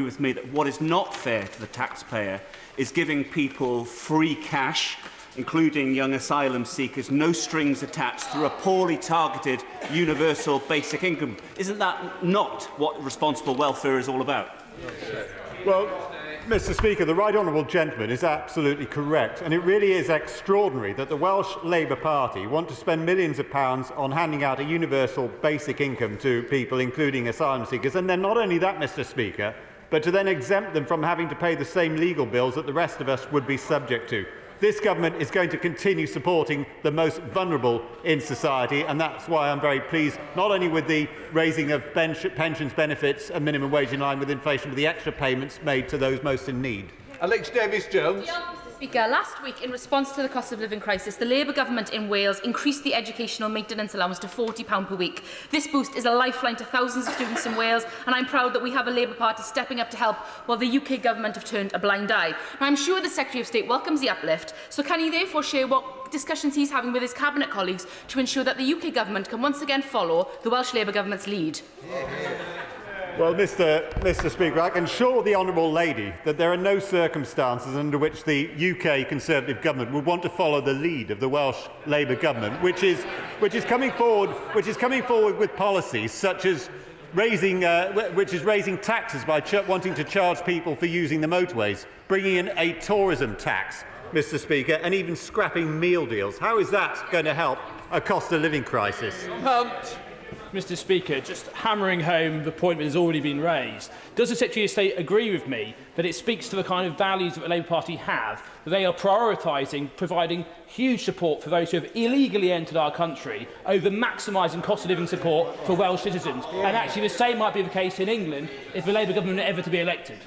with me that what is not fair to the taxpayer is giving people free cash, including young asylum seekers, no strings attached, through a poorly targeted universal basic income. Isn't that not what responsible welfare is all about? Well, Mr. Speaker, the right honourable gentleman is absolutely correct, and it really is extraordinary that the Welsh Labour Party want to spend millions of pounds on handing out a universal basic income to people, including asylum seekers, and then not only that, Mr. Speaker, but to then exempt them from having to pay the same legal bills that the rest of us would be subject to. This government is going to continue supporting the most vulnerable in society, and that's why I'm very pleased not only with the raising of pensions, benefits and minimum wage in line with inflation, but the extra payments made to those most in need. Alex Davies-Jones. Speaker, last week, in response to the cost of living crisis, the Labour government in Wales increased the educational maintenance allowance to £40 per week. This boost is a lifeline to thousands of students in Wales, and I'm proud that we have a Labour Party stepping up to help while the UK government have turned a blind eye. Now, I'm sure the Secretary of State welcomes the uplift, so can he therefore share what discussions he's having with his Cabinet colleagues to ensure that the UK government can once again follow the Welsh Labour government's lead? Well, Mr. Speaker, I can assure the honourable lady that there are no circumstances under which the UK Conservative government would want to follow the lead of the Welsh Labour government, which is coming forward with policies such as raising taxes by wanting to charge people for using the motorways, bringing in a tourism tax, Mr. Speaker, and even scrapping meal deals. How is that going to help a cost of living crisis? Mr. Speaker, just hammering home the point that has already been raised, does the Secretary of State agree with me that it speaks to the kind of values that the Labour Party have, that they are prioritising providing huge support for those who have illegally entered our country over maximising cost of living support for Welsh citizens? And actually the same might be the case in England if the Labour government were ever to be elected.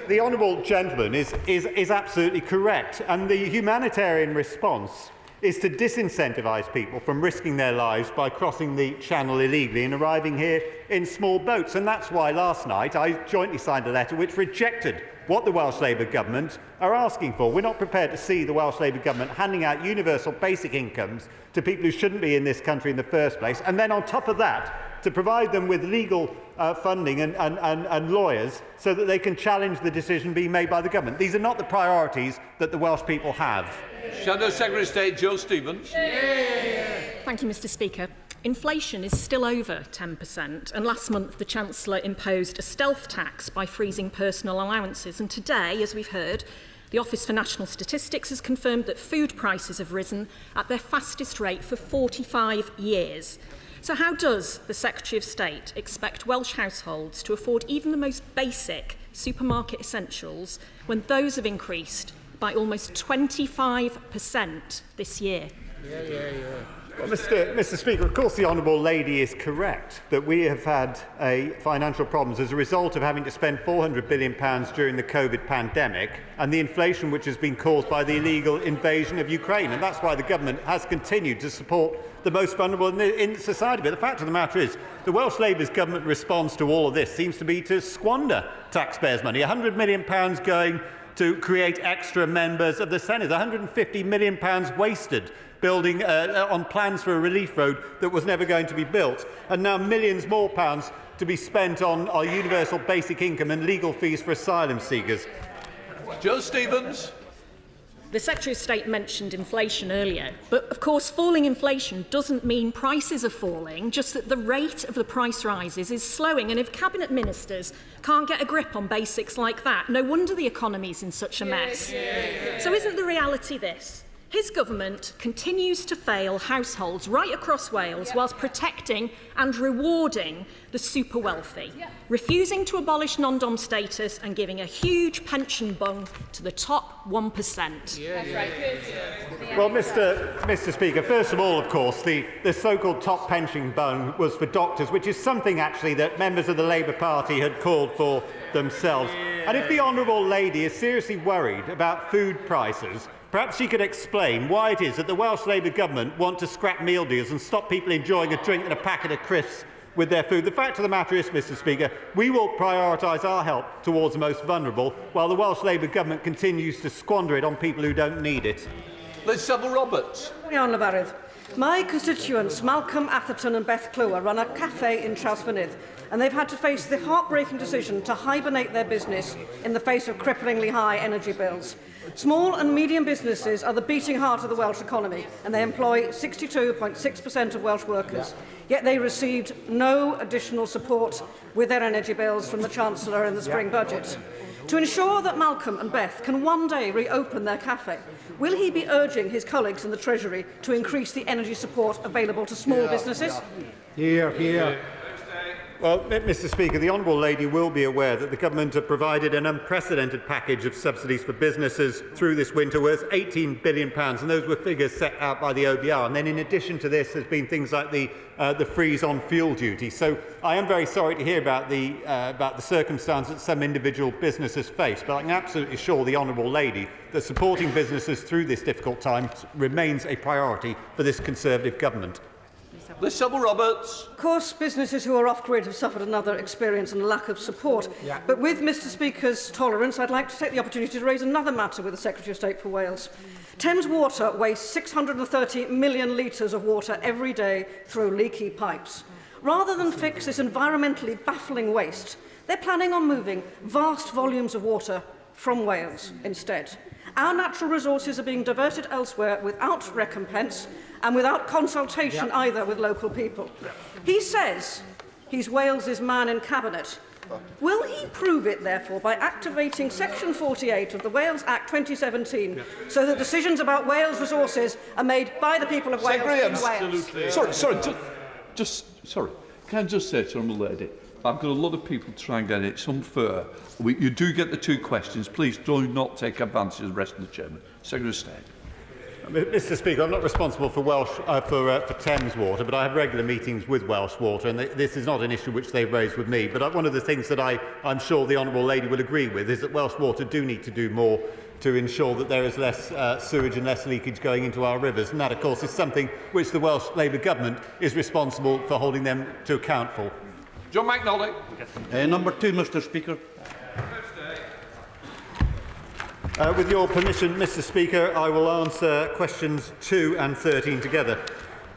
The honourable gentleman is absolutely correct, and the humanitarian response is to disincentivise people from risking their lives by crossing the channel illegally and arriving here in small boats. And that's why last night I jointly signed a letter which rejected what the Welsh Labour government are asking for. We're not prepared to see the Welsh Labour government handing out universal basic incomes to people who shouldn't be in this country in the first place, and then on top of that to provide them with legal funding and lawyers so that they can challenge the decision being made by the government. These are not the priorities that the Welsh people have. Shadow Secretary of State Jo Stevens. Thank you, Mr. Speaker. Inflation is still over 10%, and last month the Chancellor imposed a stealth tax by freezing personal allowances. And today, as we've heard, the Office for National Statistics has confirmed that food prices have risen at their fastest rate for 45 years. So how does the Secretary of State expect Welsh households to afford even the most basic supermarket essentials when those have increased by almost 25% this year? Well, Mr. Speaker, of course the honourable lady is correct that we have had financial problems as a result of having to spend £400 billion during the COVID pandemic and the inflation which has been caused by the illegal invasion of Ukraine. And that's why the government has continued to support the most vulnerable in society. But the fact of the matter is the Welsh Labour's government response to all of this seems to be to squander taxpayers' money. £100 million going to create extra members of the Senate, £150 million wasted building on plans for a relief road that was never going to be built, and now millions more pounds to be spent on our universal basic income and legal fees for asylum seekers. Jo Stevens. The Secretary of State mentioned inflation earlier, but of course falling inflation doesn't mean prices are falling, just that the rate of the price rises is slowing. And if Cabinet Ministers can't get a grip on basics like that, no wonder the economy's in such a mess. So isn't the reality this? His government continues to fail households right across Wales whilst protecting and rewarding the super wealthy, refusing to abolish non-dom status and giving a huge pension bung to the top 1%. Well, Mr. Speaker, first of all, of course, the so-called top pension bung was for doctors, which is something actually that members of the Labour Party had called for themselves. And if the honourable lady is seriously worried about food prices, perhaps she could explain why it is that the Welsh Labour government want to scrap meal deals and stop people enjoying a drink and a packet of crisps with their food. The fact of the matter is, Mr. Speaker, we will prioritise our help towards the most vulnerable, while the Welsh Labour government continues to squander it on people who don't need it. Liz Saville-Roberts. Iawn Lefarydd. My constituents Malcolm Atherton and Beth Clwer run a cafe in Trawsfynydd, and they've had to face the heartbreaking decision to hibernate their business in the face of cripplingly high energy bills. Small and medium businesses are the beating heart of the Welsh economy, and they employ 62.6% of Welsh workers. Yet they received no additional support with their energy bills from the Chancellor in the spring budget. To ensure that Malcolm and Beth can one day reopen their cafe, will he be urging his colleagues in the Treasury to increase the energy support available to small businesses? Here. Well, Mr Speaker, the Honourable Lady will be aware that the Government have provided an unprecedented package of subsidies for businesses through this winter worth £18 billion, and those were figures set out by the OBR. And then in addition to this, there's been things like the freeze on fuel duty. So I am very sorry to hear about the circumstance that some individual businesses face, but I can absolutely assure the Honourable Lady that supporting businesses through this difficult time remains a priority for this Conservative Government. Liz Roberts. Of course, businesses who are off-grid have suffered another experience and lack of support. But with Mr Speaker's tolerance, I'd like to take the opportunity to raise another matter with the Secretary of State for Wales. Thames Water wastes 630 million litres of water every day through leaky pipes. Rather than fix this environmentally baffling waste, they're planning on moving vast volumes of water from Wales instead. Our natural resources are being diverted elsewhere without recompense and without consultation either with local people. He says he's Wales's man in Cabinet. Will he prove it, therefore, by activating Section 48 of the Wales Act 2017 so that decisions about Wales resources are made by the people of Wales in Wales? Sorry. Can I just say to the Honourable Lady, I've got a lot of people trying to get it. It's unfair. You do get the two questions. Please do not take advantage of the rest of the Chairman. Secretary of State. Mr Speaker, I'm not responsible for for Thames Water, but I have regular meetings with Welsh Water, and this is not an issue which they've raised with me. But one of the things that I'm sure the Honourable Lady will agree with is that Welsh Water do need to do more to ensure that there is less sewage and less leakage going into our rivers. And that, of course, is something which the Welsh Labour Government is responsible for holding them to account for. John McNally. Number 2, Mr Speaker. With your permission, Mr Speaker, I will answer questions 2 and 13 together.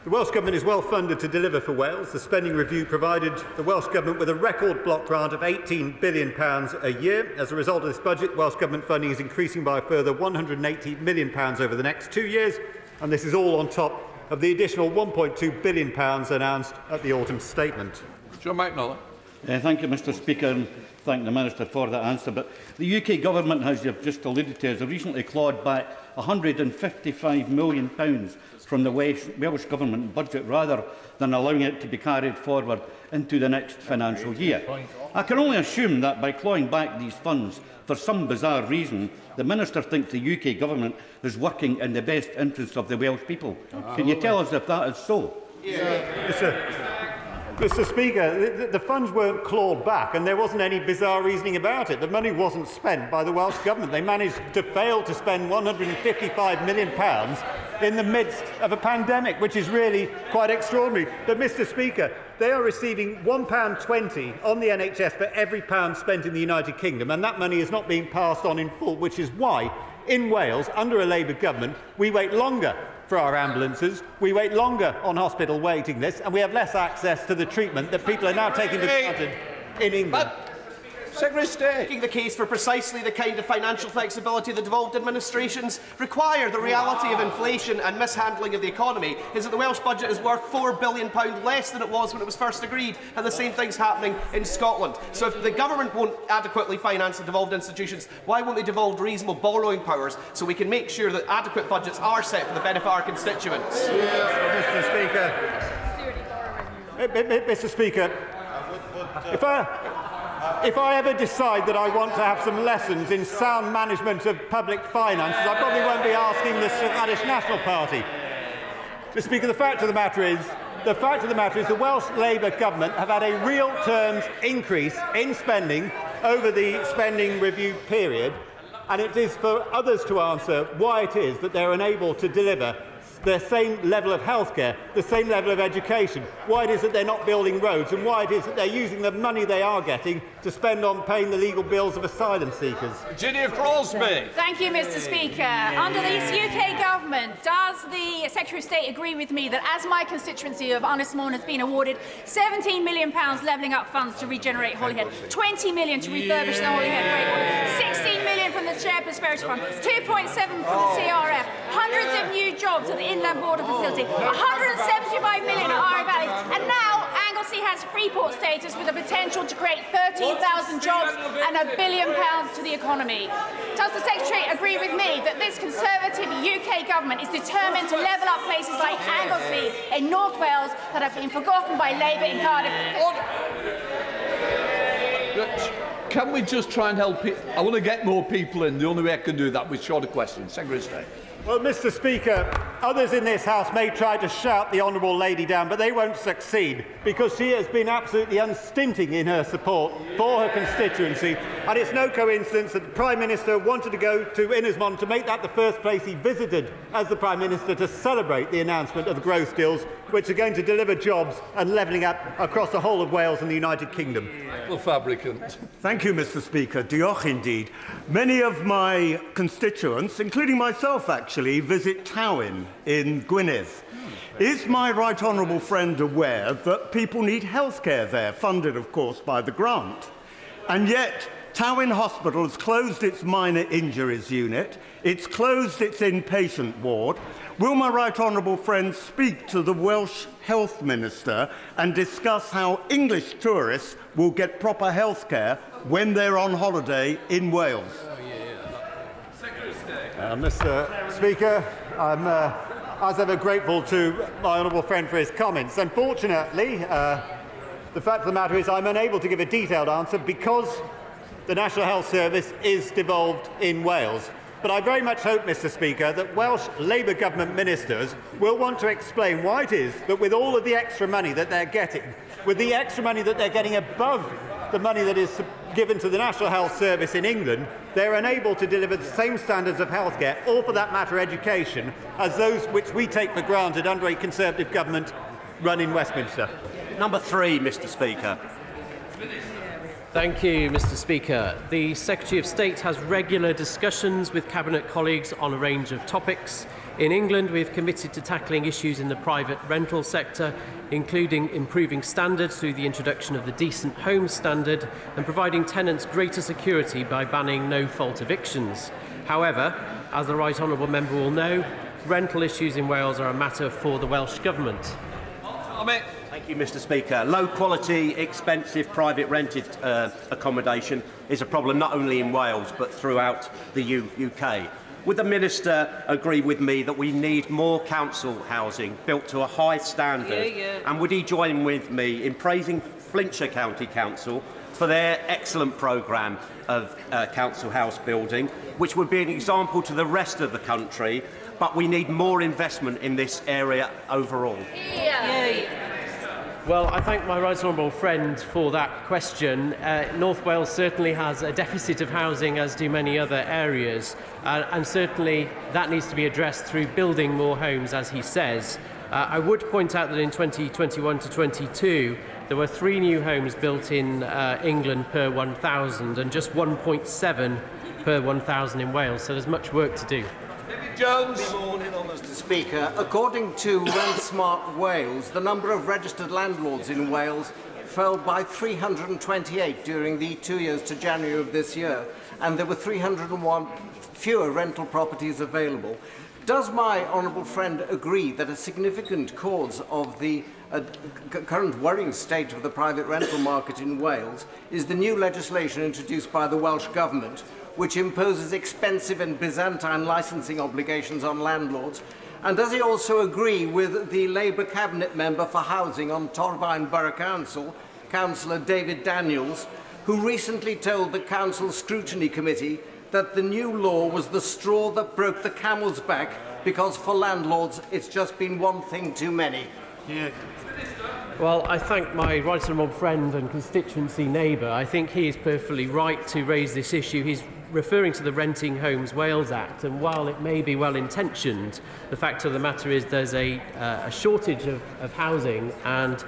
The Welsh Government is well funded to deliver for Wales. The spending review provided the Welsh Government with a record block grant of £18 billion a year. As a result of this budget, Welsh Government funding is increasing by a further £180 million over the next 2 years, and this is all on top of the additional £1.2 billion announced at the autumn statement. John McNally. Thank you, Mr Speaker, and thank the Minister for that answer. But the UK Government, as you've just alluded to, has recently clawed back £155 million from the Welsh Government budget rather than allowing it to be carried forward into the next financial year. I can only assume that by clawing back these funds, for some bizarre reason, the Minister thinks the UK Government is working in the best interests of the Welsh people. Can you tell us if that is so? Mr Speaker, the funds weren't clawed back, and there wasn't any bizarre reasoning about it. The money wasn't spent by the Welsh Government. They managed to fail to spend £155 million in the midst of a pandemic, which is really quite extraordinary. But, Mr Speaker, they are receiving £1.20 on the NHS for every pound spent in the United Kingdom, and that money is not being passed on in full, which is why, in Wales, under a Labour Government, we wait longer for our ambulances, we wait longer on hospital waiting lists, and we have less access to the treatment that people are now taking for granted in England. Secretary of State. Making the case for precisely the kind of financial flexibility the devolved administrations require. The reality of inflation and mishandling of the economy is that the Welsh budget is worth £4 billion less than it was when it was first agreed, and the same thing's happening in Scotland. So if the government won't adequately finance the devolved institutions, why won't they devolve reasonable borrowing powers so we can make sure that adequate budgets are set for the benefit of our constituents? Mr Speaker, if I ever decide that I want to have some lessons in sound management of public finances, I probably won't be asking the Scottish National Party. Mr Speaker, the fact of the matter is the Welsh Labour Government have had a real terms increase in spending over the spending review period, and it is for others to answer why it is that they're unable to deliver the same level of healthcare, the same level of education, why it is that they're not building roads, and why it is that they're using the money they are getting to spend on paying the legal bills of asylum seekers. Virginia Crosby. Thank you, Mr. Speaker. Under this UK government, does the Secretary of State agree with me that as my constituency of Anismore has been awarded £17 million levelling up funds to regenerate Holyhead, 20 million to refurbish the Holyhead Breakwater, 16 million from the Shared Prosperity Fund, 2.7 from the CRF, hundreds of new jobs at the Inland Border Facility, 175 million at Ire Valley, and now Anglesey has Freeport status with the potential to create 13,000 jobs and £1 billion to the economy. Does the Secretary agree with me that this Conservative UK government is determined to level up places like Anglesey in North Wales that have been forgotten by Labour in Cardiff? Can we just try and help it? I want to get more people in. The only way I can do that with shorter questions. Secretary of State. Well, Mr. Speaker, others in this House may try to shout the Honourable Lady down, but they won't succeed because she has been absolutely unstinting in her support for her constituency. And it's no coincidence that the Prime Minister wanted to go to Innismon to make that the first place he visited as the Prime Minister to celebrate the announcement of the growth deals, which are going to deliver jobs and levelling up across the whole of Wales and the United Kingdom. The fabricant. Thank you, Mr. Speaker. Diolch indeed. Many of my constituents, including myself actually, visit Tywyn in Gwynedd. Is my right honourable friend aware that people need healthcare there, funded of course by the grant? And yet Tywyn Hospital has closed its minor injuries unit, it's closed its inpatient ward. Will my right honourable friend speak to the Welsh Health Minister and discuss how English tourists will get proper health care when they're on holiday in Wales? Mr. Speaker, I'm as ever grateful to my honourable friend for his comments. Unfortunately, the fact of the matter is I'm unable to give a detailed answer because the National Health Service is devolved in Wales. But I very much hope, Mr. Speaker, that Welsh Labour government ministers will want to explain why it is that with all of the extra money that they're getting, with the extra money that they're getting above the money that is given to the National Health Service in England, they're unable to deliver the same standards of healthcare, or for that matter education, as those which we take for granted under a Conservative government run in Westminster. Number 3, Mr. Speaker. Thank you, Mr. Speaker. The Secretary of State has regular discussions with Cabinet colleagues on a range of topics. In England, we have committed to tackling issues in the private rental sector, including improving standards through the introduction of the Decent Homes Standard and providing tenants greater security by banning no-fault evictions. However, as the Right Honourable Member will know, rental issues in Wales are a matter for the Welsh Government. Thank you, Mr. Speaker. Low-quality, expensive private rented accommodation is a problem not only in Wales but throughout the UK. Would the Minister agree with me that we need more council housing built to a high standard? And would he join with me in praising Flintshire County Council for their excellent programme of council house building, which would be an example to the rest of the country, but we need more investment in this area overall? Well, I thank my right honourable friend for that question. North Wales certainly has a deficit of housing, as do many other areas, and certainly that needs to be addressed through building more homes, as he says. I would point out that in 2021 to 22, there were 3 new homes built in England per 1,000 and just 1.7 per 1,000 in Wales, so there's much work to do. Jones. Good morning, Mr. Speaker. According to RentSmart Wales, the number of registered landlords in Wales fell by 328 during the 2 years to January of this year, and there were 301 fewer rental properties available. Does my honourable friend agree that a significant cause of the current worrying state of the private rental market in Wales is the new legislation introduced by the Welsh Government, which imposes expensive and Byzantine licensing obligations on landlords? And does he also agree with the Labour Cabinet Member for Housing on Torfaen Borough Council, Councillor David Daniels, who recently told the Council Scrutiny Committee that the new law was the straw that broke the camel's back because for landlords it's just been one thing too many? Well, I thank my right honourable friend and constituency neighbour. I think he is perfectly right to raise this issue. He's referring to the Renting Homes Wales Act, and while it may be well-intentioned, the fact of the matter is there's a shortage of housing, and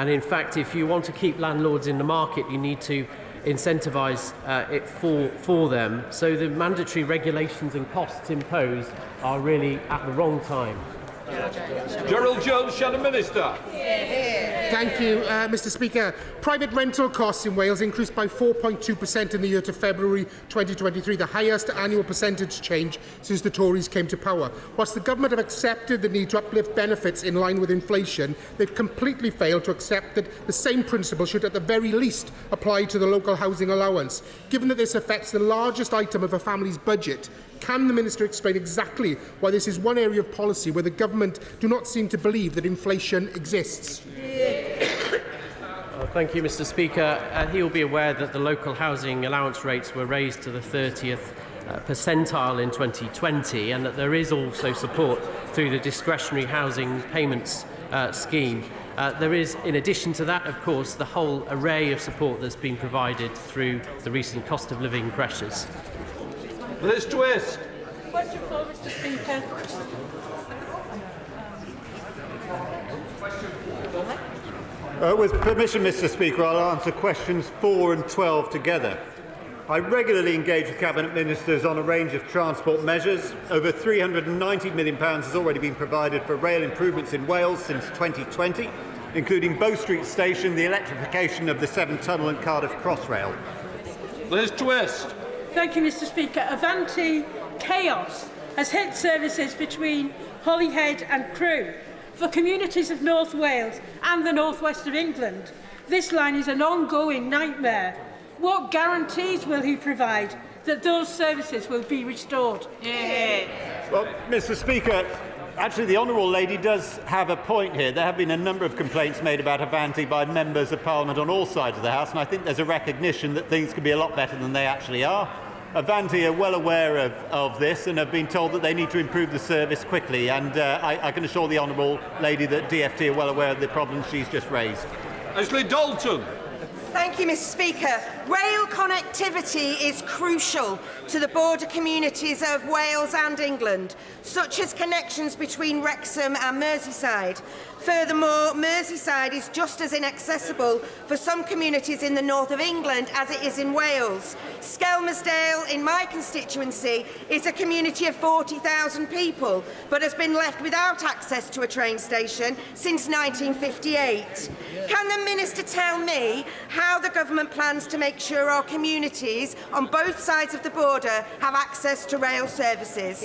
in fact, if you want to keep landlords in the market, you need to incentivise it for them. So the mandatory regulations and costs imposed are really at the wrong time. Gerald Jones, Shadow Minister. Thank you, Mr Speaker. Private rental costs in Wales increased by 4.2% in the year to February 2023, the highest annual percentage change since the Tories came to power. Whilst the government have accepted the need to uplift benefits in line with inflation, they've completely failed to accept that the same principle should at the very least apply to the local housing allowance. Given that this affects the largest item of a family's budget, can the Minister explain exactly why this is one area of policy where the government do not seem to believe that inflation exists? Thank you, Mr Speaker. He will be aware that the local housing allowance rates were raised to the 30th percentile in 2020, and that there is also support through the discretionary housing payments scheme. There is, in addition to that, of course, the whole array of support that's been provided through the recent cost of living pressures. Liz Twist. Question 4, Mr Speaker. With permission, Mr Speaker, I'll answer questions 4 and 12 together. I regularly engage with Cabinet Ministers on a range of transport measures. Over £390 million has already been provided for rail improvements in Wales since 2020, including Bow Street Station, the electrification of the Severn Tunnel and Cardiff Crossrail. Liz Twist. Thank you, Mr Speaker. Avanti chaos has hit services between Holyhead and Crewe. For communities of North Wales and the North West of England, this line is an ongoing nightmare. What guarantees will he provide that those services will be restored? Well, Mr Speaker, actually the Honourable Lady does have a point here. There have been a number of complaints made about Avanti by members of Parliament on all sides of the House, and I think there's a recognition that things could be a lot better than they actually are. Avanti are well aware of this and have been told that they need to improve the service quickly, and I can assure the Honourable Lady that DFT are well aware of the problems she's just raised. Leslie Dalton. Thank you, Mr Speaker. Rail connectivity is crucial to the border communities of Wales and England, such as connections between Wrexham and Merseyside. Furthermore, Merseyside is just as inaccessible for some communities in the north of England as it is in Wales. Skelmersdale, in my constituency, is a community of 40,000 people, but has been left without access to a train station since 1958. Can the Minister tell me how the government plans to make sure our communities on both sides of the border have access to rail services?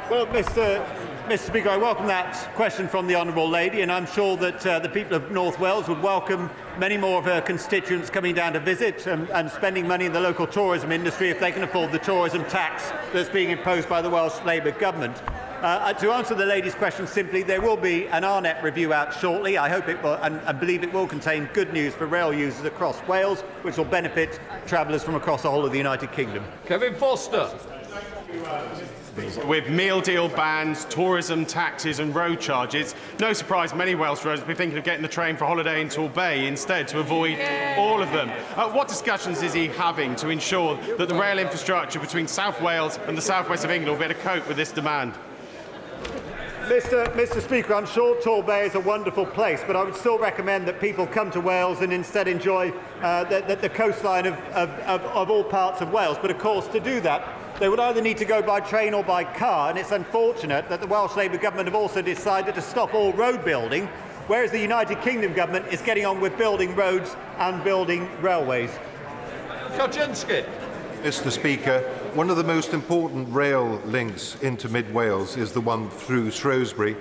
Well, Mr Speaker, I welcome that question from the Honourable Lady, and I'm sure that the people of North Wales would welcome many more of her constituents coming down to visit and spending money in the local tourism industry if they can afford the tourism tax that's being imposed by the Welsh Labour government. To answer the lady's question simply, there will be an RNet review out shortly. I hope it will, and believe it will contain good news for rail users across Wales, which will benefit travellers from across the whole of the United Kingdom. Kevin Foster. With meal deal bans, tourism taxes and road charges, no surprise many Welsh roads will be thinking of getting the train for holiday into Torbay instead to avoid all of them. What discussions is he having to ensure that the rail infrastructure between South Wales and the South West of England will be able to cope with this demand? Mr Speaker, I'm sure Torbay is a wonderful place, but I would still recommend that people come to Wales and instead enjoy the coastline of all parts of Wales. But of course, to do that, they would either need to go by train or by car, and it's unfortunate that the Welsh Labour government have also decided to stop all road building, whereas the United Kingdom government is getting on with building roads and building railways. Kaczynski. Mr Speaker, one of the most important rail links into mid-Wales is the one through Shrewsbury.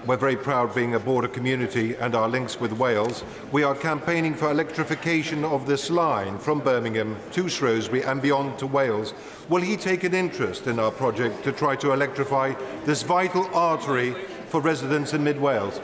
We're very proud being a border community and our links with Wales. We are campaigning for electrification of this line from Birmingham to Shrewsbury and beyond to Wales. Will he take an interest in our project to try to electrify this vital artery for residents in mid-Wales?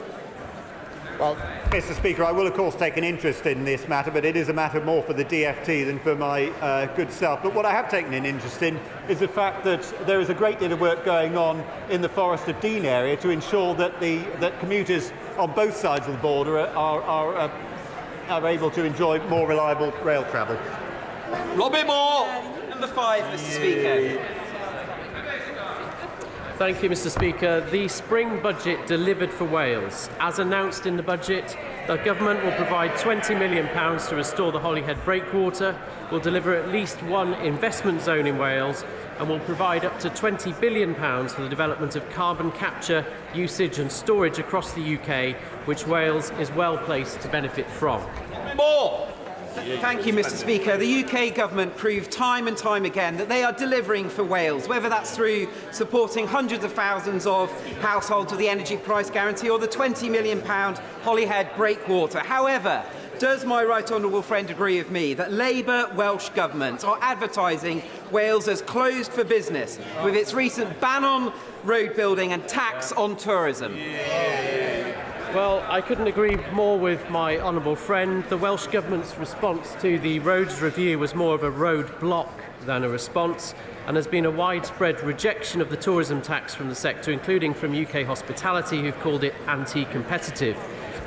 Well, Mr Speaker, I will of course take an interest in this matter, but it is a matter more for the DFT than for my good self. But what I have taken an interest in is the fact that there is a great deal of work going on in the Forest of Dean area to ensure that that commuters on both sides of the border are able to enjoy more reliable rail travel. Robbie Moore. Number 5, Mr. Speaker. Thank you, Mr. Speaker. The spring budget delivered for Wales. As announced in the budget, the government will provide £20 million to restore the Holyhead breakwater, will deliver at least one investment zone in Wales, and will provide up to £20 billion for the development of carbon capture, usage and storage across the UK, which Wales is well placed to benefit from. More. Thank you, Mr. Speaker. The UK government proved time and time again that they are delivering for Wales, whether that's through supporting hundreds of thousands of households with the energy price guarantee or the £20 million Holyhead breakwater. However, does my right honourable friend agree with me that Labour Welsh governments are advertising Wales as closed for business with its recent ban on road building and tax on tourism? Well, I couldn't agree more with my honourable friend. The Welsh Government's response to the roads review was more of a road block than a response, and there's been a widespread rejection of the tourism tax from the sector, including from UK hospitality, who've called it anti-competitive.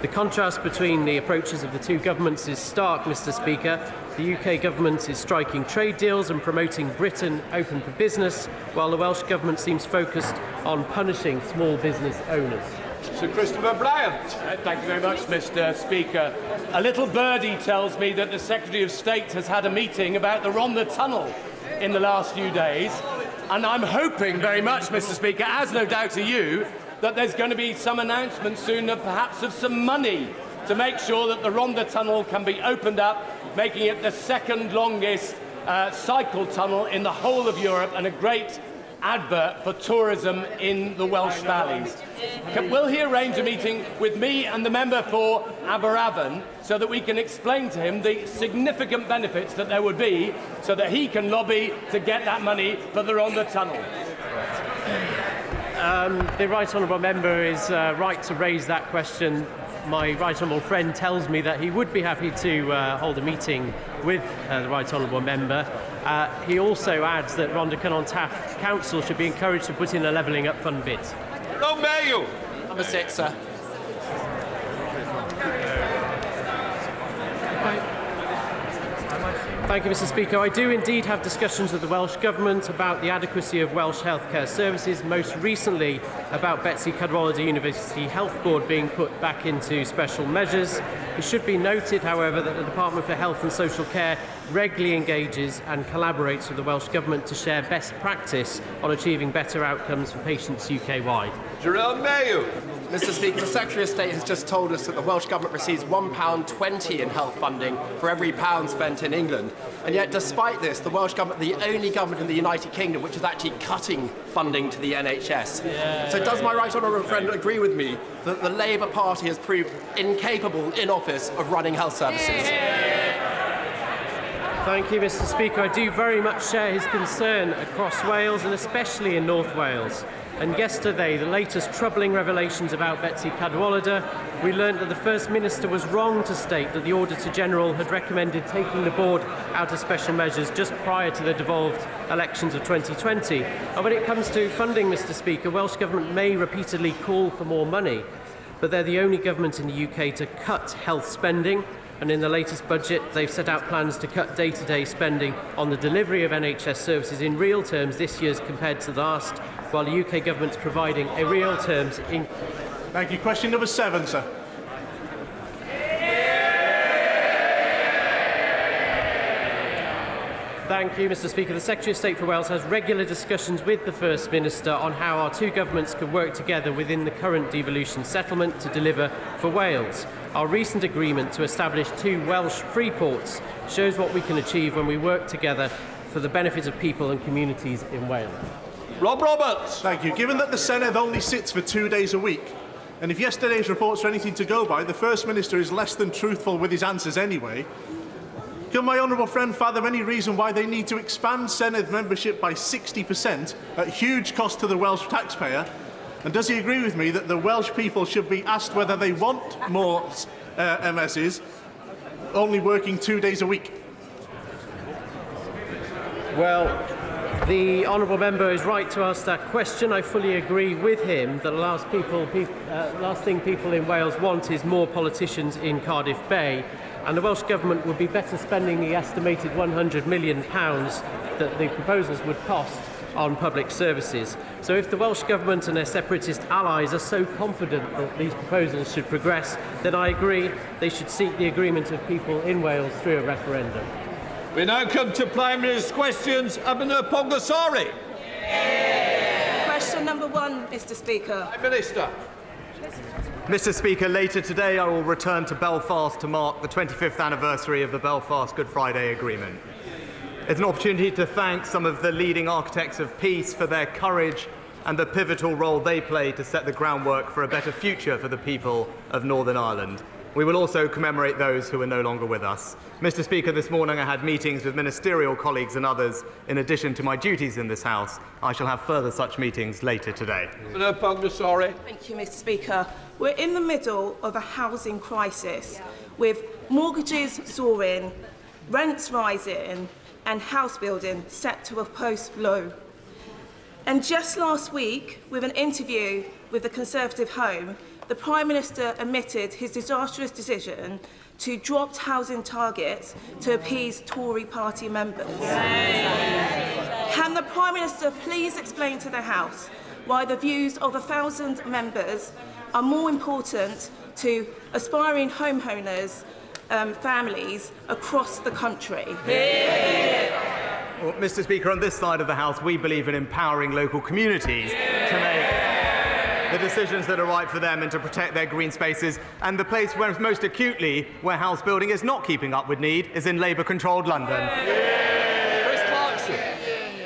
The contrast between the approaches of the two governments is stark, Mr. Speaker. The UK government is striking trade deals and promoting Britain open for business, while the Welsh Government seems focused on punishing small business owners. Sir Christopher Bryant. Thank you very much, Mr. Speaker. A little birdie tells me that the Secretary of State has had a meeting about the Rhondda Tunnel in the last few days, and I'm hoping very much, Mr. Speaker, as no doubt are you, that there's going to be some announcement soon of perhaps of some money to make sure that the Rhondda Tunnel can be opened up, making it the second longest cycle tunnel in the whole of Europe and a great advert for tourism in the Welsh valleys. Will he arrange a meeting with me and the member for Aberavon so that we can explain to him the significant benefits that there would be so that he can lobby to get that money for the Rhondda Tunnel? The right honourable member is right to raise that question. My right honourable friend tells me that he would be happy to hold a meeting with the right honourable member. He also adds that Rhondda Cynon Taf Council should be encouraged to put in a levelling up fund bid. Mayo. Number 6, sir. Thank you, Mr. Speaker. I do indeed have discussions with the Welsh Government about the adequacy of Welsh healthcare services, most recently about Betsy Cadwaladr University Health Board being put back into special measures. It should be noted, however, that the Department for Health and Social Care regularly engages and collaborates with the Welsh Government to share best practice on achieving better outcomes for patients UK-wide. Gerard Mayo. Mr. Speaker, the Secretary of State has just told us that the Welsh Government receives £1.20 in health funding for every pound spent in England. And yet, despite this, the Welsh Government, the only government in the United Kingdom which is actually cutting funding to the NHS. So does my right honourable friend agree with me that the Labour Party has proved incapable in office of running health services? Thank you, Mr. Speaker. I do very much share his concern across Wales and especially in North Wales. And yesterday, the latest troubling revelations about Betsy Cadwaladr, we learned that the First Minister was wrong to state that the Auditor-General had recommended taking the board out of special measures just prior to the devolved elections of 2020. And when it comes to funding, Mr. Speaker, Welsh Government may repeatedly call for more money, but they're the only government in the UK to cut health spending. And in the latest budget, they've set out plans to cut day-to-day spending on the delivery of NHS services in real terms this year compared to last, while the UK government's providing a real terms in... Thank you. Question number 7, sir. Thank you, Mr. Speaker. The Secretary of State for Wales has regular discussions with the First Minister on how our two governments can work together within the current devolution settlement to deliver for Wales. Our recent agreement to establish 2 Welsh free ports shows what we can achieve when we work together for the benefit of people and communities in Wales. Rob Roberts. Thank you. Given that the Senedd only sits for 2 days a week, and if yesterday's reports are anything to go by, the First Minister is less than truthful with his answers anyway, can my honourable friend fathom any reason why they need to expand Senedd membership by 60% at huge cost to the Welsh taxpayer? And does he agree with me that the Welsh people should be asked whether they want more MSs, only working 2 days a week? Well, the honourable member is right to ask that question. I fully agree with him that the last thing people in Wales want is more politicians in Cardiff Bay. and the Welsh Government would be better spending the estimated £100 million that the proposals would cost on public services. So if the Welsh Government and their separatist allies are so confident that these proposals should progress, then I agree they should seek the agreement of people in Wales through a referendum. We now come to Prime Minister's questions. Abhinav Pongasari. Question number 1, Mr. Speaker. Prime Minister. Mr. Speaker, later today I will return to Belfast to mark the 25th anniversary of the Belfast Good Friday Agreement. It's an opportunity to thank some of the leading architects of peace for their courage and the pivotal role they play to set the groundwork for a better future for the people of Northern Ireland. We will also commemorate those who are no longer with us. Mr. Speaker, this morning I had meetings with ministerial colleagues and others in addition to my duties in this House. I shall have further such meetings later today. Thank you, Mr. Speaker. We're in the middle of a housing crisis with mortgages soaring, rents rising and house building set to a post-low. And just last week, with an interview with the Conservative Home, the Prime Minister admitted his disastrous decision to drop housing targets to appease Tory party members. Can the Prime Minister please explain to the House why the views of 1,000 members are more important to aspiring homeowners families across the country? Well, Mr. Speaker, on this side of the House, we believe in empowering local communities to make the decisions that are right for them and to protect their green spaces. And the place where it's most acutely where house building is not keeping up with need is in Labour-controlled London.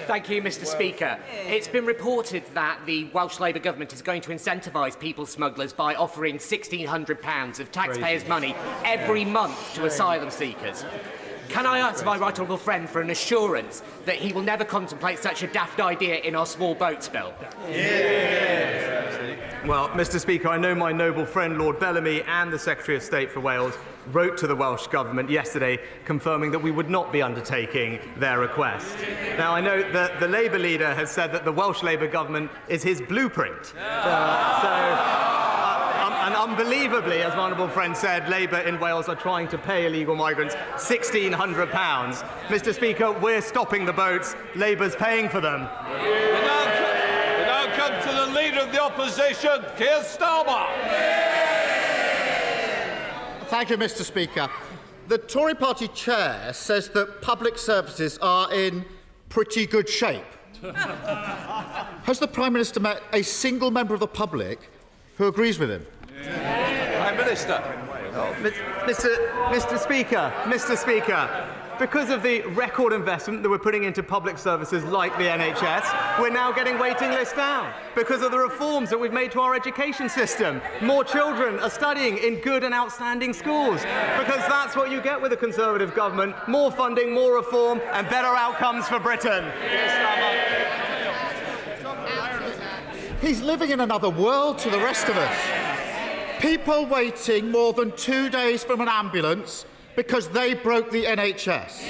Thank you, Mr. Speaker. It's been reported that the Welsh Labour Government is going to incentivise people smugglers by offering £1,600 of taxpayers' money every month to asylum seekers. Can I ask my right honourable friend for an assurance that he will never contemplate such a daft idea in our small boats bill? Well, Mr. Speaker, I know my noble friend Lord Bellamy and the Secretary of State for Wales wrote to the Welsh Government yesterday confirming that we would not be undertaking their request. Now, I know that the Labour leader has said that the Welsh Labour Government is his blueprint. And unbelievably, as my honourable friend said, Labour in Wales are trying to pay illegal migrants £1,600. Mr. Speaker, we're stopping the boats. Labour's paying for them. We now come to the Leader of the Opposition, Keir Starmer. Thank you, Mr. Speaker. The Tory party chair says that public services are in pretty good shape. Has the Prime Minister met a single member of the public who agrees with him? Prime Minister. Mr. Speaker, because of the record investment that we're putting into public services like the NHS, we're now getting waiting lists down. Because of the reforms that we've made to our education system, more children are studying in good and outstanding schools. Because that's what you get with a Conservative government: more funding, more reform, and better outcomes for Britain. He's living in another world to the rest of us. People waiting more than 2 days from an ambulance because they broke the NHS.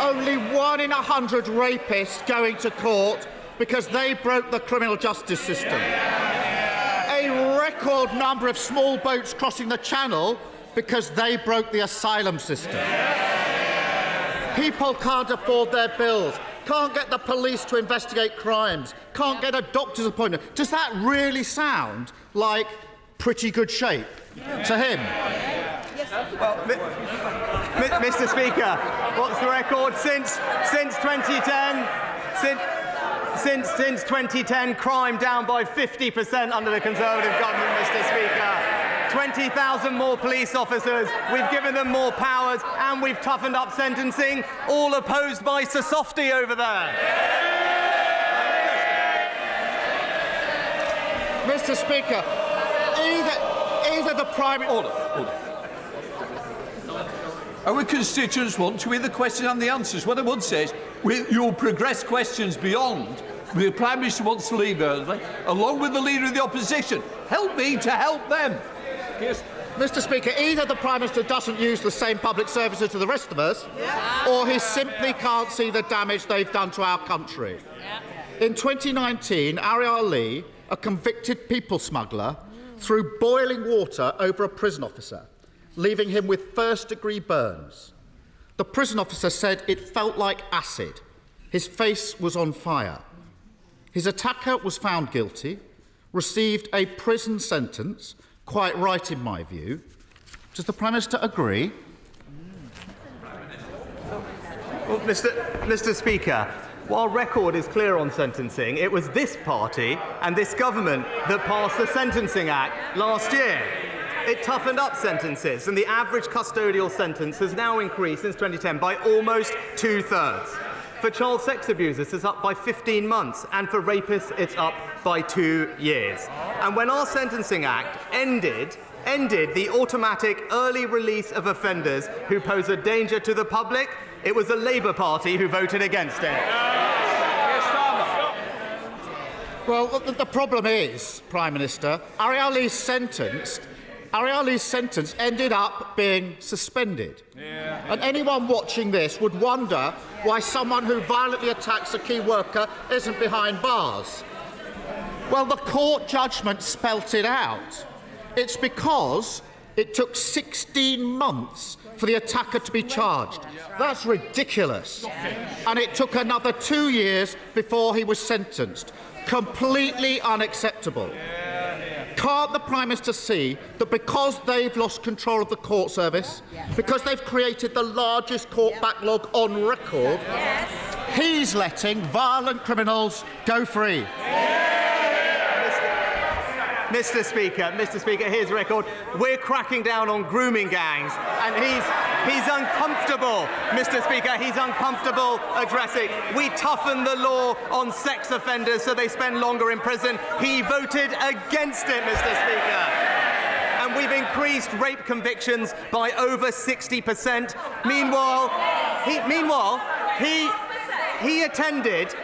Only 1 in 100 rapists going to court because they broke the criminal justice system. A record number of small boats crossing the Channel because they broke the asylum system. People can't afford their bills, can't get the police to investigate crimes, can't get a doctor's appointment. Does that really sound like pretty good shape to him? Well, Mr. Speaker, what's the record since 2010? Since 2010, crime down by 50% under the Conservative government, Mr. Speaker. 20,000 more police officers, we've given them more powers, and we've toughened up sentencing, all opposed by Sir Softy over there. Mr. Speaker, either the Prime Minister... Our constituents want to hear the question and the answers. What I would say is, you'll progress questions beyond. The Prime Minister wants to leave early, along with the Leader of the Opposition. Help me to help them. Yes. Mr. Speaker, either the Prime Minister doesn't use the same public services to the rest of us, or he simply can't see the damage they've done to our country. In 2019, Ariel Lee, a convicted people smuggler, threw boiling water over a prison officer. leaving him with first-degree burns. The prison officer said it felt like acid. His face was on fire. His attacker was found guilty, received a prison sentence, quite right in my view. Does the Prime Minister agree? Well, Mr. Speaker, while record is clear on sentencing, it was this party and this government that passed the Sentencing Act last year. It toughened up sentences, and the average custodial sentence has now increased since 2010 by almost 2/3. For child sex abusers, it's up by 15 months, and for rapists, it's up by 2 years. And when our Sentencing Act ended the automatic early release of offenders who pose a danger to the public, it was the Labour Party who voted against it. Well, the problem is, Prime Minister, Ariali's sentence ended up being suspended. And anyone watching this would wonder why someone who violently attacks a key worker isn't behind bars. Well, the court judgment spelt it out. It's because it took 16 months for the attacker to be charged. That's ridiculous. And it took another 2 years before he was sentenced. Completely unacceptable. Can't the Prime Minister see that because they've lost control of the court service, because they've created the largest court backlog on record, he's letting violent criminals go free? Mr. Speaker, here's the record. We're cracking down on grooming gangs, and he's uncomfortable, Mr. Speaker, he's uncomfortable addressing. We toughened the law on sex offenders so they spend longer in prison. He voted against it, Mr. Speaker. And we've increased rape convictions by over 60%. Meanwhile, he attended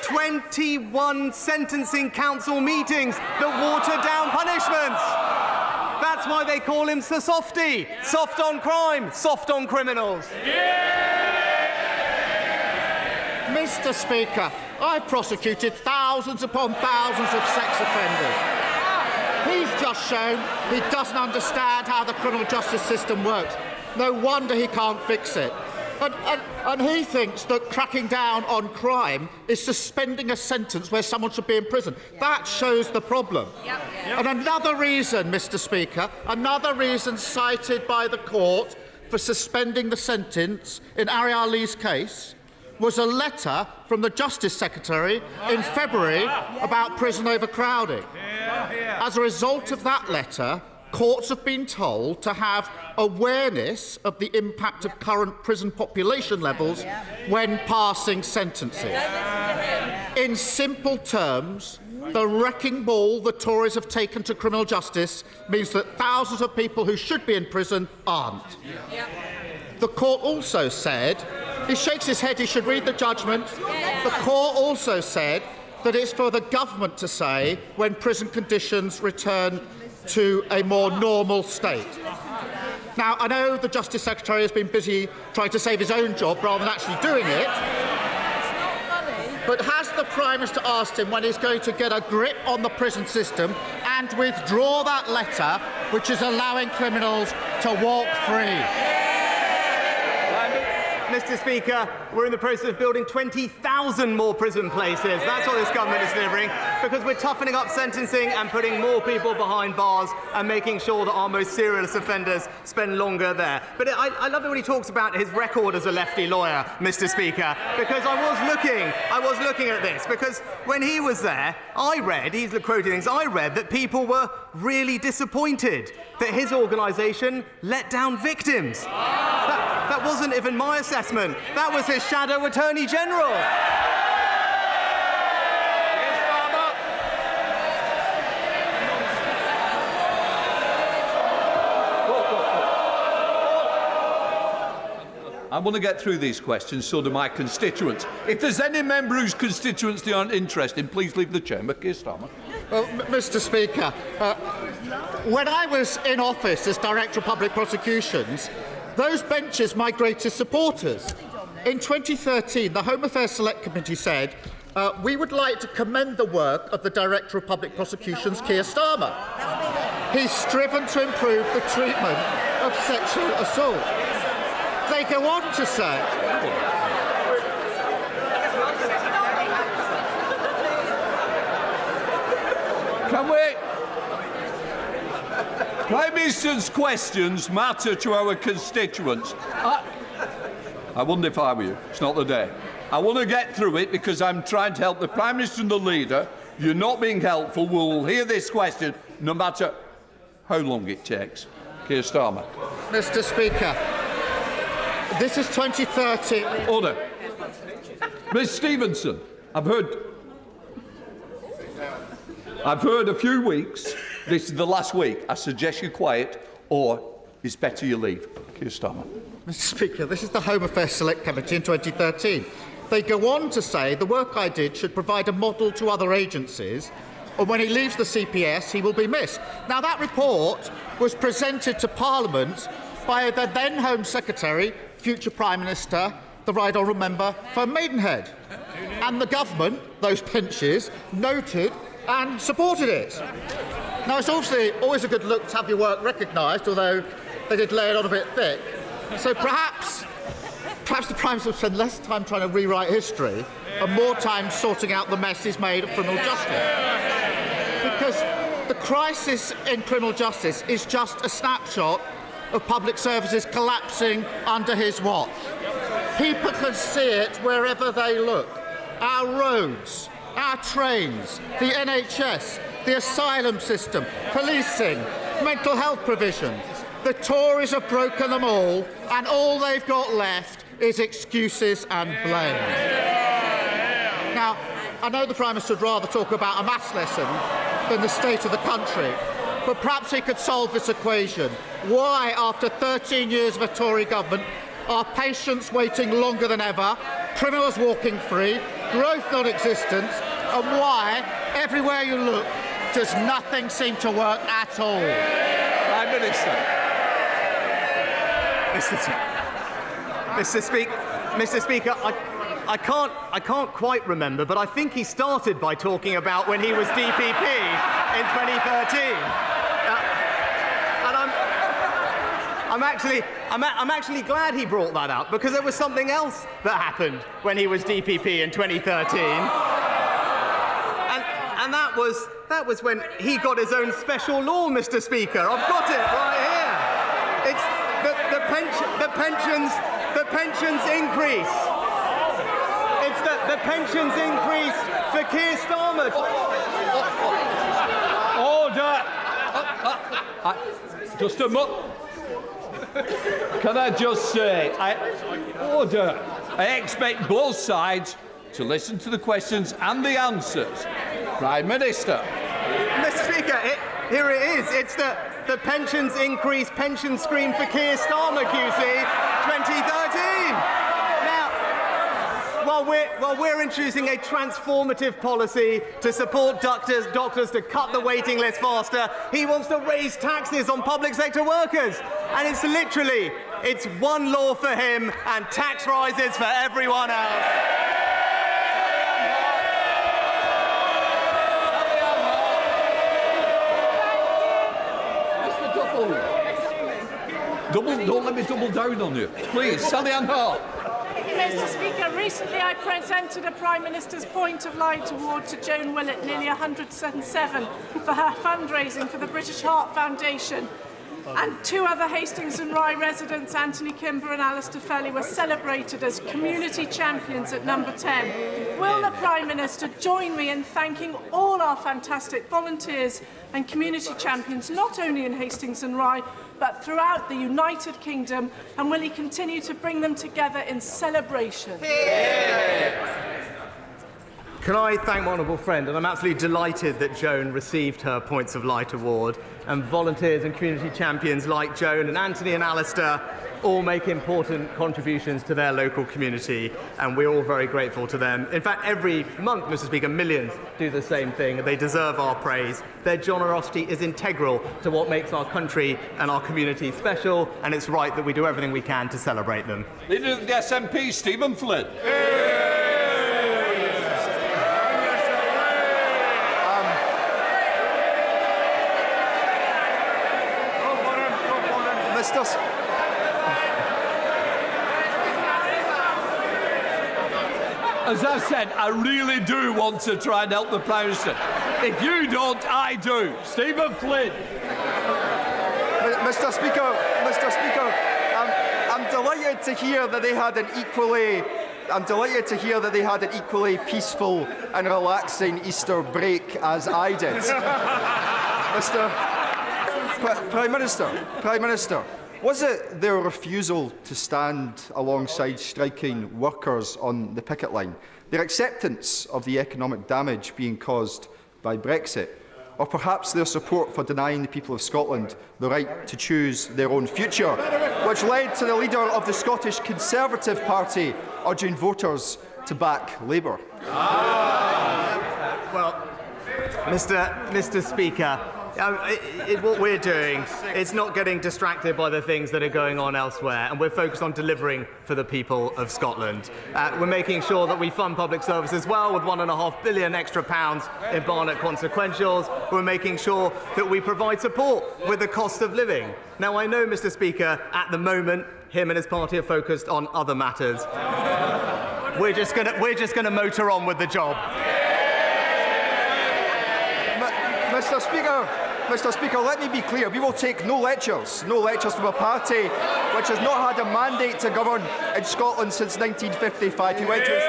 21 sentencing council meetings that watered down punishments. That's why they call him Sir Softy. Soft on crime, soft on criminals. Mr. Speaker, I've prosecuted thousands upon thousands of sex offenders. He's just shown he doesn't understand how the criminal justice system works. No wonder he can't fix it. And he thinks that cracking down on crime is suspending a sentence where someone should be in prison. That shows the problem. And another reason, Mr. Speaker, another reason cited by the court for suspending the sentence in Ariali's case was a letter from the Justice Secretary in February about prison overcrowding. As a result of that letter, courts have been told to have awareness of the impact of current prison population levels when passing sentences. In simple terms, the wrecking ball the Tories have taken to criminal justice means that thousands of people who should be in prison aren't. The court also said, he shakes his head, he should read the judgment. The court also said that it's for the government to say when prison conditions return to a more normal state. Now, I know the Justice Secretary has been busy trying to save his own job rather than actually doing it. But has the Prime Minister asked him when he's going to get a grip on the prison system and withdraw that letter which is allowing criminals to walk free? Mr. Speaker, we're in the process of building 20,000 more prison places. That's what this government is delivering, because we're toughening up sentencing and putting more people behind bars and making sure that our most serious offenders spend longer there. But I love it when he talks about his record as a lefty lawyer, Mr. Speaker, because I was looking at this, because when he was there, he's quoting things, I read that people were really disappointed that his organisation let down victims. That wasn't even my assessment. That was his shadow Attorney General. I want to get through these questions, so do my constituents. If there's any member whose constituents they aren't interested in, please leave the chamber. Keir Starmer. Well, Mr. Speaker, when I was in office as Director of Public Prosecutions, those benches my greatest supporters. In 2013, the Home Affairs Select Committee said, we would like to commend the work of the Director of Public Prosecutions, Keir Starmer. he's striven to improve the treatment of sexual assault. They go on to say... Can we... Prime Minister's questions matter to our constituents. I wonder if I were you. It's not the day. I want to get through it because I'm trying to help the Prime Minister and the Leader. You're not being helpful. We'll hear this question no matter how long it takes. Keir Starmer. Mr. Speaker, this is 2030. Order. Ms Stevenson, I've heard a few weeks. This is the last week. I suggest you quiet, or it's better you leave. Keir Starmer. Mr. Speaker, this is the Home Affairs Select Committee in 2013. They go on to say the work I did should provide a model to other agencies, and when he leaves the CPS, he will be missed. Now, that report was presented to Parliament by the then Home Secretary, future Prime Minister, the Right Honourable Member for Maidenhead. And the government, those pinches, noted and supported it. Now, it's obviously always a good look to have your work recognised, although they did lay it on a bit thick. So perhaps the Prime Minister will spend less time trying to rewrite history and more time sorting out the mess he's made of criminal justice. Because the crisis in criminal justice is just a snapshot of public services collapsing under his watch. People can see it wherever they look. Our roads, our trains, the NHS, the asylum system, policing, mental health provision. The Tories have broken them all they've got left is excuses and blame. Now, I know the Prime Minister would rather talk about a maths lesson than the state of the country, but perhaps he could solve this equation. Why, after 13 years of a Tory government, are patients waiting longer than ever, criminals walking free, growth non-existent, and why, everywhere you look, does nothing seem to work at all? Prime Minister. Mr. Speaker, I can't quite remember, but I think he started by talking about when he was DPP in 2013. And I'm actually glad he brought that up, because there was something else that happened when he was DPP in 2013. And that was when he got his own special law, Mr. Speaker. I've got it right here. It's the pensions increase. It's the pensions increase for Keir Starmer. Order. Just a moment. Can I just say, order. I expect both sides to listen to the questions and the answers. Prime Minister. Mr. Speaker, here it is. It's the pensions increase pension scheme for Keir Starmer, QC, 2013. Now, while we're introducing a transformative policy to support doctors to cut the waiting list faster, he wants to raise taxes on public sector workers. And it's one law for him and tax rises for everyone else. Don't let me double down on you. Please, Sally Ann Hart. Mr. Speaker, recently I presented a Prime Minister's Point of Light Award to Joan Willett, nearly 107, for her fundraising for the British Heart Foundation. And two other Hastings and Rye residents, Anthony Kimber and Alistair Felly, were celebrated as community champions at number 10. Will the Prime Minister join me in thanking all our fantastic volunteers and community champions, not only in Hastings and Rye, but throughout the United Kingdom, and will he continue to bring them together in celebration? Can I thank my honourable friend, and I'm absolutely delighted that Joan received her Points of Light Award, and volunteers and community champions like Joan and Anthony and Alistair all make important contributions to their local community, and we're all very grateful to them. In fact, every month, Mr. Speaker, millions do the same thing. They deserve our praise. Their generosity is integral to what makes our country and our community special, and it's right that we do everything we can to celebrate them. Leader of the SNP, Stephen Flynn. As I said, I really do want to try and help the Prime Minister. If you don't, I do. Stephen Flynn. Mr. Speaker, I'm delighted to hear that they had an equally peaceful and relaxing Easter break as I did. Prime Minister, was it their refusal to stand alongside striking workers on the picket line, their acceptance of the economic damage being caused by Brexit, or perhaps their support for denying the people of Scotland the right to choose their own future, which led to the leader of the Scottish Conservative Party urging voters to back Labour? Well, Mr. Speaker, what we're doing is not getting distracted by the things that are going on elsewhere, and we're focused on delivering for the people of Scotland. We're making sure that we fund public services well with £1.5 billion extra in Barnett consequentials. We're making sure that we provide support with the cost of living. Now, I know, Mr. Speaker, at the moment, him and his party are focused on other matters. We're just going to motor on with the job. Mr. Speaker, let me be clear. We will take no lectures from a party which has not had a mandate to govern in Scotland since 1955. Who went through 3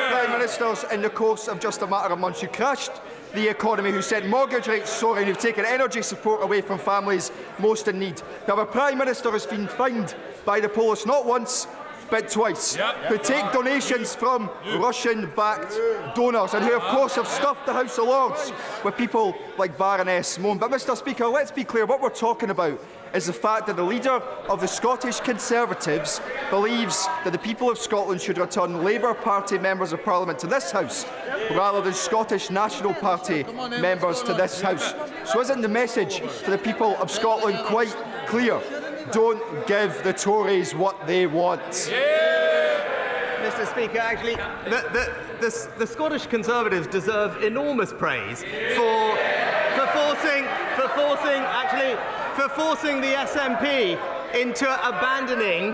Prime Ministers in the course of just a matter of months, who crashed the economy, who sent mortgage rates soaring, who've taken energy support away from families most in need. Now, our Prime Minister has been fined by the police not once, but twice, who take donations from Russian-backed donors and who, of course, have stuffed the House of Lords with people like Baroness Mone. But, Mr. Speaker, let's be clear, what we're talking about is the fact that the leader of the Scottish Conservatives believes that the people of Scotland should return Labour Party members of Parliament to this House rather than Scottish National Party members to this House. So isn't the message to the people of Scotland quite clear? Don't give the Tories what they want. Mr. Speaker, actually, the Scottish Conservatives deserve enormous praise for forcing the SNP into abandoning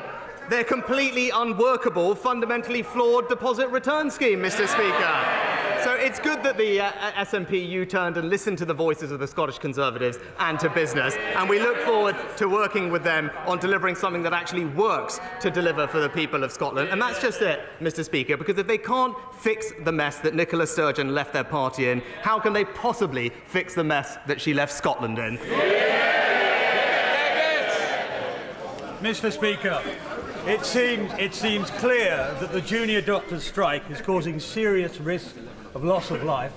their completely unworkable, fundamentally flawed deposit return scheme, Mr. Speaker. So it's good that the SNP U-turned and listened to the voices of the Scottish Conservatives and to business, and we look forward to working with them on delivering something that actually works to deliver for the people of Scotland. And that's just it, Mr. Speaker, because if they can't fix the mess that Nicola Sturgeon left their party in, how can they possibly fix the mess that she left Scotland in? Mr. Speaker, it seems clear that the junior doctors' strike is causing serious risk of loss of life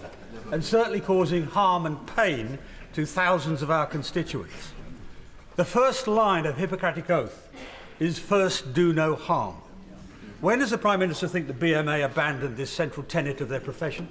and certainly causing harm and pain to thousands of our constituents. The first line of Hippocratic Oath is first do no harm. When does the Prime Minister think the BMA abandoned this central tenet of their profession?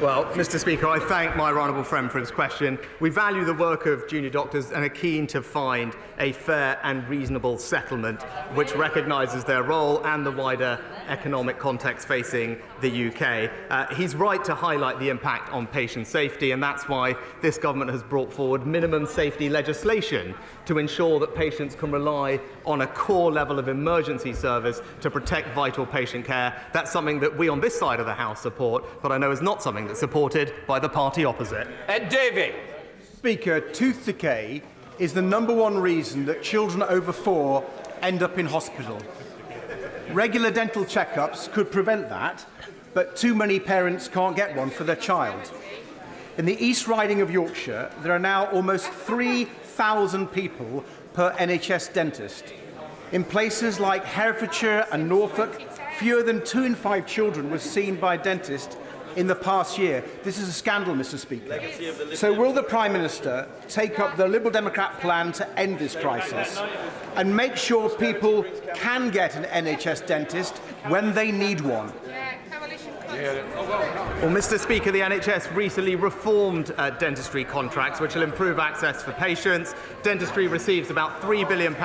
Well, Mr. Speaker, I thank my honourable friend for his question. We value the work of junior doctors and are keen to find a fair and reasonable settlement which recognises their role and the wider economic context facing the UK. He's right to highlight the impact on patient safety, and that's why this government has brought forward minimum safety legislation to ensure that patients can rely on a core level of emergency service to protect vital patient care. That's something that we on this side of the House support, but I know is not something that's supported by the party opposite. David. Speaker, tooth decay is the #1 reason that children over 4 end up in hospital. Regular dental checkups could prevent that, but too many parents can't get one for their child. In the East Riding of Yorkshire, there are now almost 3,000 people per NHS dentist. In places like Herefordshire and Norfolk, fewer than 2 in 5 children were seen by a dentist in the past year. This is a scandal, Mr. Speaker. So will the Prime Minister take up the Liberal Democrat plan to end this crisis and make sure people can get an NHS dentist when they need one? Well, Mr. Speaker, the NHS recently reformed dentistry contracts, which will improve access for patients. Dentistry receives about £3 billion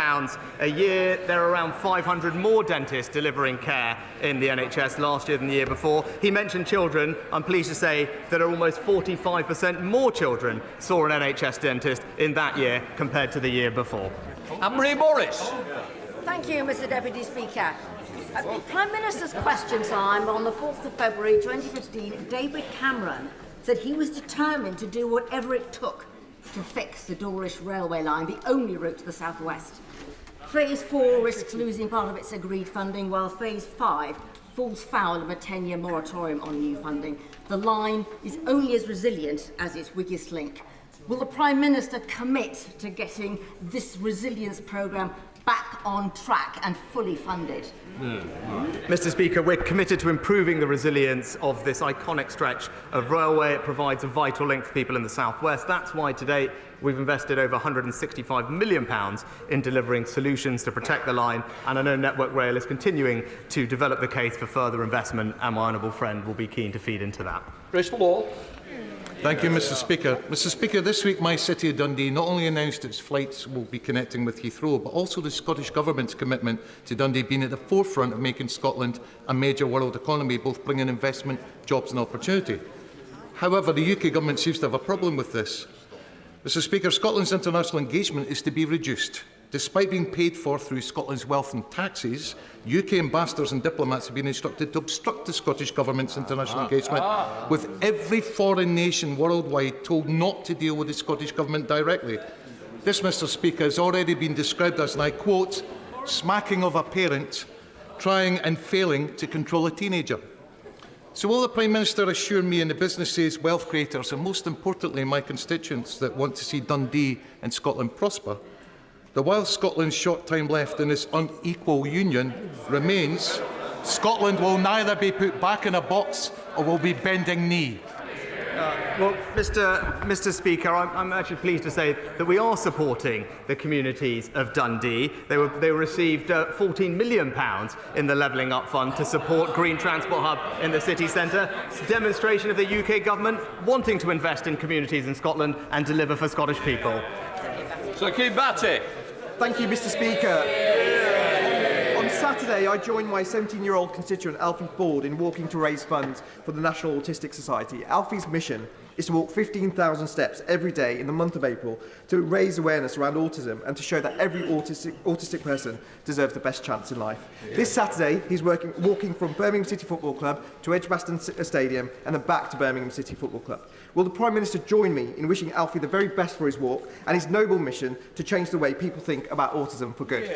a year. There are around 500 more dentists delivering care in the NHS last year than the year before. He mentioned children. I'm pleased to say that almost 45% more children saw an NHS dentist in that year compared to the year before. Anne-Marie Morris. Thank you, Mr. Deputy Speaker. The Prime Minister's question time on the 4th of February 2015, David Cameron said he was determined to do whatever it took to fix the Dawlish railway line, the only route to the southwest. Phase 4 risks losing part of its agreed funding, while Phase 5 falls foul of a 10-year moratorium on new funding. The line is only as resilient as its weakest link. Will the Prime Minister commit to getting this resilience programme back on track and fully funded? Mr. Speaker, we're committed to improving the resilience of this iconic stretch of railway. It provides a vital link for people in the South West. That's why today we've invested over £165 million in delivering solutions to protect the line, and I know Network Rail is continuing to develop the case for further investment, and my honourable friend will be keen to feed into that. Bristol Law. Thank you, Mr. Speaker. Mr. Speaker, this week my city of Dundee not only announced its flights will be connecting with Heathrow, but also the Scottish Government's commitment to Dundee being at the forefront of making Scotland a major world economy, both bringing investment, jobs and opportunity. However, the UK Government seems to have a problem with this. Mr. Speaker, Scotland's international engagement is to be reduced. Despite being paid for through Scotland's wealth and taxes, UK ambassadors and diplomats have been instructed to obstruct the Scottish Government's international engagement, with every foreign nation worldwide told not to deal with the Scottish Government directly. This, Mr. Speaker, has already been described as, and I quote, smacking of a parent trying and failing to control a teenager. So will the Prime Minister assure me and the businesses, wealth creators and most importantly my constituents that want to see Dundee and Scotland prosper, that while Scotland's short time left in this unequal union remains, Scotland will neither be put back in a box or will be bending knee? Well, Mr. Speaker, I'm actually pleased to say that we are supporting the communities of Dundee. They received £14 million in the Levelling Up Fund to support Green Transport Hub in the city centre. It's a demonstration of the UK Government wanting to invest in communities in Scotland and deliver for Scottish people. Sir Keith Batty. Thank you, Mr. Speaker. On Saturday, I joined my 17-year-old constituent Alfie Ford in walking to raise funds for the National Autistic Society. Alfie's mission is to walk 15,000 steps every day in the month of April to raise awareness around autism and to show that every autistic person deserves the best chance in life. This Saturday, he's walking from Birmingham City Football Club to Edgbaston Stadium and then back to Birmingham City Football Club. Will the Prime Minister join me in wishing Alfie the very best for his walk and his noble mission to change the way people think about autism for good?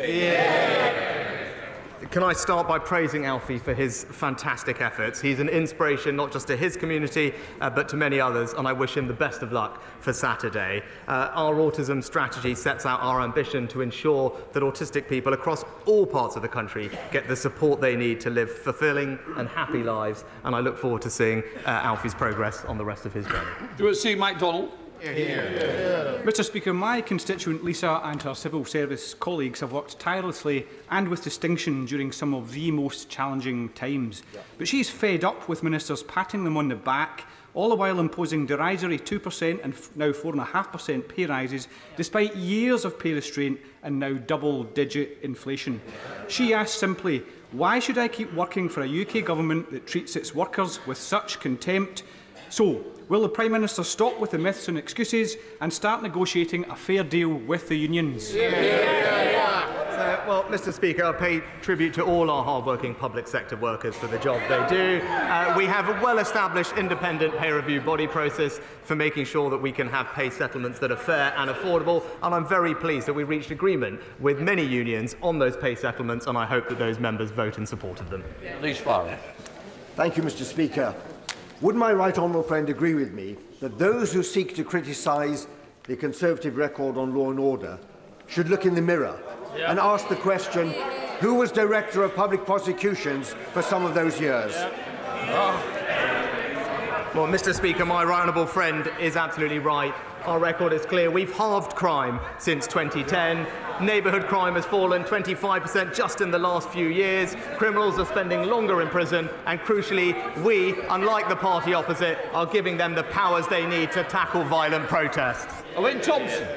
Can I start by praising Alfie for his fantastic efforts? He's an inspiration not just to his community, but to many others, and I wish him the best of luck for Saturday. Our autism strategy sets out our ambition to ensure that autistic people across all parts of the country get the support they need to live fulfilling and happy lives, and I look forward to seeing Alfie's progress on the rest of his journey. Do you see MacDonald? Mr. Speaker, my constituent Lisa and her civil service colleagues have worked tirelessly and with distinction during some of the most challenging times. But she's fed up with ministers patting them on the back, all the while imposing derisory 2% and now 4.5% pay rises, despite years of pay restraint and now double-digit inflation. She asks simply, why should I keep working for a UK government that treats its workers with such contempt? So, will the Prime Minister stop with the myths and excuses and start negotiating a fair deal with the unions? Well, Mr. Speaker, I pay tribute to all our hard-working public sector workers for the job they do. We have a well-established independent pay review body process for making sure that we can have pay settlements that are fair and affordable, and I'm very pleased that we reached agreement with many unions on those pay settlements, and I hope that those members vote in support of them. Thank you, Mr. Speaker. Would my right honourable friend agree with me that those who seek to criticise the Conservative record on law and order should look in the mirror and ask the question, who was Director of Public Prosecutions for some of those years? Well, Mr. Speaker, my right honourable friend is absolutely right. Our record is clear. We've halved crime since 2010. Neighbourhood crime has fallen 25% just in the last few years. Criminals are spending longer in prison, and crucially, we, unlike the party opposite, are giving them the powers they need to tackle violent protests. Owen Thompson.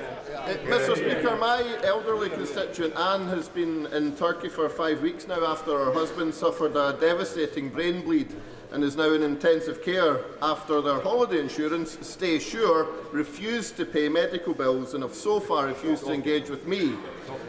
Mr. Speaker, my elderly constituent Anne has been in Turkey for 5 weeks now after her husband suffered a devastating brain bleed and is now in intensive care after their holiday insurance, Stay Sure, refused to pay medical bills and have so far refused to engage with me.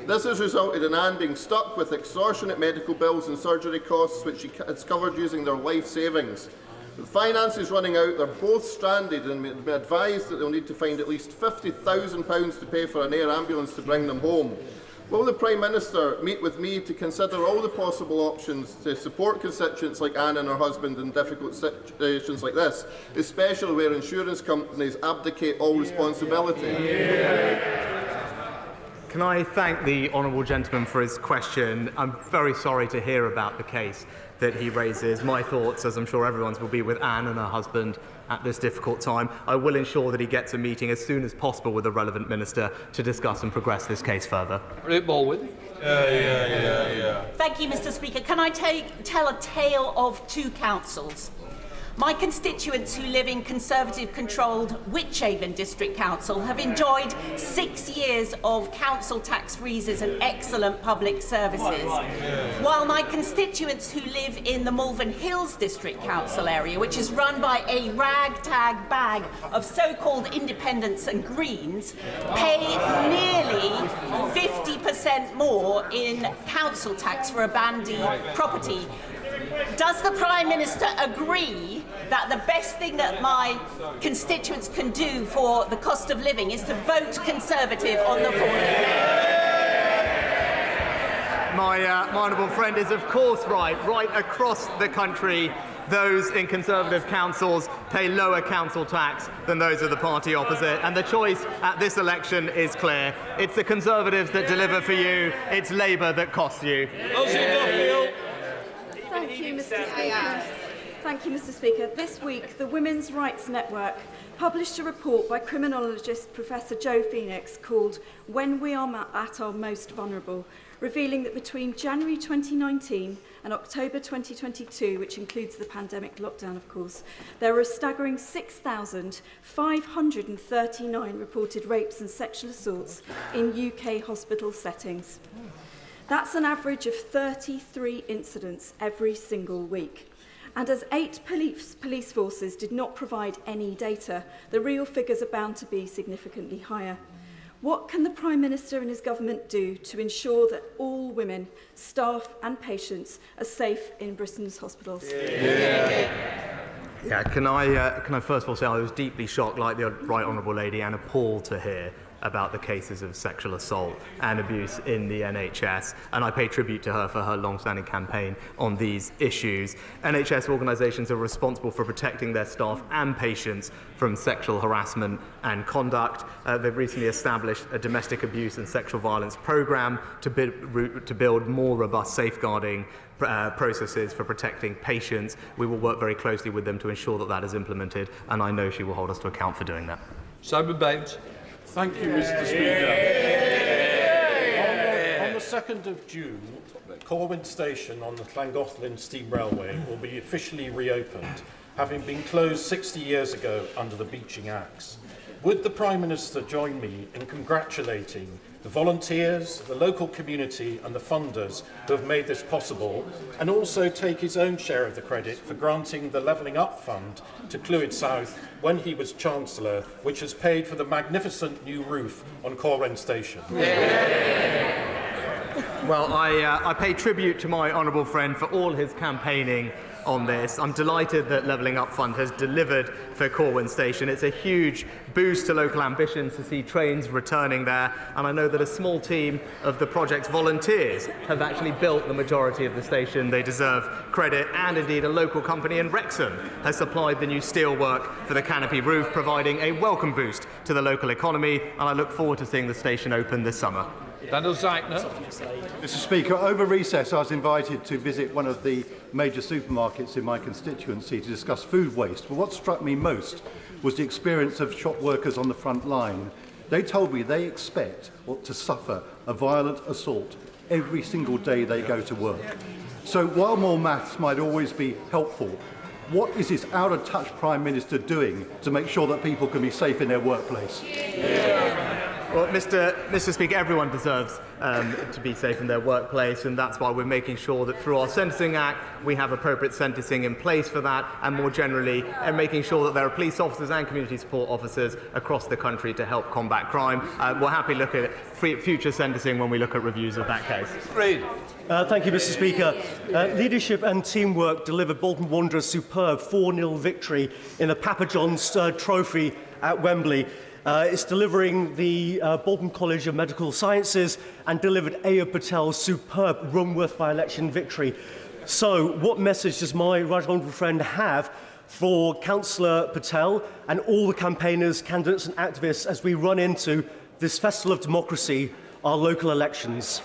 This has resulted in Anne being stuck with extortionate medical bills and surgery costs which she has covered using their life savings. With finances running out, they're both stranded and have been advised that they'll need to find at least £50,000 to pay for an air ambulance to bring them home. Will the Prime Minister meet with me to consider all the possible options to support constituents like Anne and her husband in difficult situations like this, especially where insurance companies abdicate all responsibility? Can I thank the honourable gentleman for his question? I'm very sorry to hear about the case that he raises. My thoughts, as I'm sure everyone's, will be with Anne and her husband at this difficult time. I will ensure that he gets a meeting as soon as possible with the relevant minister to discuss and progress this case further. Rick Baldwin. Thank you, Mr. Speaker. Can I tell a tale of two councils? My constituents who live in Conservative-controlled Wychavon District Council have enjoyed 6 years of council tax freezes and excellent public services, while my constituents who live in the Malvern Hills District Council area, which is run by a ragtag bag of so-called independents and Greens, pay nearly 50% more in council tax for a bandy property. Does the Prime Minister agree that the best thing that my constituents can do for the cost of living is to vote Conservative on the floor? My honourable friend is of course right. Right across the country, those in Conservative councils pay lower council tax than those of the party opposite. And the choice at this election is clear. It's the Conservatives that deliver for you. It's Labour that costs you. Thank you, Mr. Speaker. Thank you, Mr. Speaker. This week, the Women's Rights Network published a report by criminologist Professor Joe Phoenix called When We Are at Our Most Vulnerable, revealing that between January 2019 and October 2022, which includes the pandemic lockdown, of course, there were a staggering 6,539 reported rapes and sexual assaults in UK hospital settings. That's an average of 33 incidents every single week. And as 8 police forces did not provide any data, the real figures are bound to be significantly higher. What can the Prime Minister and his government do to ensure that all women, staff and patients are safe in Britain's hospitals? Yeah, can I first of all say I was deeply shocked, like the right honourable lady, and appalled to hear about the cases of sexual assault and abuse in the NHS, and I pay tribute to her for her long-standing campaign on these issues. NHS organisations are responsible for protecting their staff and patients from sexual harassment and conduct. They've recently established a domestic abuse and sexual violence programme to build more robust safeguarding processes for protecting patients. We will work very closely with them to ensure that that is implemented, and I know she will hold us to account for doing that. Simon Bates. Thank you, Mr. Speaker. On the 2nd of June, Corwin Station on the Llangollen Steam Railway will be officially reopened, having been closed 60 years ago under the Beeching Acts. Would the Prime Minister join me in congratulating the volunteers, the local community and the funders who have made this possible, and also take his own share of the credit for granting the Levelling Up Fund to Clwyd South when he was Chancellor, which has paid for the magnificent new roof on Corwin Station? Well, I pay tribute to my honourable friend for all his campaigning on this. I'm delighted that Levelling Up Fund has delivered for Corwin Station. It's a huge boost to local ambitions to see trains returning there, and I know that a small team of the project's volunteers have actually built the majority of the station. They deserve credit, and indeed a local company in Wrexham has supplied the new steelwork for the canopy roof, providing a welcome boost to the local economy, and I look forward to seeing the station open this summer. Daniel Zeichner. Mr. Speaker, over recess I was invited to visit one of the major supermarkets in my constituency to discuss food waste. But what struck me most was the experience of shop workers on the front line. They told me they expect to suffer a violent assault every single day they go to work. So while more maths might always be helpful, what is this out-of-touch Prime Minister doing to make sure that people can be safe in their workplace? Well, Mr. Speaker, everyone deserves to be safe in their workplace, and that's why we're making sure that through our Sentencing Act we have appropriate sentencing in place for that, and more generally making sure that there are police officers and community support officers across the country to help combat crime. We'll happily look at future sentencing when we look at reviews of that case. Thank you, Mr. Speaker. Leadership and teamwork delivered Bolton Wanderers' superb 4-0 victory in the Papa John's Trophy at Wembley. It's delivering the Bolton College of Medical Sciences and delivered Ayub Patel's superb Rungworth by-election victory. So, what message does my right honourable friend have for Councillor Patel and all the campaigners, candidates and activists as we run into this festival of democracy, our local elections?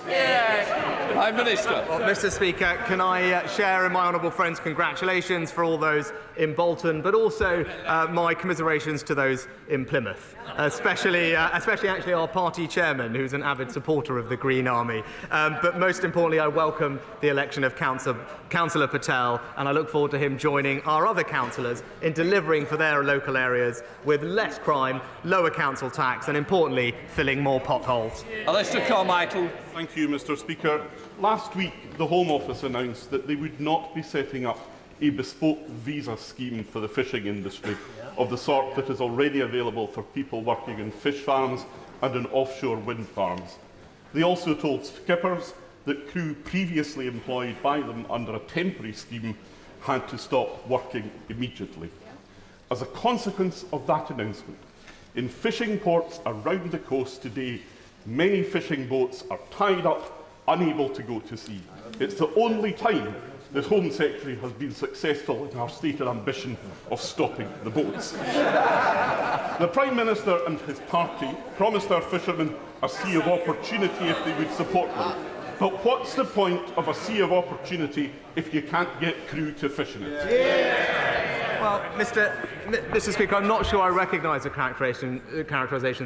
Prime Minister. Well, Mr. Speaker, can I share in my honourable friend's congratulations for all those in Bolton, but also my commiserations to those in Plymouth, especially actually our party chairman, who's an avid supporter of the Green Army. But most importantly, I welcome the election of Councillor Patel, and I look forward to him joining our other councillors in delivering for their local areas with less crime, lower council tax, and importantly, filling more potholes. Alistair Carmichael. Thank you, Mr. Speaker. Last week, the Home Office announced that they would not be setting up a bespoke visa scheme for the fishing industry of the sort that is already available for people working in fish farms and in offshore wind farms. They also told skippers that crew previously employed by them under a temporary scheme had to stop working immediately. As a consequence of that announcement, in fishing ports around the coast today, many fishing boats are tied up, unable to go to sea. It's the only time the Home Secretary has been successful in our stated ambition of stopping the boats. The Prime Minister and his party promised our fishermen a sea of opportunity if they would support them. But what's the point of a sea of opportunity if you can't get crew to fish in it? Well, Mr. Speaker, I'm not sure I recognise the characterisation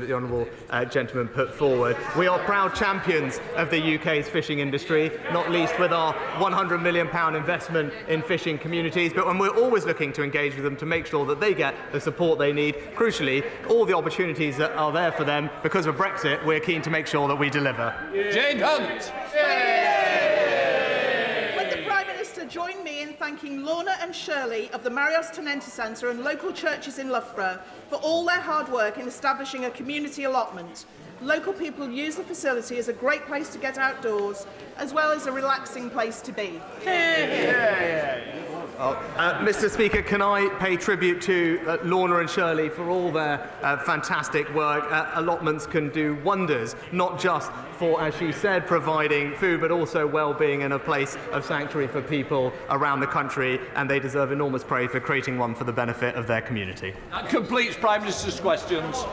that the honourable gentleman put forward. We are proud champions of the UK's fishing industry, not least with our £100 million investment in fishing communities, but when we're always looking to engage with them to make sure that they get the support they need. Crucially, all the opportunities that are there for them because of Brexit, we're keen to make sure that we deliver. Jane Hunt. Join me in thanking Lorna and Shirley of the Marios Tenente Centre and local churches in Loughborough for all their hard work in establishing a community allotment. Local people use the facility as a great place to get outdoors, as well as a relaxing place to be. Mr. Speaker, can I pay tribute to Lorna and Shirley for all their fantastic work? Allotments can do wonders, not just for, as she said, providing food, but also well-being and a place of sanctuary for people around the country, and they deserve enormous praise for creating one for the benefit of their community. That completes Prime Minister's questions.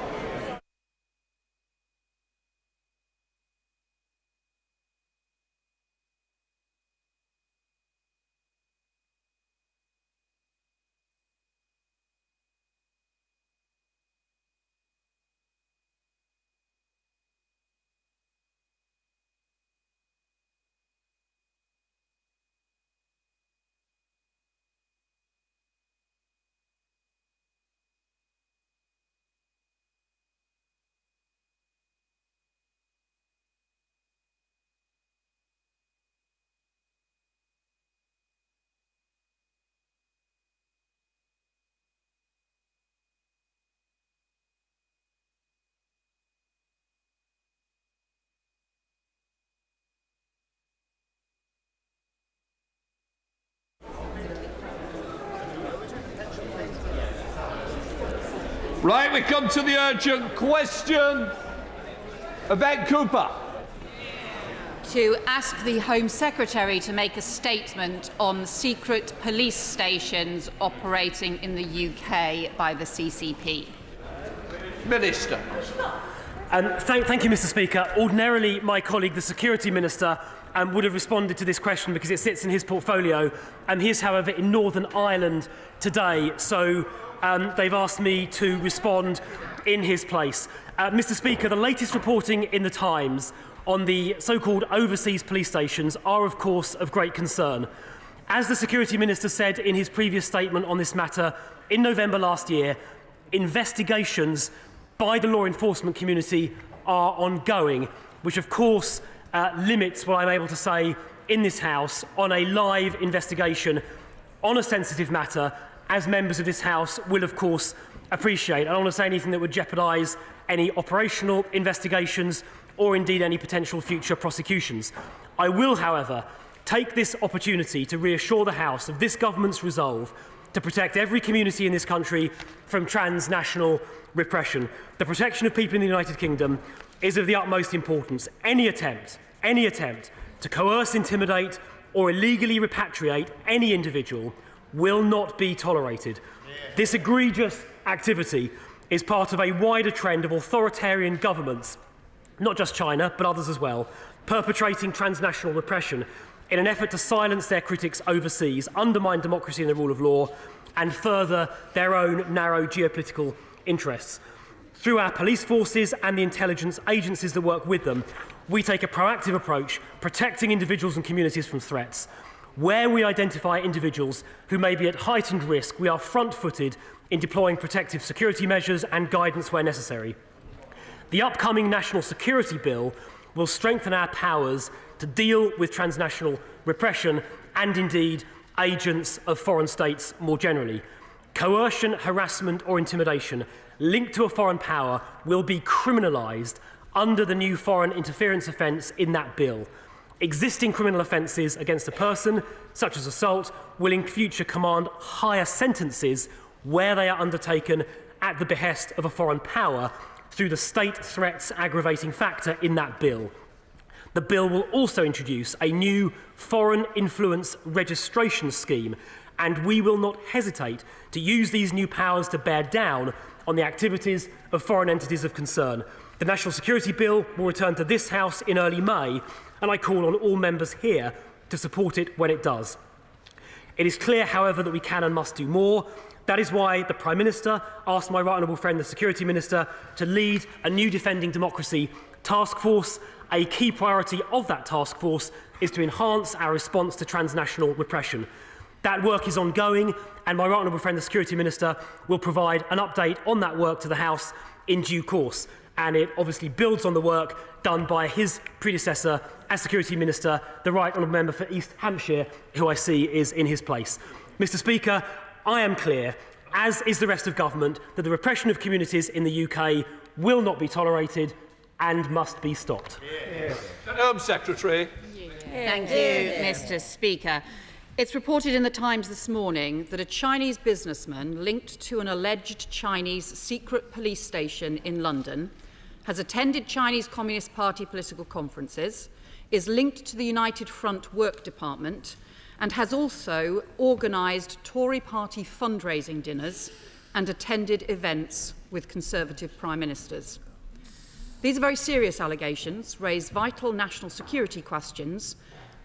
Right, we come to the urgent question. Yvette Cooper. To ask the Home Secretary to make a statement on secret police stations operating in the UK by the CCP. Minister. Thank you, Mr. Speaker. Ordinarily, my colleague, the Security Minister, would have responded to this question because it sits in his portfolio. He is, however, in Northern Ireland today, so they've asked me to respond in his place. Mr. Speaker, the latest reporting in the Times on the so-called overseas police stations are, of course, of great concern. As the Security Minister said in his previous statement on this matter in November last year, investigations by the law enforcement community are ongoing, which of course limits what I'm able to say in this House on a live investigation on a sensitive matter, as members of this House will of course appreciate. I don't want to say anything that would jeopardise any operational investigations or indeed any potential future prosecutions. I will, however, take this opportunity to reassure the House of this government's resolve to protect every community in this country from transnational repression. The protection of people in the United Kingdom is of the utmost importance. Any attempt to coerce, intimidate or illegally repatriate any individual will not be tolerated. This egregious activity is part of a wider trend of authoritarian governments, not just China, but others as well, perpetrating transnational repression in an effort to silence their critics overseas, undermine democracy and the rule of law, and further their own narrow geopolitical interests. Through our police forces and the intelligence agencies that work with them, we take a proactive approach, protecting individuals and communities from threats. Where we identify individuals who may be at heightened risk, we are front-footed in deploying protective security measures and guidance where necessary. The upcoming National Security Bill will strengthen our powers to deal with transnational repression and indeed agents of foreign states more generally. Coercion, harassment or intimidation linked to a foreign power will be criminalised under the new foreign interference offence in that bill. Existing criminal offences against a person, such as assault, will in future command higher sentences where they are undertaken at the behest of a foreign power through the state threats aggravating factor in that bill. The bill will also introduce a new foreign influence registration scheme, and we will not hesitate to use these new powers to bear down on the activities of foreign entities of concern. The National Security Bill will return to this House in early May, and I call on all members here to support it when it does. It is clear, however, that we can and must do more. That is why the Prime Minister asked my right honourable friend, the Security Minister, to lead a new Defending Democracy task force. A key priority of that task force is to enhance our response to transnational repression. That work is ongoing, and my right honourable friend, the Security Minister, will provide an update on that work to the House in due course. And it obviously builds on the work done by his predecessor as Security Minister, the right honourable member for East Hampshire, who I see is in his place. Mr. Speaker, I am clear, as is the rest of government, that the repression of communities in the UK will not be tolerated and must be stopped. Home Secretary. Thank you, Mr. Speaker. It's reported in the Times this morning that a Chinese businessman linked to an alleged Chinese secret police station in London has attended Chinese Communist Party political conferences, is linked to the United Front Work Department, and has also organised Tory party fundraising dinners and attended events with Conservative Prime Ministers. These are very serious allegations, raise vital national security questions,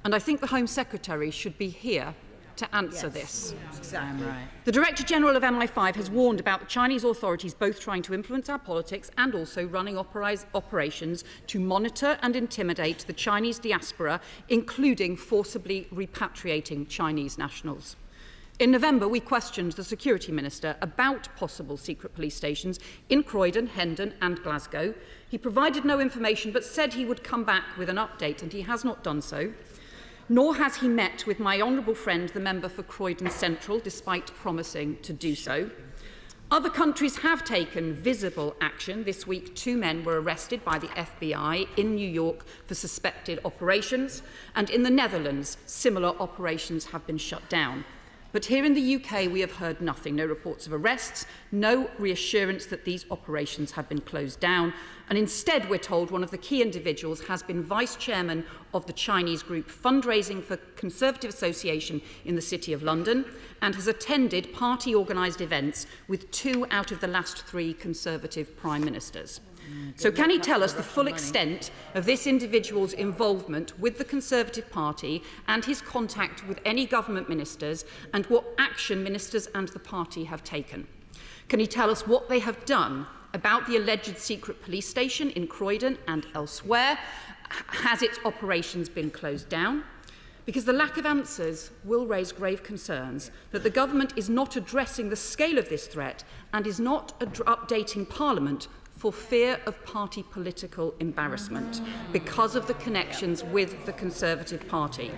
and I think the Home Secretary should be here to answer this. Exactly. The Director General of MI5 has warned about the Chinese authorities both trying to influence our politics and also running operations to monitor and intimidate the Chinese diaspora, including forcibly repatriating Chinese nationals. In November, we questioned the Security Minister about possible secret police stations in Croydon, Hendon and Glasgow. He provided no information but said he would come back with an update, and he has not done so. Nor has he met with my honourable friend, the member for Croydon Central, despite promising to do so. Other countries have taken visible action. This week, 2 men were arrested by the FBI in New York for suspected operations, and in the Netherlands, similar operations have been shut down. But here in the UK, we have heard nothing. No reports of arrests, no reassurance that these operations have been closed down. And instead, we're told one of the key individuals has been vice chairman of the Chinese group Fundraising for Conservative Association in the City of London and has attended party-organised events with 2 out of the last 3 Conservative Prime Ministers. So can he tell us the full extent of this individual's involvement with the Conservative Party and his contact with any government ministers, and what action ministers and the party have taken? Can he tell us what they have done about the alleged secret police station in Croydon and elsewhere? Has its operations been closed down? Because the lack of answers will raise grave concerns that the government is not addressing the scale of this threat and is not updating Parliament for fear of party political embarrassment because of the connections with the Conservative Party.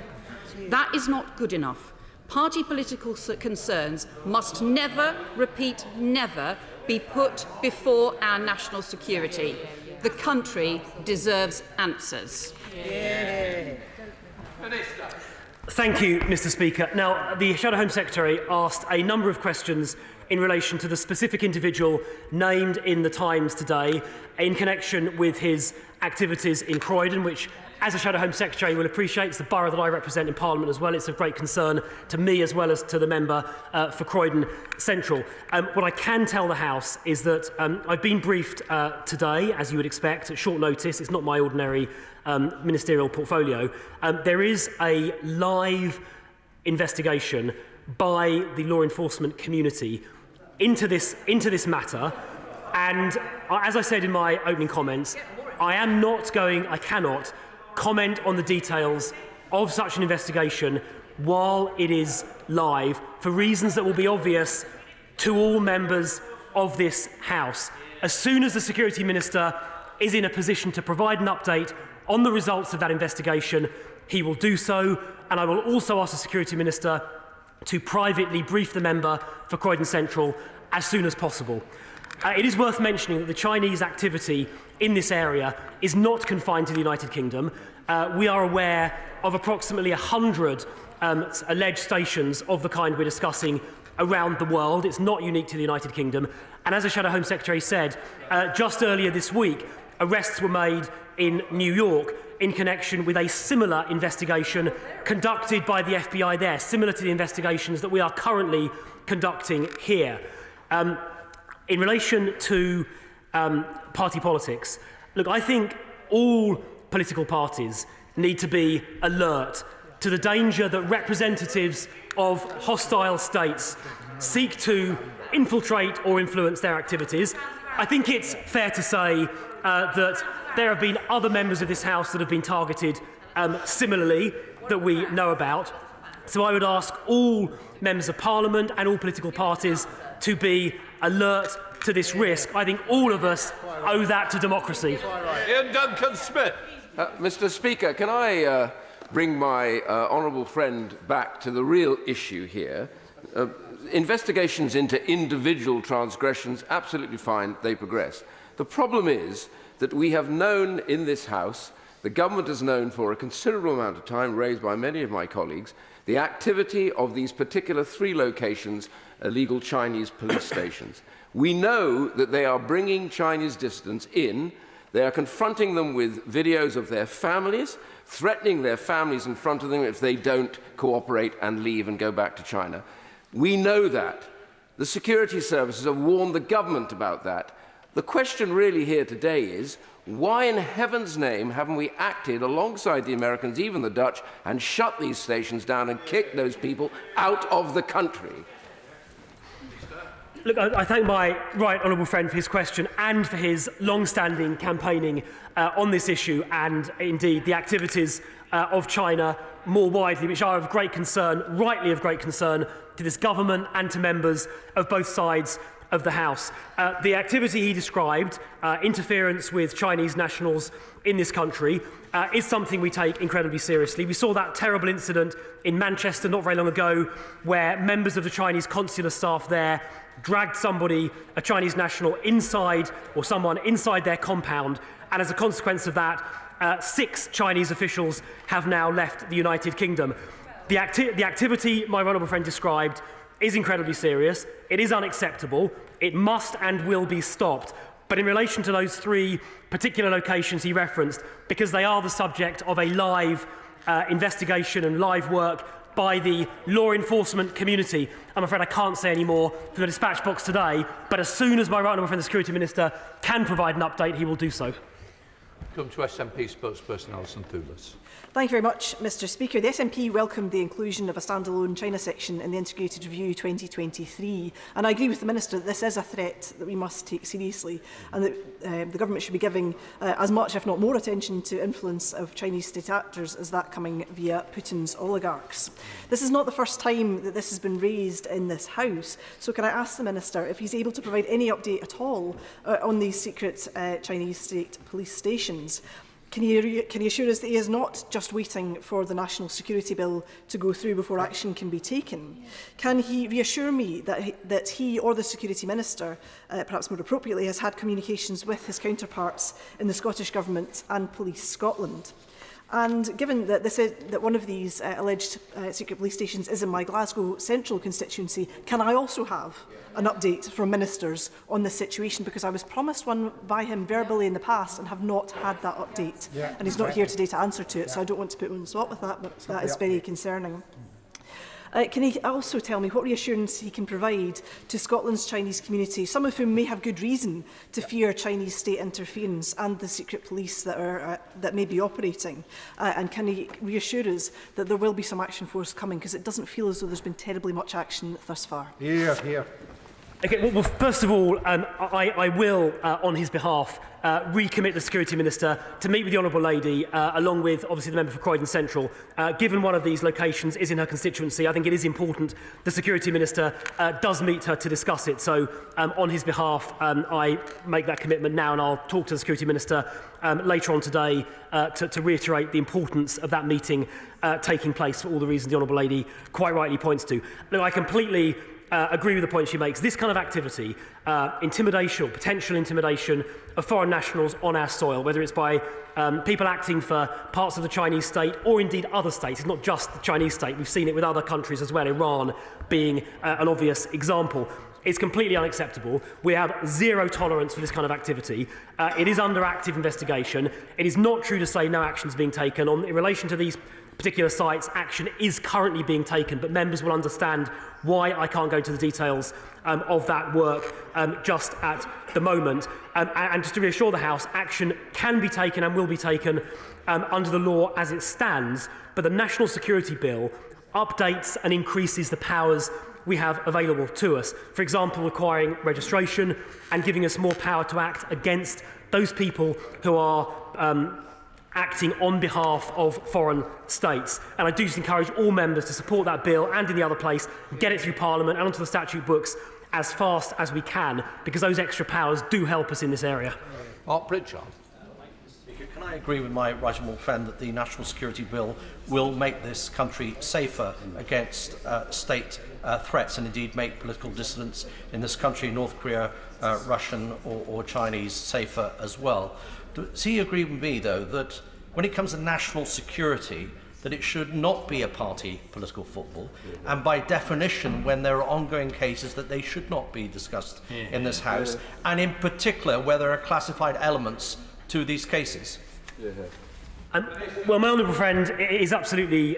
That is not good enough. Party political concerns must never, repeat, never be put before our national security. The country deserves answers. Yeah. Thank you, Mr. Speaker. Now, the Shadow Home Secretary asked a number of questions in relation to the specific individual named in the Times today in connection with his activities in Croydon, which, as a Shadow Home Secretary, will appreciate, it's the borough that I represent in Parliament as well. It's of great concern to me as well as to the member for Croydon Central. What I can tell the House is that I've been briefed today, as you would expect, at short notice. It's not my ordinary ministerial portfolio. There is a live investigation by the law enforcement community into this matter, and as I said in my opening comments, I cannot comment on the details of such an investigation while it is live, for reasons that will be obvious to all members of this House. As soon as the Security Minister is in a position to provide an update on the results of that investigation, he will do so, and I will also ask the Security Minister to privately brief the member for Croydon Central as soon as possible. It is worth mentioning that the Chinese activity in this area is not confined to the United Kingdom. We are aware of approximately 100 alleged stations of the kind we're discussing around the world. It's not unique to the United Kingdom. And as the Shadow Home Secretary said, just earlier this week, arrests were made in New York in connection with a similar investigation conducted by the FBI there, similar to the investigations that we are currently conducting here. In relation to party politics, look, I think all political parties need to be alert to the danger that representatives of hostile states seek to infiltrate or influence their activities. I think it's fair to say that there have been other members of this House that have been targeted similarly that we know about. So I would ask all members of Parliament and all political parties to be alert to this risk. I think all of us owe that to democracy. Ian Duncan-Smith. Mr. Speaker, can I bring my honourable friend back to the real issue here? Investigations into individual transgressions, absolutely fine, they progress. The problem is that we have known in this House, the government has known for a considerable amount of time, raised by many of my colleagues, the activity of these particular 3 locations, illegal Chinese police stations. We know that they are bringing Chinese dissidents in. They are confronting them with videos of their families, threatening their families in front of them if they don't cooperate and leave and go back to China. We know that. The security services have warned the government about that. The question really here today is, why in heaven's name haven't we acted alongside the Americans, even the Dutch, and shut these stations down and kicked those people out of the country? Look, I thank my right honourable friend for his question and for his long-standing campaigning on this issue, and indeed the activities of China more widely, which are of great concern, rightly of great concern, to this government and to members of both sides of the House. The activity he described, interference with Chinese nationals in this country, is something we take incredibly seriously. We saw that terrible incident in Manchester not very long ago, where members of the Chinese consular staff there dragged somebody, a Chinese national, inside, or someone inside their compound, and as a consequence of that, 6 Chinese officials have now left the United Kingdom. The activity my honourable friend described is incredibly serious. It is unacceptable. It must and will be stopped. But in relation to those 3 particular locations he referenced, because they are the subject of a live investigation and live work by the law enforcement community. I'm afraid I can't say any more from the dispatch box today, but as soon as my right honourable friend the Security Minister can provide an update, he will do so. Come to SNP spokesperson Alison Thewlis. Thank you very much, Mr Speaker. The SNP welcomed the inclusion of a standalone China section in the Integrated Review 2023, and I agree with the Minister that this is a threat that we must take seriously, and that the Government should be giving as much, if not more, attention to influence of Chinese state actors as that coming via Putin's oligarchs. This is not the first time that this has been raised in this House, so can I ask the Minister if he's able to provide any update at all on these secret Chinese state police stations? Can he assure us that he is not just waiting for the National Security Bill to go through before action can be taken? Can he reassure me that he or the Security Minister, perhaps more appropriately, has had communications with his counterparts in the Scottish Government and Police Scotland? And given that that one of these alleged secret police stations is in my Glasgow Central constituency, can I also have an update from ministers on this situation? Because I was promised one by him verbally in the past and have not had that update. Yeah, and he's not here today to answer to it, so I don't want to put him on the spot with that, but that is very concerning. Can he also tell me what reassurance he can provide to Scotland's Chinese community, some of whom may have good reason to fear Chinese state interference and the secret police that may be operating? And can he reassure us that there will be some action forthcoming, because it doesn't feel as though there's been terribly much action thus far? Here. Okay, well, first of all, I will, on his behalf, recommit the Security Minister to meet with the Honourable Lady, along with, obviously, the member for Croydon Central. Given one of these locations is in her constituency, I think it is important the Security Minister does meet her to discuss it. So, on his behalf, I make that commitment now, and I'll talk to the Security Minister later on today to reiterate the importance of that meeting taking place for all the reasons the Honourable Lady quite rightly points to. Look, I completely agree with the point she makes. This kind of activity, intimidation or potential intimidation of foreign nationals on our soil, whether it's by people acting for parts of the Chinese state or indeed other states, it's not just the Chinese state, we've seen it with other countries as well, Iran being an obvious example. It's completely unacceptable. We have zero tolerance for this kind of activity. It is under active investigation. It is not true to say no action is being taken. In relation to these particular sites, action is currently being taken, but members will understand why I can't go into the details of that work just at the moment. And just to reassure the House, action can be taken and will be taken under the law as it stands, but the National Security Bill updates and increases the powers we have available to us. For example, requiring registration and giving us more power to act against those people who are acting on behalf of foreign states. And I do just encourage all members to support that bill and in the other place, get it through Parliament and onto the statute books as fast as we can, because those extra powers do help us in this area. Mark Pritchard. Can I agree with my right honourable friend that the National Security Bill will make this country safer against state threats, and indeed make political dissidents in this country, North Korea, Russian or Chinese, safer as well? Does he agree with me, though, that when it comes to national security, that it should not be a party political football, and by definition, when there are ongoing cases, that they should not be discussed in this House, and in particular, where there are classified elements to these cases? Well, my honourable friend is absolutely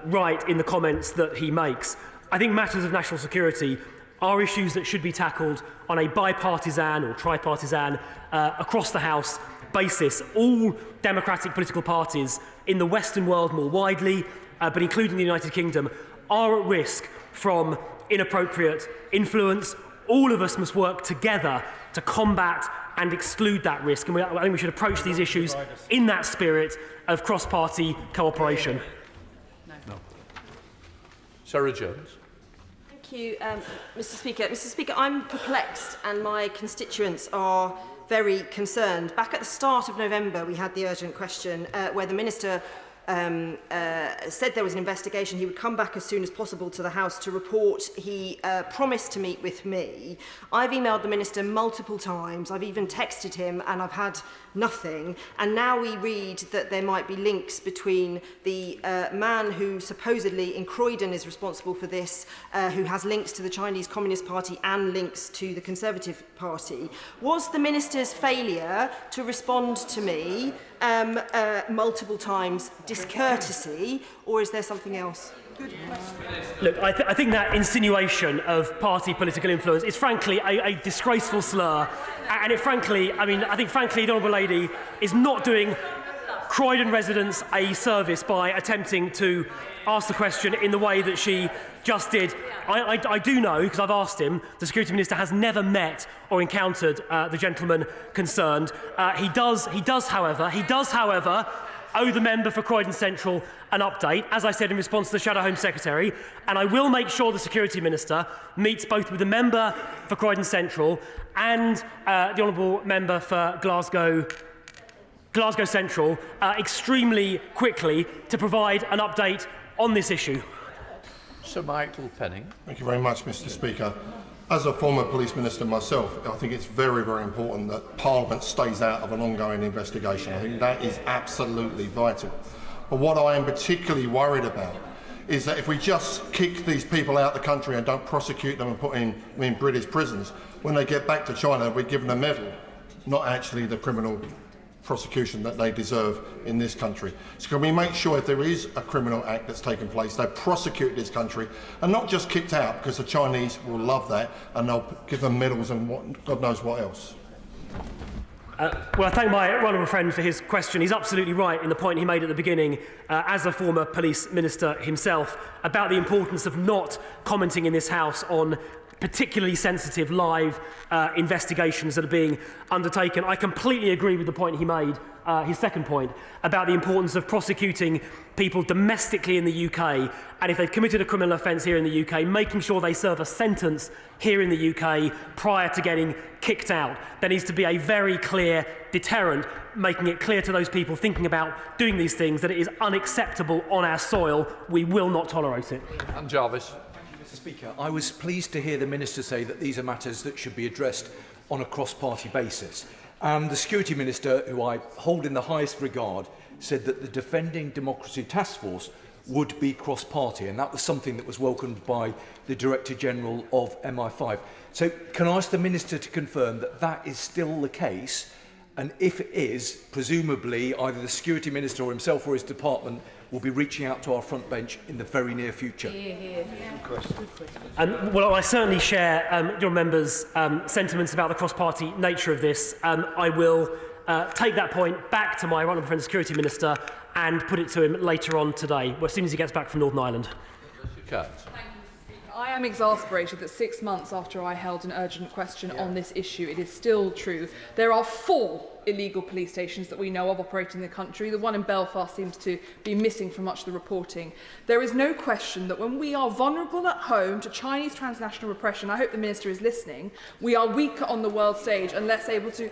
right in the comments that he makes. I think matters of national security are issues that should be tackled on a bipartisan or tripartisan across the House basis. All democratic political parties in the Western world more widely, but including the United Kingdom, are at risk from inappropriate influence. All of us must work together to combat and exclude that risk. And I think we should approach these issues in that spirit of cross-party cooperation. No. Sarah Jones. Thank you, Mr. Speaker. Mr. Speaker, I'm perplexed and my constituents are very concerned. Back at the start of November, we had the urgent question where the Minister said there was an investigation. He would come back as soon as possible to the House to report. He promised to meet with me. I've emailed the Minister multiple times. I've even texted him and I've had nothing. And now we read that there might be links between the man who supposedly in Croydon is responsible for this, who has links to the Chinese Communist Party and links to the Conservative Party. Was the Minister's failure to respond to me multiple times discourtesy, or is there something else? Look, I think that insinuation of party political influence is frankly a disgraceful slur, and it frankly, I think frankly the Honourable Lady is not doing Croydon residents a service by attempting to ask the question in the way that she just did. I do know, because I've asked him, the Security Minister has never met or encountered the gentleman concerned. He does, however, owe the member for Croydon Central an update, as I said in response to the Shadow Home Secretary, and I will make sure the Security Minister meets both with the member for Croydon Central and the Honourable Member for Glasgow Central extremely quickly to provide an update on this issue. Sir Michael Penning. Thank you very much, Mr. Speaker. As a former police minister myself, I think it's very, very important that Parliament stays out of an ongoing investigation. I think that is absolutely vital. But what I am particularly worried about is that if we just kick these people out of the country and don't prosecute them and put them in British prisons, when they get back to China, we give them a medal, not actually the criminal prosecution that they deserve in this country. So can we make sure if there is a criminal act that's taken place, they prosecute this country and not just kicked out, because the Chinese will love that and they'll give them medals and God knows what else. Well, I thank my honourable friend for his question. He's absolutely right in the point he made at the beginning, as a former police minister himself, about the importance of not commenting in this House on particularly sensitive live investigations that are being undertaken. I completely agree with the point he made, his second point, about the importance of prosecuting people domestically in the UK, and if they've committed a criminal offence here in the UK, making sure they serve a sentence here in the UK prior to getting kicked out. There needs to be a very clear deterrent, making it clear to those people thinking about doing these things that it is unacceptable on our soil. We will not tolerate it. And Jarvis. Mr. Speaker, I was pleased to hear the Minister say that these are matters that should be addressed on a cross-party basis. And the Security Minister, who I hold in the highest regard, said that the Defending Democracy Task Force would be cross-party, and that was something that was welcomed by the Director General of MI5. So can I ask the Minister to confirm that that is still the case? And if it is, presumably either the Security Minister or himself or his department will be reaching out to our front bench in the very near future. Well, I certainly share your members' sentiments about the cross-party nature of this. I will take that point back to my honourable friend, the Security Minister, and put it to him later on today, as soon as he gets back from Northern Ireland. I am exasperated that 6 months after I held an urgent question on this issue, it is still true. There are 4 illegal police stations that we know of operating in the country. The one in Belfast seems to be missing from much of the reporting. There is no question that when we are vulnerable at home to Chinese transnational repression, I hope the Minister is listening, we are weaker on the world stage and less able to...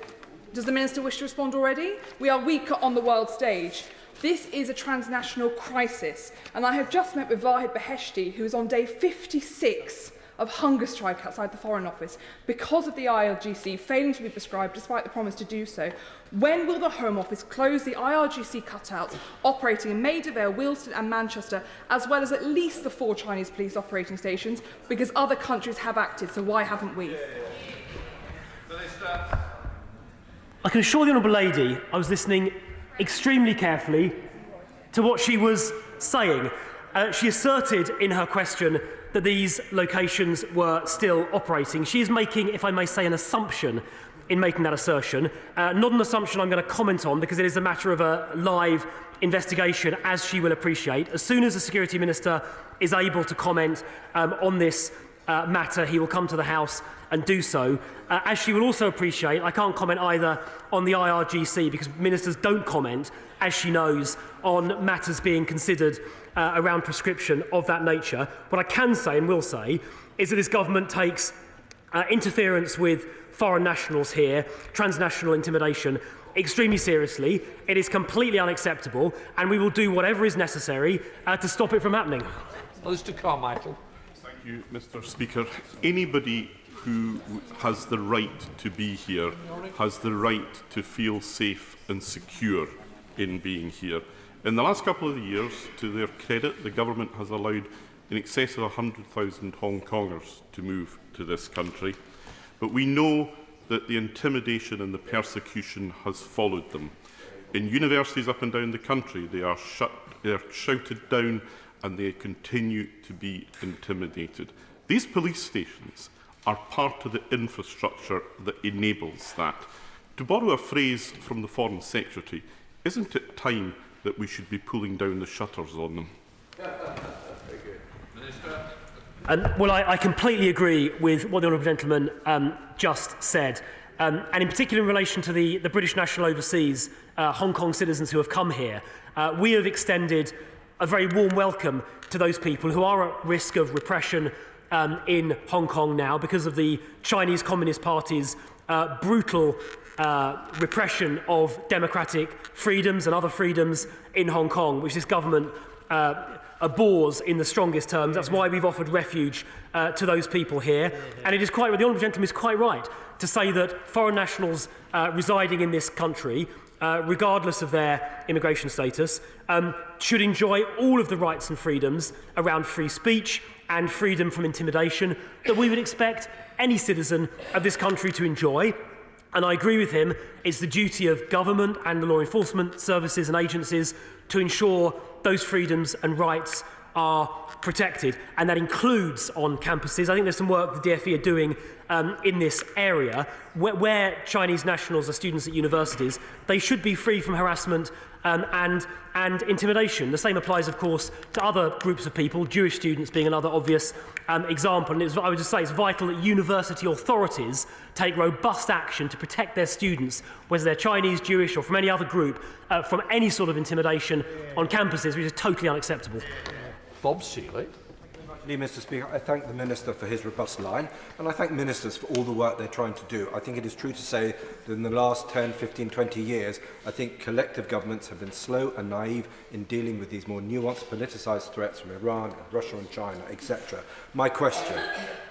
Does the Minister wish to respond already? We are weaker on the world stage. This is a transnational crisis, and I have just met with Vahid Beheshti, who is on day 56 of hunger strike outside the Foreign Office because of the IRGC failing to be prescribed despite the promise to do so. When will the Home Office close the IRGC cutouts operating in Maida Vale, Wilston and Manchester, as well as at least the 4 Chinese police operating stations, because other countries have acted, so why haven't we? I can assure the Honourable Lady I was listening extremely carefully to what she was saying. She asserted in her question that these locations were still operating. She is making, if I may say, an assumption in making that assertion. Not an assumption I'm going to comment on, because it is a matter of a live investigation, as she will appreciate. As soon as the Security Minister is able to comment on this matter, he will come to the House and do so. As she will also appreciate, I can't comment either on the IRGC, because ministers don't comment, as she knows, on matters being considered around prescription of that nature. What I can say and will say is that this government takes interference with foreign nationals here, transnational intimidation, extremely seriously. It is completely unacceptable, and we will do whatever is necessary to stop it from happening. Mr. Carmichael. Thank you, Mr. Speaker. Anybody who has the right to be here has the right to feel safe and secure in being here. In the last couple of years, to their credit, the government has allowed in excess of 100,000 Hong Kongers to move to this country. But we know that the intimidation and the persecution has followed them. In universities up and down the country, they are shouted down and they continue to be intimidated. These police stations are part of the infrastructure that enables that. To borrow a phrase from the Foreign Secretary, isn't it time that we should be pulling down the shutters on them? Very good. Minister. Well, I completely agree with what the honourable gentleman just said. And in particular in relation to the British national overseas Hong Kong citizens who have come here, we have extended a very warm welcome to those people who are at risk of repression in Hong Kong now because of the Chinese Communist Party's brutal repression of democratic freedoms and other freedoms in Hong Kong, which this government abhors in the strongest terms. That's why we've offered refuge to those people here. And it is quite, the honourable gentleman is quite right to say that foreign nationals residing in this country, regardless of their immigration status, should enjoy all of the rights and freedoms around free speech and freedom from intimidation that we would expect any citizen of this country to enjoy. And I agree with him, it's the duty of government and the law enforcement services and agencies to ensure those freedoms and rights are protected, and that includes on campuses. I think there's some work the DfE are doing in this area where Chinese nationals are students at universities. They should be free from harassment and intimidation. The same applies, of course, to other groups of people, Jewish students being another obvious example. And I would just say it's vital that university authorities take robust action to protect their students, whether they're Chinese, Jewish or from any other group, from any sort of intimidation on campuses, which is totally unacceptable. Bob Seeley. Mr. Speaker, I thank the Minister for his robust line, and I thank ministers for all the work they're trying to do. I think it is true to say that in the last 10, 15, 20 years, I think collective governments have been slow and naive in dealing with these more nuanced, politicised threats from Iran, and Russia and China, etc. My question,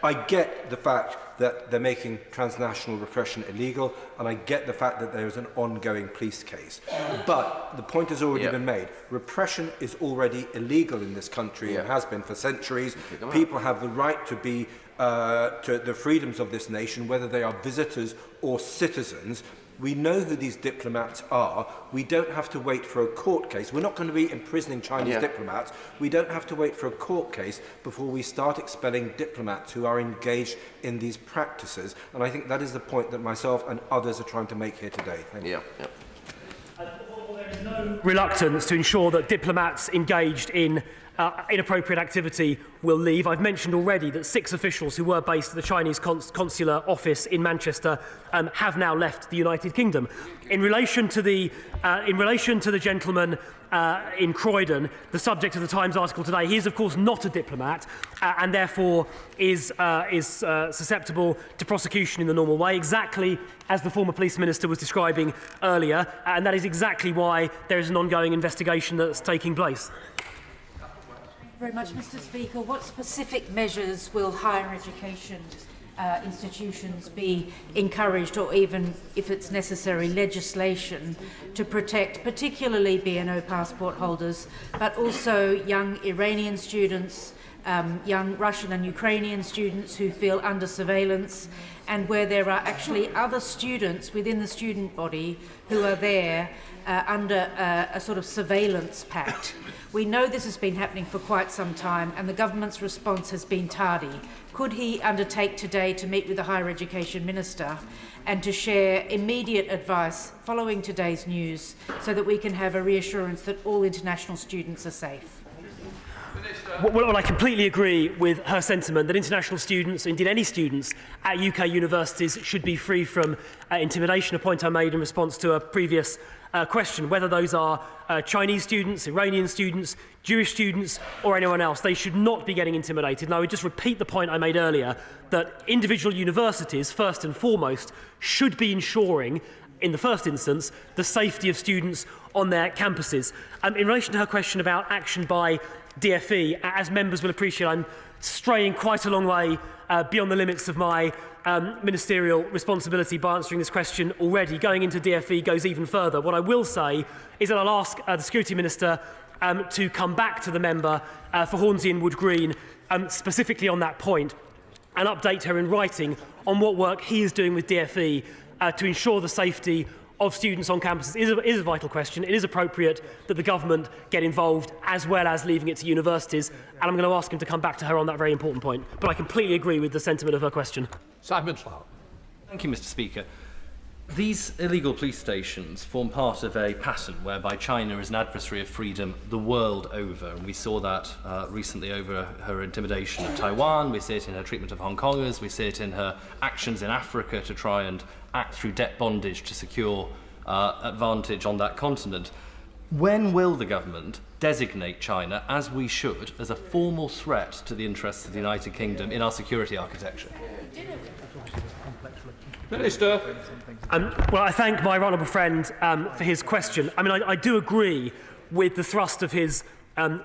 I get the fact that they're making transnational repression illegal, and I get the fact that there is an ongoing police case. But the point has already been made. Repression is already illegal in this country and has been for centuries. People have the right to be to the freedoms of this nation, whether they are visitors or citizens. We know who these diplomats are. We don't have to wait for a court case. We're not going to be imprisoning Chinese diplomats. We don't have to wait for a court case before we start expelling diplomats who are engaged in these practices. And I think that is the point that myself and others are trying to make here today. Thank you. There is no reluctance to ensure that diplomats engaged in inappropriate activity will leave. I've mentioned already that 6 officials who were based at the Chinese consular office in Manchester have now left the United Kingdom. In relation to the gentleman in Croydon, the subject of the Times article today, he is of course not a diplomat and therefore is susceptible to prosecution in the normal way, exactly as the former police minister was describing earlier, and that is exactly why there is an ongoing investigation that's taking place. Very much, Mr. Speaker. What specific measures will higher education institutions be encouraged, or even, if it's necessary, legislation to protect particularly BNO passport holders, but also young Iranian students, young Russian and Ukrainian students who feel under surveillance, and where there are actually other students within the student body who are there under a sort of surveillance pact? We know this has been happening for quite some time, and the government's response has been tardy. Could he undertake today to meet with the Higher Education Minister and to share immediate advice following today's news so that we can have a reassurance that all international students are safe? Well, I completely agree with her sentiment that international students, indeed any students at UK universities, should be free from intimidation, a point I made in response to a previous question. Whether those are Chinese students, Iranian students, Jewish students or anyone else, they should not be getting intimidated. And I would just repeat the point I made earlier, that individual universities, first and foremost, should be ensuring in the first instance, the safety of students on their campuses. In relation to her question about action by DfE, as members will appreciate, I'm straying quite a long way beyond the limits of my ministerial responsibility by answering this question already. Going into DfE goes even further. What I will say is that I'll ask the Security Minister to come back to the member for Hornsey and Wood Green specifically on that point and update her in writing on what work he is doing with DfE to ensure the safety of students on campuses is a vital question. It is appropriate that the government get involved, as well as leaving it to universities, and I'm going to ask him to come back to her on that very important point. But I completely agree with the sentiment of her question. Simon Slough. Thank you, Mr. Speaker. These illegal police stations form part of a pattern whereby China is an adversary of freedom the world over. And we saw that recently over her intimidation of Taiwan. We see it in her treatment of Hong Kongers. We see it in her actions in Africa to try and act through debt bondage to secure advantage on that continent. When will the government designate China, as we should, as a formal threat to the interests of the United Kingdom in our security architecture? Minister. Well, I thank my honourable friend for his question. I mean, I do agree with the thrust of his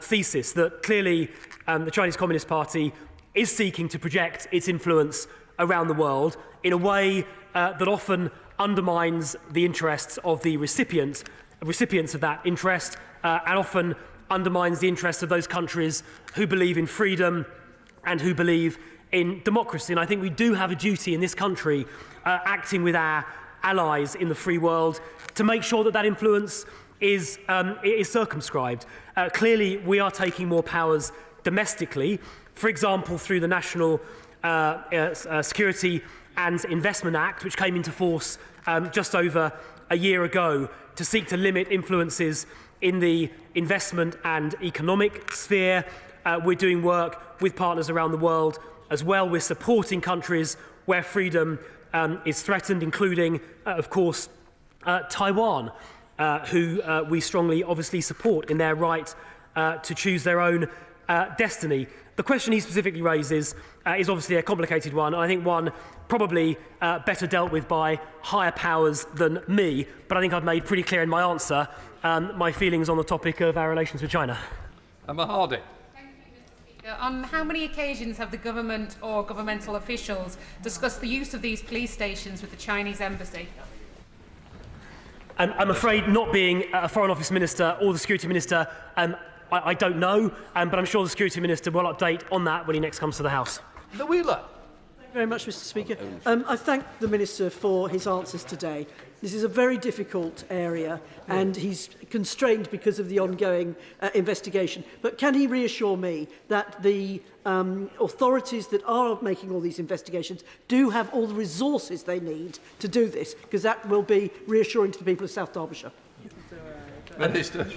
thesis that clearly the Chinese Communist Party is seeking to project its influence around the world in a way that often undermines the interests of the recipients of that interest and often undermines the interests of those countries who believe in freedom and who believe in democracy. And I think we do have a duty in this country, acting with our allies in the free world, to make sure that that influence is circumscribed. Clearly, we are taking more powers domestically, for example, through the National Security and Investment Act, which came into force just over a year ago to seek to limit influences in the investment and economic sphere. We're doing work with partners around the world as well. We're supporting countries where freedom is threatened, including, of course, Taiwan, who we strongly, obviously, support in their right to choose their own destiny. The question he specifically raises is obviously a complicated one, and I think one probably better dealt with by higher powers than me, but I think I've made pretty clear in my answer my feelings on the topic of our relations with China. Emma Hardy. On how many occasions have the government or governmental officials discussed the use of these police stations with the Chinese embassy? I'm afraid, not being a Foreign Office Minister or the Security Minister, I don't know, but I'm sure the Security Minister will update on that when he next comes to the House. The Wheeler. Thank you very much, Mr. Speaker. I thank the Minister for his answers today. This is a very difficult area and he's constrained because of the ongoing investigation. But can he reassure me that the authorities that are making all these investigations do have all the resources they need to do this? Because that will be reassuring to the people of South Derbyshire.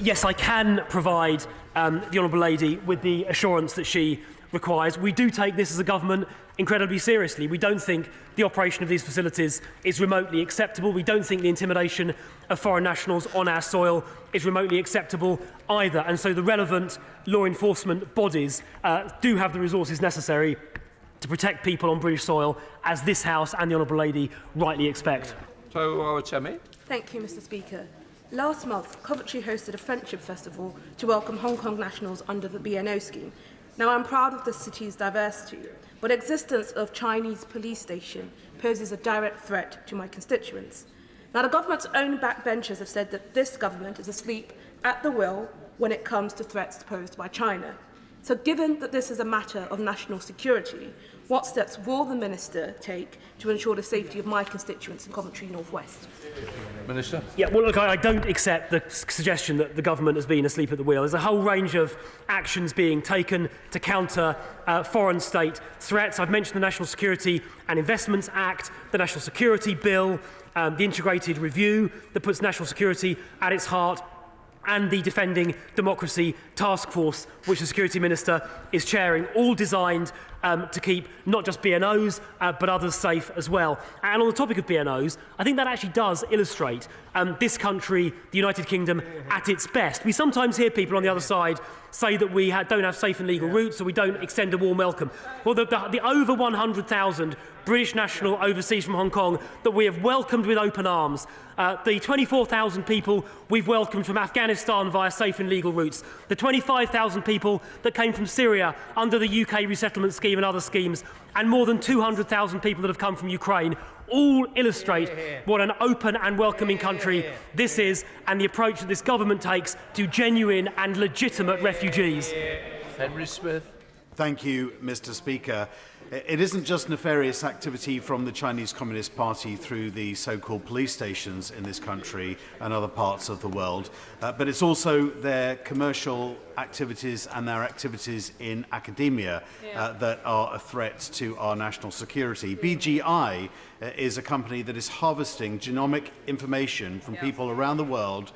Yes, I can provide the Honourable Lady with the assurance that she requires. We do take this as a government incredibly seriously. We don't think the operation of these facilities is remotely acceptable. We don't think the intimidation of foreign nationals on our soil is remotely acceptable either. And so the relevant law enforcement bodies do have the resources necessary to protect people on British soil, as this House and the Honourable Lady rightly expect. Thank you, Mr. Speaker. Last month, Coventry hosted a friendship festival to welcome Hong Kong nationals under the BNO scheme. Now, I'm proud of the city's diversity, but existence of Chinese police station poses a direct threat to my constituents. Now, the government's own backbenchers have said that this government is asleep at the wheel when it comes to threats posed by China. So given that this is a matter of national security, what steps will the Minister take to ensure the safety of my constituents in Coventry North West? Minister? Yeah, well, look, I don't accept the suggestion that the government has been asleep at the wheel. There's a whole range of actions being taken to counter foreign state threats. I've mentioned the National Security and Investments Act, the National Security Bill, the integrated review that puts national security at its heart, and the Defending Democracy Task Force, which the Security Minister is chairing, all designed to keep not just BNOs, but others safe as well. And on the topic of BNOs, I think that actually does illustrate this country, the United Kingdom, at its best. We sometimes hear people on the other side say that we don't have safe and legal routes, or we don't extend a warm welcome. Well, the over 100,000 British national overseas from Hong Kong that we have welcomed with open arms, the 24,000 people we've welcomed from Afghanistan via safe and legal routes, the 25,000 people that came from Syria under the UK resettlement scheme and other schemes, and more than 200,000 people that have come from Ukraine, all illustrate what an open and welcoming country this is, and the approach that this government takes to genuine and legitimate refugees. Henry Smith. Thank you, Mr. Speaker. It isn't just nefarious activity from the Chinese Communist Party through the so-called police stations in this country and other parts of the world, but it's also their commercial activities and their activities in academia that are a threat to our national security. BGI is a company that is harvesting genomic information from people around the world,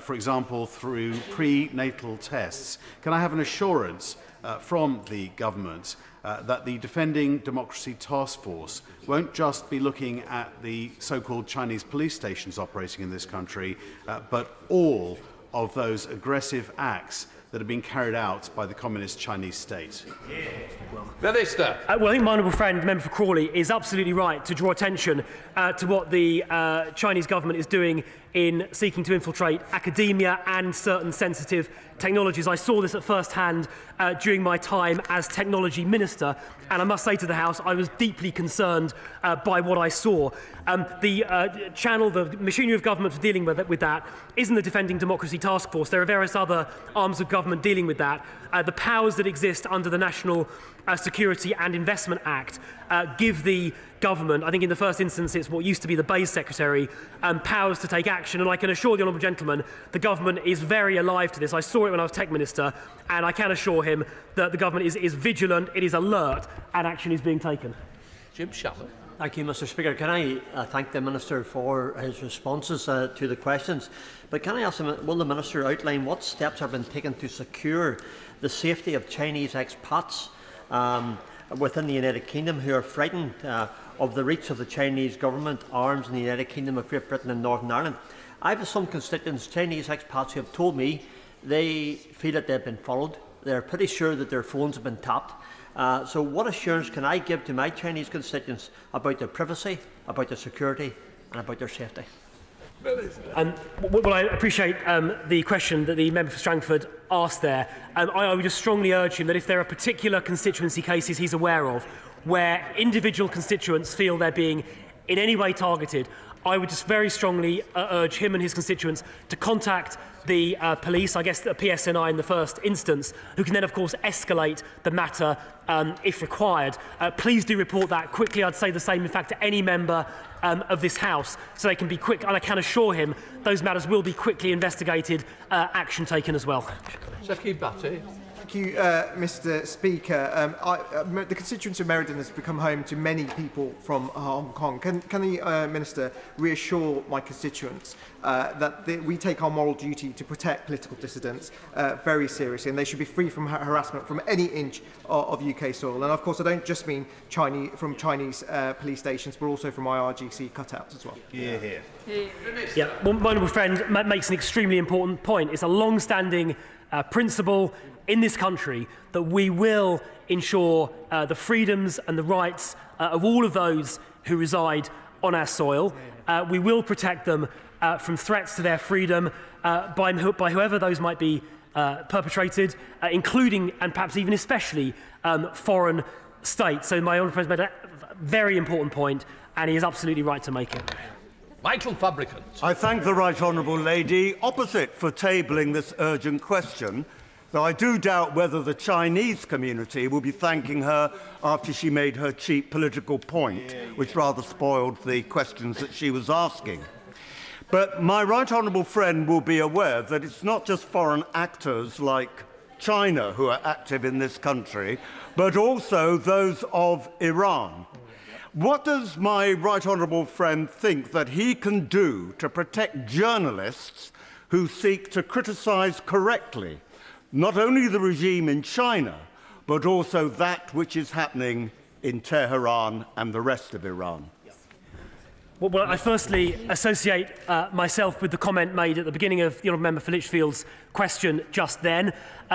for example, through prenatal tests. Can I have an assurance from the government that the Defending Democracy Task Force won't just be looking at the so-called Chinese police stations operating in this country, but all of those aggressive acts that have been carried out by the Communist Chinese state? Minister. Well, I think my honourable friend, Member for Crawley, is absolutely right to draw attention to what the Chinese government is doing in seeking to infiltrate academia and certain sensitive technologies. I saw this at first hand during my time as technology minister, and I must say to the House, I was deeply concerned by what I saw. The channel, the machinery of government for dealing with that isn't the Defending Democracy Task Force. There are various other arms of government dealing with that. The powers that exist under the National Security and Investment Act give the government, I think in the first instance it's what used to be the Bayes Secretary, powers to take action, and I can assure the honourable gentleman the government is very alive to this. I saw it when I was Tech Minister, and I can assure him that the government is vigilant, it is alert, and action is being taken. Jim Shallow. Thank you, Mr. Speaker. Can I thank the Minister for his responses to the questions? But can I ask him, will the Minister outline what steps have been taken to secure the safety of Chinese expats within the United Kingdom who are frightened of the reach of the Chinese government arms in the United Kingdom of Great Britain and Northern Ireland? I have some constituents, Chinese expats, who have told me they feel that they've been followed. They're pretty sure that their phones have been tapped. So what assurance can I give to my Chinese constituents about their privacy, about their security and about their safety? Well, I appreciate the question that the member for Strangford asked there. I would just strongly urge him that if there are particular constituency cases he's aware of where individual constituents feel they're being in any way targeted, I would just very strongly urge him and his constituents to contact the police, I guess the PSNI in the first instance, who can then of course escalate the matter if required. Please do report that quickly. I'd say the same in fact to any member of this House, so they can be quick, and I can assure him those matters will be quickly investigated, action taken as well. Secretary Batty. Thank you, Mr. Speaker. The constituency of Meriden has become home to many people from Hong Kong. Can the Minister reassure my constituents that we take our moral duty to protect political dissidents very seriously, and they should be free from harassment from any inch of UK soil? And of course, I don't just mean Chinese police stations, but also from IRGC cutouts as well. Yeah, well, my honourable friend makes an extremely important point. It's a long-standing principle in this country that we will ensure the freedoms and the rights of all of those who reside on our soil. We will protect them from threats to their freedom by whoever those might be perpetrated, including and perhaps even especially foreign states. So my honourable President made a very important point, and he is absolutely right to make it. Michael Fabricant. I thank the right honourable lady opposite for tabling this urgent question, though I do doubt whether the Chinese community will be thanking her after she made her cheap political point, which rather spoiled the questions that she was asking. But my right honourable friend will be aware that it's not just foreign actors like China who are active in this country, but also those of Iran. What does my right honourable friend think that he can do to protect journalists who seek to criticise correctly not only the regime in China, but also that which is happening in Tehran and the rest of Iran? Well, I firstly associate myself with the comment made at the beginning of the honourable member for Lichfield's question just then.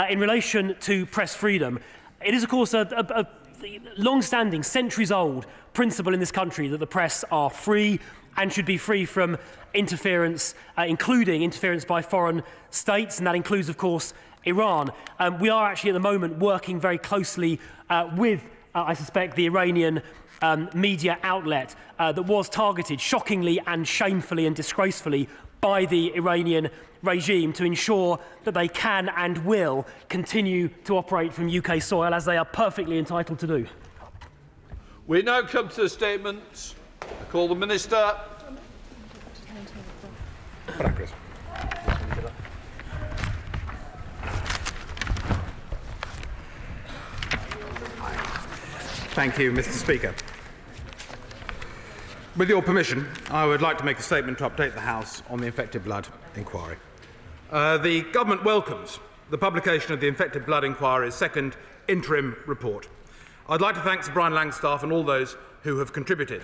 In relation to press freedom, it is of course a long-standing, centuries-old principle in this country that the press are free and should be free from interference, including interference by foreign states, and that includes, of course, Iran. We are actually at the moment working very closely with, I suspect, the Iranian media outlet that was targeted shockingly and shamefully and disgracefully by the Iranian regime to ensure that they can and will continue to operate from UK soil, as they are perfectly entitled to do. We now come to the statements. I call the Minister. Thank you, Mr. Speaker. With your permission, I would like to make a statement to update the House on the Infected Blood inquiry. The Government welcomes the publication of the Infected Blood inquiry's second interim report. I'd like to thank Sir Brian Langstaff and all those who have contributed.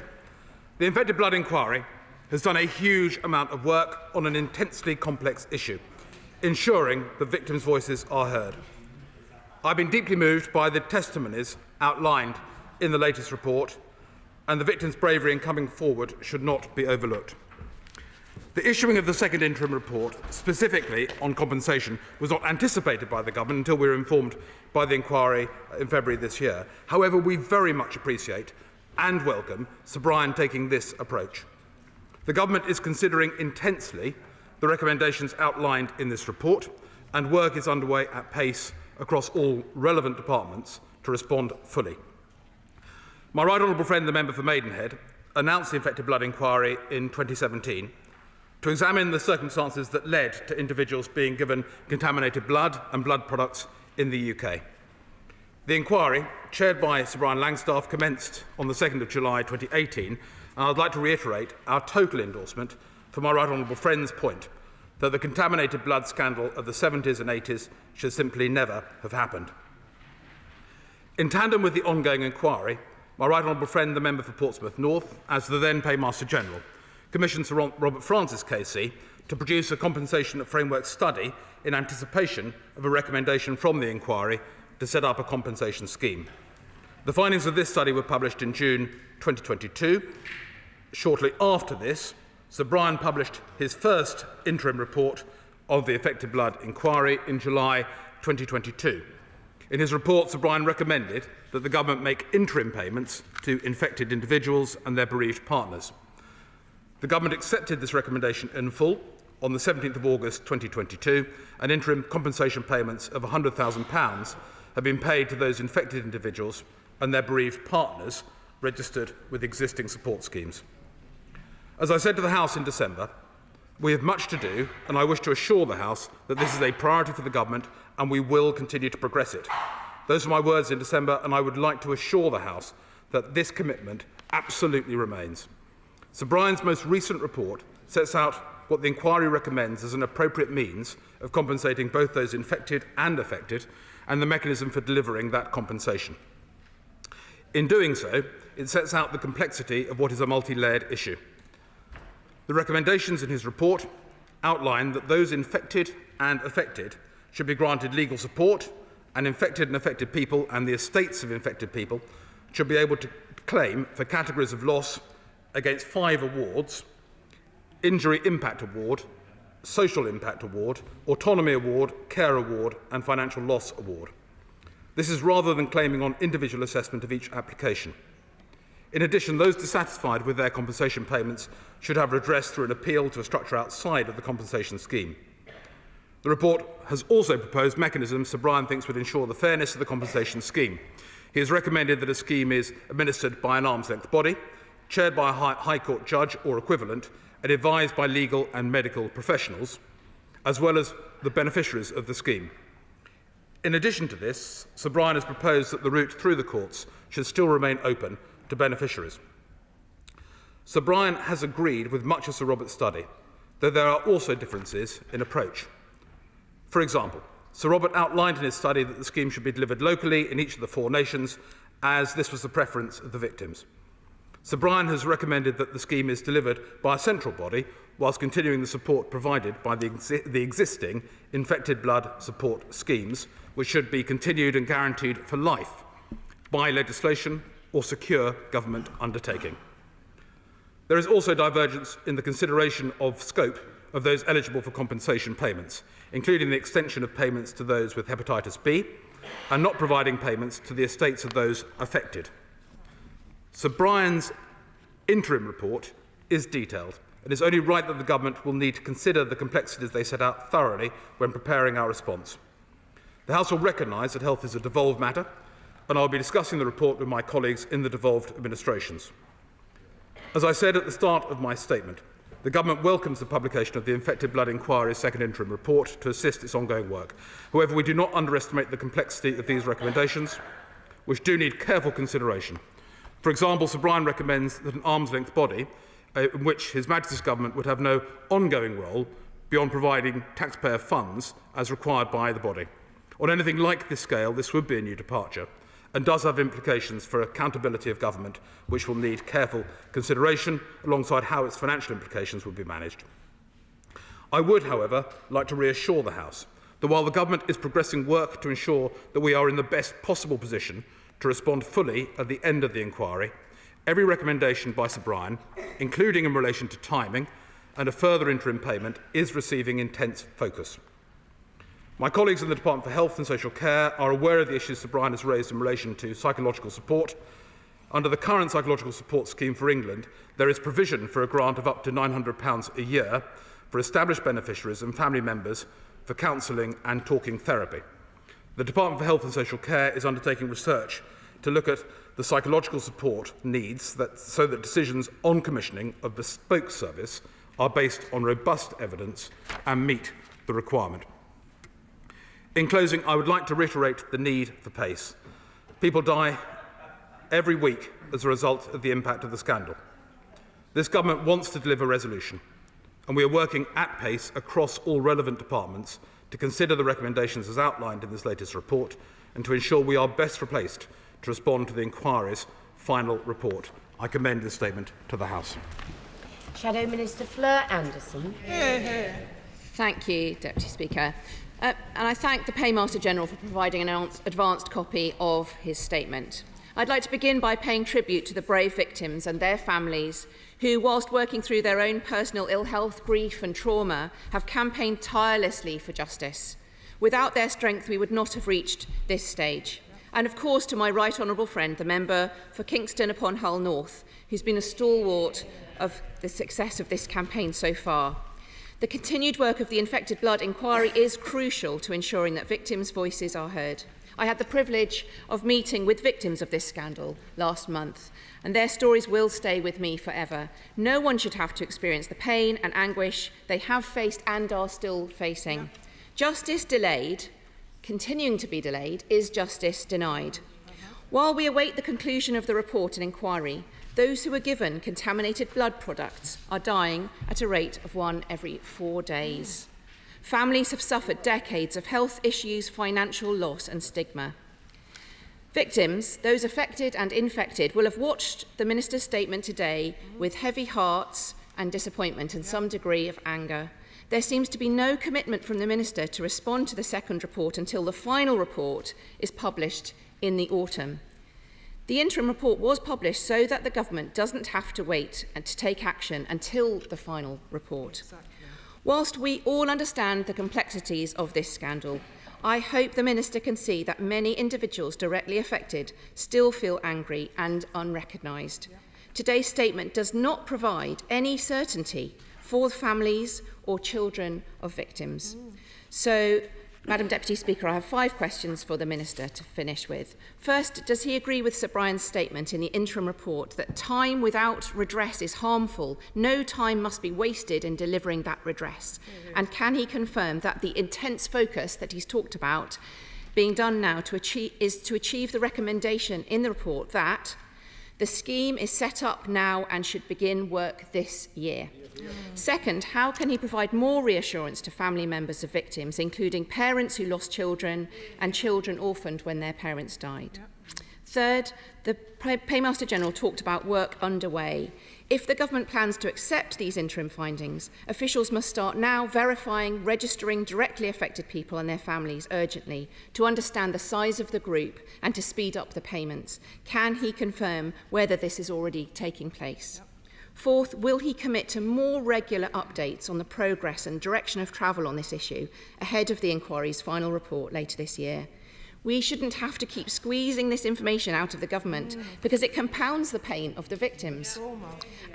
The Infected Blood inquiry has done a huge amount of work on an intensely complex issue, ensuring that victims' voices are heard. I've been deeply moved by the testimonies outlined in the latest report, and the victims' bravery in coming forward should not be overlooked. The issuing of the second interim report, specifically on compensation, was not anticipated by the Government until we were informed by the inquiry in February this year. However, we very much appreciate and welcome Sir Brian taking this approach. The Government is considering intensely the recommendations outlined in this report, and work is underway at pace across all relevant departments to respond fully. My right honourable friend, the member for Maidenhead, announced the Infected Blood inquiry in 2017 to examine the circumstances that led to individuals being given contaminated blood and blood products in the UK. The inquiry, chaired by Sir Brian Langstaff, commenced on the 2nd of July 2018, and I'd like to reiterate our total endorsement for my right honourable friend's point that the contaminated blood scandal of the 70s and 80s should simply never have happened. In tandem with the ongoing inquiry, my right honourable friend, the member for Portsmouth North, as the then Paymaster General, commissioned Sir Robert Francis KC to produce a compensation framework study in anticipation of a recommendation from the inquiry to set up a compensation scheme. The findings of this study were published in June 2022. Shortly after this, Sir Brian published his first interim report of the Infected Blood inquiry in July 2022. In his report, Sir Brian recommended that the Government make interim payments to infected individuals and their bereaved partners. The Government accepted this recommendation in full on the 17th of August 2022, and interim compensation payments of £100,000 have been paid to those infected individuals and their bereaved partners registered with existing support schemes. As I said to the House in December, we have much to do, and I wish to assure the House that this is a priority for the Government and we will continue to progress it. Those are my words in December, and I would like to assure the House that this commitment absolutely remains. Sir Brian's most recent report sets out what the inquiry recommends as an appropriate means of compensating both those infected and affected, and the mechanism for delivering that compensation. In doing so, it sets out the complexity of what is a multi-layered issue. The recommendations in his report outline that those infected and affected should be granted legal support, and infected and affected people and the estates of infected people should be able to claim for categories of loss against 5 awards: Injury Impact Award, Social Impact Award, Autonomy Award, Care Award and Financial Loss Award. This is rather than claiming on individual assessment of each application. In addition, those dissatisfied with their compensation payments should have redress through an appeal to a structure outside of the compensation scheme. The report has also proposed mechanisms Sir Brian thinks would ensure the fairness of the compensation scheme. He has recommended that a scheme is administered by an arm's-length body, chaired by a High Court judge or equivalent, and advised by legal and medical professionals, as well as the beneficiaries of the scheme. In addition to this, Sir Brian has proposed that the route through the courts should still remain open to beneficiaries. Sir Brian has agreed with much of Sir Robert's study, though there are also differences in approach. For example, Sir Robert outlined in his study that the scheme should be delivered locally in each of the 4 nations, as this was the preference of the victims. Sir Brian has recommended that the scheme is delivered by a central body, whilst continuing the support provided by the existing infected blood support schemes, which should be continued and guaranteed for life by legislation or secure government undertaking. There is also divergence in the consideration of scope of those eligible for compensation payments, including the extension of payments to those with hepatitis B and not providing payments to the estates of those affected. Sir Brian's interim report is detailed and it's only right that the Government will need to consider the complexities they set out thoroughly when preparing our response. The House will recognise that health is a devolved matter, and I'll be discussing the report with my colleagues in the devolved administrations. As I said at the start of my statement, the Government welcomes the publication of the Infected Blood Inquiry's second interim report to assist its ongoing work. However, we do not underestimate the complexity of these recommendations, which do need careful consideration. For example, Sir Brian recommends that an arm's-length body, in which His Majesty's Government would have no ongoing role beyond providing taxpayer funds as required by the body. On anything like this scale, this would be a new departure and does have implications for accountability of government, which will need careful consideration alongside how its financial implications will be managed. I would, however, like to reassure the House that while the Government is progressing work to ensure that we are in the best possible position to respond fully at the end of the inquiry, every recommendation by Sir Brian, including in relation to timing and a further interim payment, is receiving intense focus. My colleagues in the Department for Health and Social Care are aware of the issues Sir Brian has raised in relation to psychological support. Under the current psychological support scheme for England, there is provision for a grant of up to £900 a year for established beneficiaries and family members for counselling and talking therapy. The Department for Health and Social Care is undertaking research to look at the psychological support needs so that decisions on commissioning of bespoke service are based on robust evidence and meet the requirement. In closing, I would like to reiterate the need for pace. People die every week as a result of the impact of the scandal. This Government wants to deliver resolution, and we are working at pace across all relevant departments to consider the recommendations as outlined in this latest report and to ensure we are best placed to respond to the inquiry's final report. I commend this statement to the House. Shadow Minister Fleur Anderson. Thank you, Deputy Speaker. And I thank the Paymaster General for providing an advanced copy of his statement. I'd like to begin by paying tribute to the brave victims and their families who, whilst working through their own personal ill health, grief and trauma, have campaigned tirelessly for justice. Without their strength, we would not have reached this stage. And of course to my right honourable friend, the member for Kingston upon Hull North, who's been a stalwart of the success of this campaign so far. The continued work of the Infected Blood Inquiry is crucial to ensuring that victims' voices are heard. I had the privilege of meeting with victims of this scandal last month, and their stories will stay with me forever. No one should have to experience the pain and anguish they have faced and are still facing. Justice delayed, continuing to be delayed, is justice denied. While we await the conclusion of the report and inquiry, those who are given contaminated blood products are dying at a rate of 1 every 4 days. Families have suffered decades of health issues, financial loss and stigma. Victims, those affected and infected, will have watched the Minister's statement today with heavy hearts and disappointment and some degree of anger. There seems to be no commitment from the Minister to respond to the second report until the final report is published in the autumn. The interim report was published so that the Government doesn't have to wait and to take action until the final report. Whilst we all understand the complexities of this scandal, I hope the Minister can see that many individuals directly affected still feel angry and unrecognised. Today's statement does not provide any certainty for the families or children of victims. So, Madam Deputy Speaker, I have 5 questions for the Minister to finish with. First, does he agree with Sir Brian's statement in the interim report that time without redress is harmful? No time must be wasted in delivering that redress. And can he confirm that the intense focus that he's talked about being done now is to achieve the recommendation in the report that the scheme is set up now and should begin work this year? Second, how can he provide more reassurance to family members of victims, including parents who lost children and children orphaned when their parents died? Third, the Paymaster General talked about work underway. If the Government plans to accept these interim findings, officials must start now verifying, registering directly affected people and their families urgently to understand the size of the group and to speed up the payments. Can he confirm whether this is already taking place? Fourth, will he commit to more regular updates on the progress and direction of travel on this issue ahead of the inquiry's final report later this year? We shouldn't have to keep squeezing this information out of the Government because it compounds the pain of the victims.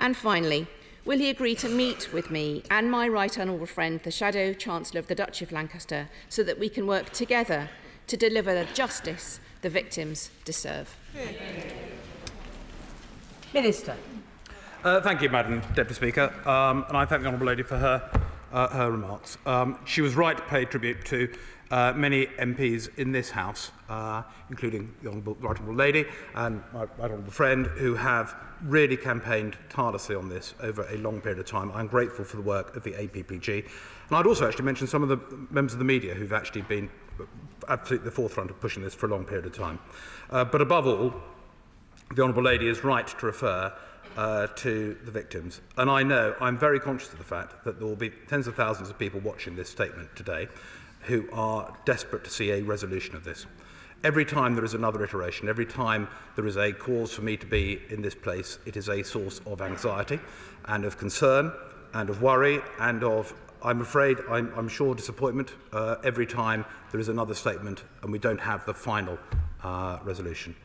And finally, will he agree to meet with me and my right honourable friend, the Shadow Chancellor of the Duchy of Lancaster, so that we can work together to deliver the justice the victims deserve? Minister. Thank you, Madam Deputy Speaker, and I thank the Honourable Lady for her remarks. She was right to pay tribute to many MPs in this House, including the Right Honourable Lady and my Right Honourable friend, who have really campaigned tirelessly on this over a long period of time. I'm grateful for the work of the APPG. And I'd also actually mention some of the members of the media who've actually been absolutely at the forefront of pushing this for a long period of time. But above all, the Honourable Lady is right to refer to the victims. And I know, I'm very conscious of the fact that there will be tens of thousands of people watching this statement today who are desperate to see a resolution of this. Every time there is another iteration, every time there is a cause for me to be in this place, it is a source of anxiety and of concern and of worry and of, I'm afraid, I'm sure, disappointment every time there is another statement and we don't have the final resolution.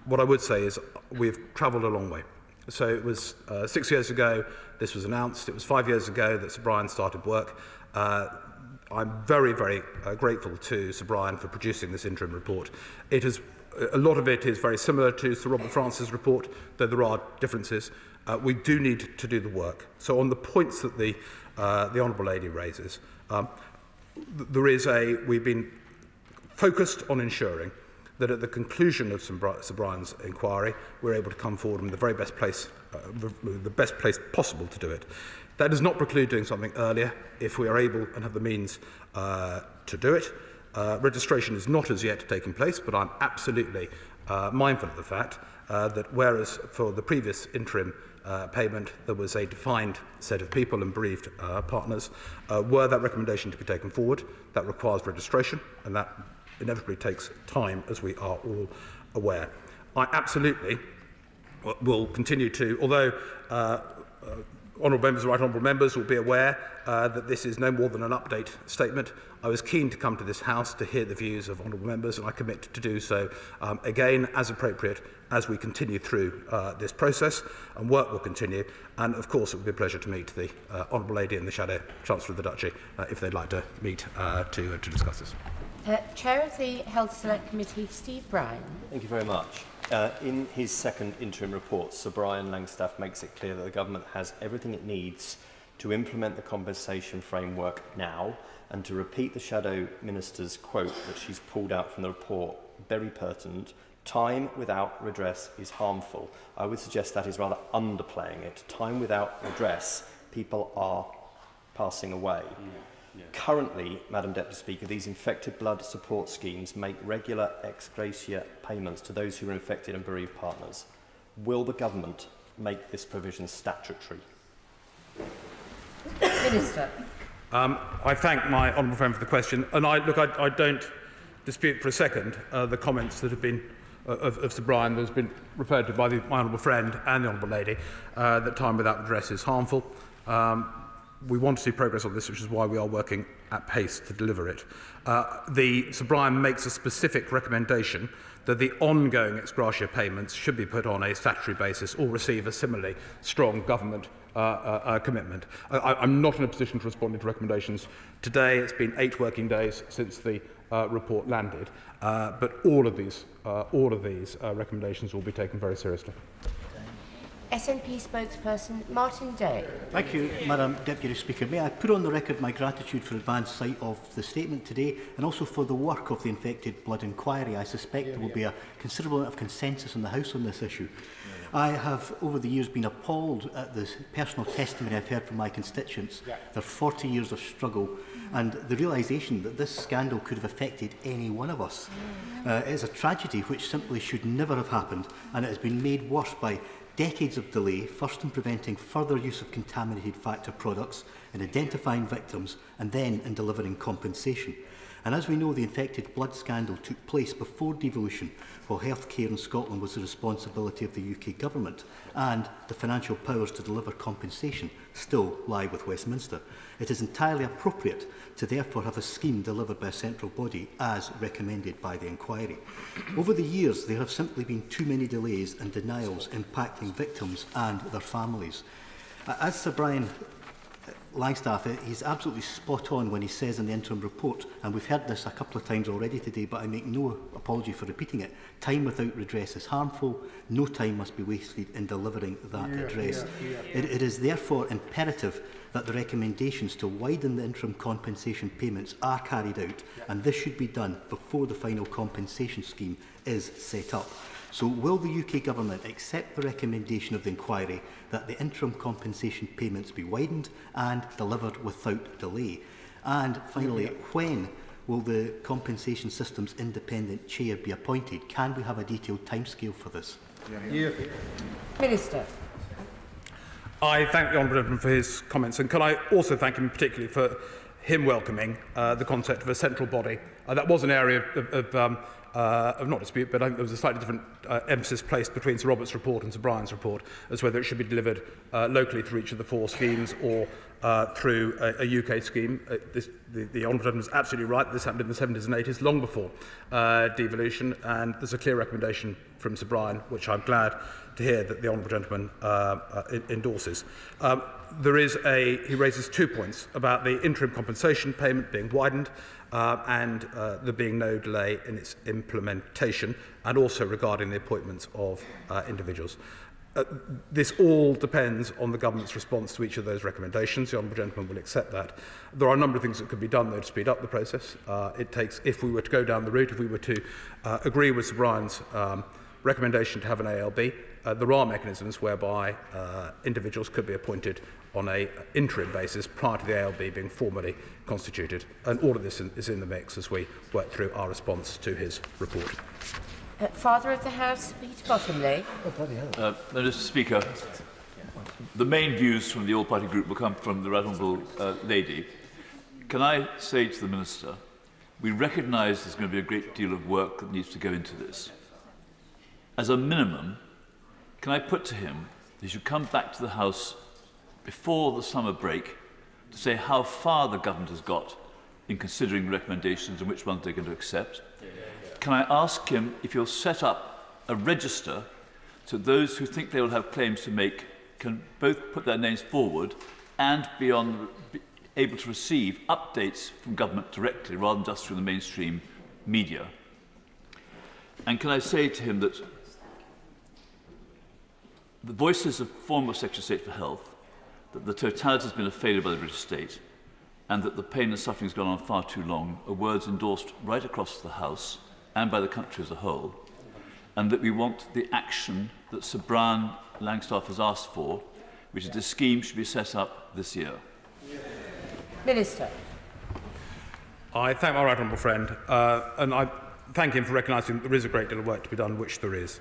What I would say is we've travelled a long way. So it was 6 years ago this was announced. It was 5 years ago that Sir Brian started work. I'm very, very grateful to Sir Brian for producing this interim report. A lot of it is very similar to Sir Robert Francis' report, though there are differences. We do need to do the work. So on the points that the Honourable Lady raises, we've been focused on ensuring that at the conclusion of Sir Brian's inquiry, we're able to come forward in the very best place, the best place possible to do it. That does not preclude doing something earlier if we are able and have the means to do it. Registration is not as yet taking place, but I'm absolutely mindful of the fact that whereas for the previous interim payment there was a defined set of people and bereaved partners, were that recommendation to be taken forward, that requires registration, and that inevitably takes time, as we are all aware. I absolutely will continue to, although honourable members and right honourable members will be aware that this is no more than an update statement. I was keen to come to this House to hear the views of honourable members, and I commit to do so again as appropriate as we continue through this process, and work will continue. And of course it would be a pleasure to meet the Honourable Lady and the Shadow Chancellor of the Duchy if they'd like to meet to discuss this. Chair of the Health Select Committee, Steve Bryan. Thank you very much. In his second interim report, Sir Brian Langstaff makes it clear that the government has everything it needs to implement the compensation framework now, and to repeat the Shadow Minister's quote that she's pulled out from the report, very pertinent: time without redress is harmful. I would suggest that is rather underplaying it. Time without redress, people are passing away. Currently, Madam Deputy Speaker, these infected blood support schemes make regular ex gratia payments to those who are infected and bereaved partners. Will the government make this provision statutory? Minister. I thank my honourable friend for the question, and I don't dispute for a second the comments that have been of Sir Brian that has been referred to by my honourable friend and the honourable lady, that time without redress is harmful. We want to see progress on this, which is why we are working at pace to deliver it. Sir Brian makes a specific recommendation that the ongoing ex gratia payments should be put on a statutory basis or receive a similarly strong government commitment. I'm not in a position to respond to recommendations today. It's been 8 working days since the report landed, but all of these recommendations will be taken very seriously. SNP spokesperson Martin Day. Thank you, Madam Deputy Speaker. May I put on the record my gratitude for advance sight of the statement today, and also for the work of the Infected Blood Inquiry. I suspect there will be a considerable amount of consensus in the House on this issue. I have, over the years, been appalled at the personal testimony I've heard from my constituents, their 40 years of struggle, and the realisation that this scandal could have affected any one of us. It is a tragedy which simply should never have happened, and it has been made worse by decades of delay, first in preventing further use of contaminated factor products, in identifying victims, and then in delivering compensation. And as we know, the infected blood scandal took place before devolution, while healthcare in Scotland was the responsibility of the UK Government, and the financial powers to deliver compensation still lie with Westminster. It is entirely appropriate to therefore have a scheme delivered by a central body, as recommended by the inquiry. Over the years, there have simply been too many delays and denials impacting victims and their families. As Sir Brian Langstaff, he's absolutely spot on when he says in the interim report, and we've heard this a couple of times already today, but I make no apology for repeating it. Time without redress is harmful. No time must be wasted in delivering that redress. It is therefore imperative that the recommendations to widen the interim compensation payments are carried out, and this should be done before the final compensation scheme is set up. So will the UK Government accept the recommendation of the inquiry that the interim compensation payments be widened and delivered without delay? And finally, when will the Compensation Systems Independent Chair be appointed? Can we have a detailed timescale for this? Minister. I thank the Honourable Gentleman for his comments, and can I also thank him particularly for him welcoming the concept of a central body. That was an area of not dispute, but I think there was a slightly different emphasis placed between Sir Robert's report and Sir Brian's report as whether it should be delivered locally through each of the 4 schemes or through a UK scheme. The Honourable Gentleman is absolutely right. This happened in the 70s and 80s, long before devolution, and there's a clear recommendation from Sir Brian, which I'm glad to hear that the Honourable Gentleman endorses. He raises 2 points about the interim compensation payment being widened and there being no delay in its implementation, and also regarding the appointments of individuals. This all depends on the government's response to each of those recommendations. The Honourable Gentleman will accept that. There are a number of things that could be done, though, to speed up the process. If we were to go down the route, if we were to agree with Sir Brian's recommendation to have an ALB, there are mechanisms whereby individuals could be appointed on an interim basis prior to the ALB being formally constituted. And all of this is in the mix as we work through our response to his report. Father of the House, Peter Bottomley. Mr. Speaker, the main views from the All-Party Group will come from the Right Honourable Lady. Can I say to the Minister, we recognise there's going to be a great deal of work that needs to go into this. As a minimum, can I put to him that he should come back to the House before the summer break to say how far the government has got in considering recommendations and which ones they're going to accept? Can I ask him if he'll set up a register so those who think they will have claims to make can both put their names forward and be able to receive updates from government directly rather than just through the mainstream media? And can I say to him that the voices of former Secretary of State for Health, that the totality has been a failure by the British state, and that the pain and suffering has gone on far too long, are words endorsed right across the House and by the country as a whole, and that we want the action that Sir Brian Langstaff has asked for, which is the scheme should be set up this year. Minister. I thank my right honourable friend, and I thank him for recognising that there is a great deal of work to be done, which there is.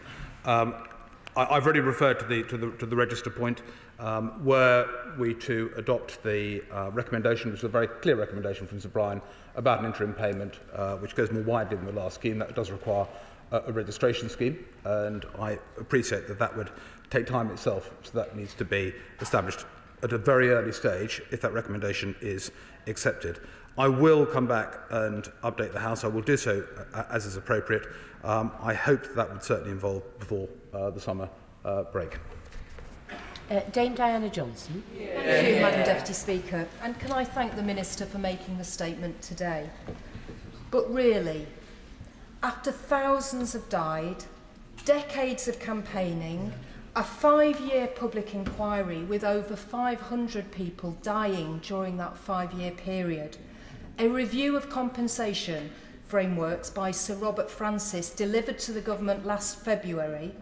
I've already referred to the register point. Were we to adopt the recommendation, which is a very clear recommendation from Sir Brian, about an interim payment, which goes more widely than the last scheme, that does require a registration scheme, and I appreciate that that would take time itself, so that needs to be established at a very early stage if that recommendation is accepted. I will come back and update the House. I will do so as is appropriate. I hope that would certainly involve before the summer break. Dame Diana Johnson. Thank you, Madam Deputy Speaker. And can I thank the Minister for making the statement today. But really, after thousands have died, decades of campaigning, a 5-year public inquiry with over 500 people dying during that 5-year period, a review of compensation frameworks by Sir Robert Francis delivered to the government last February,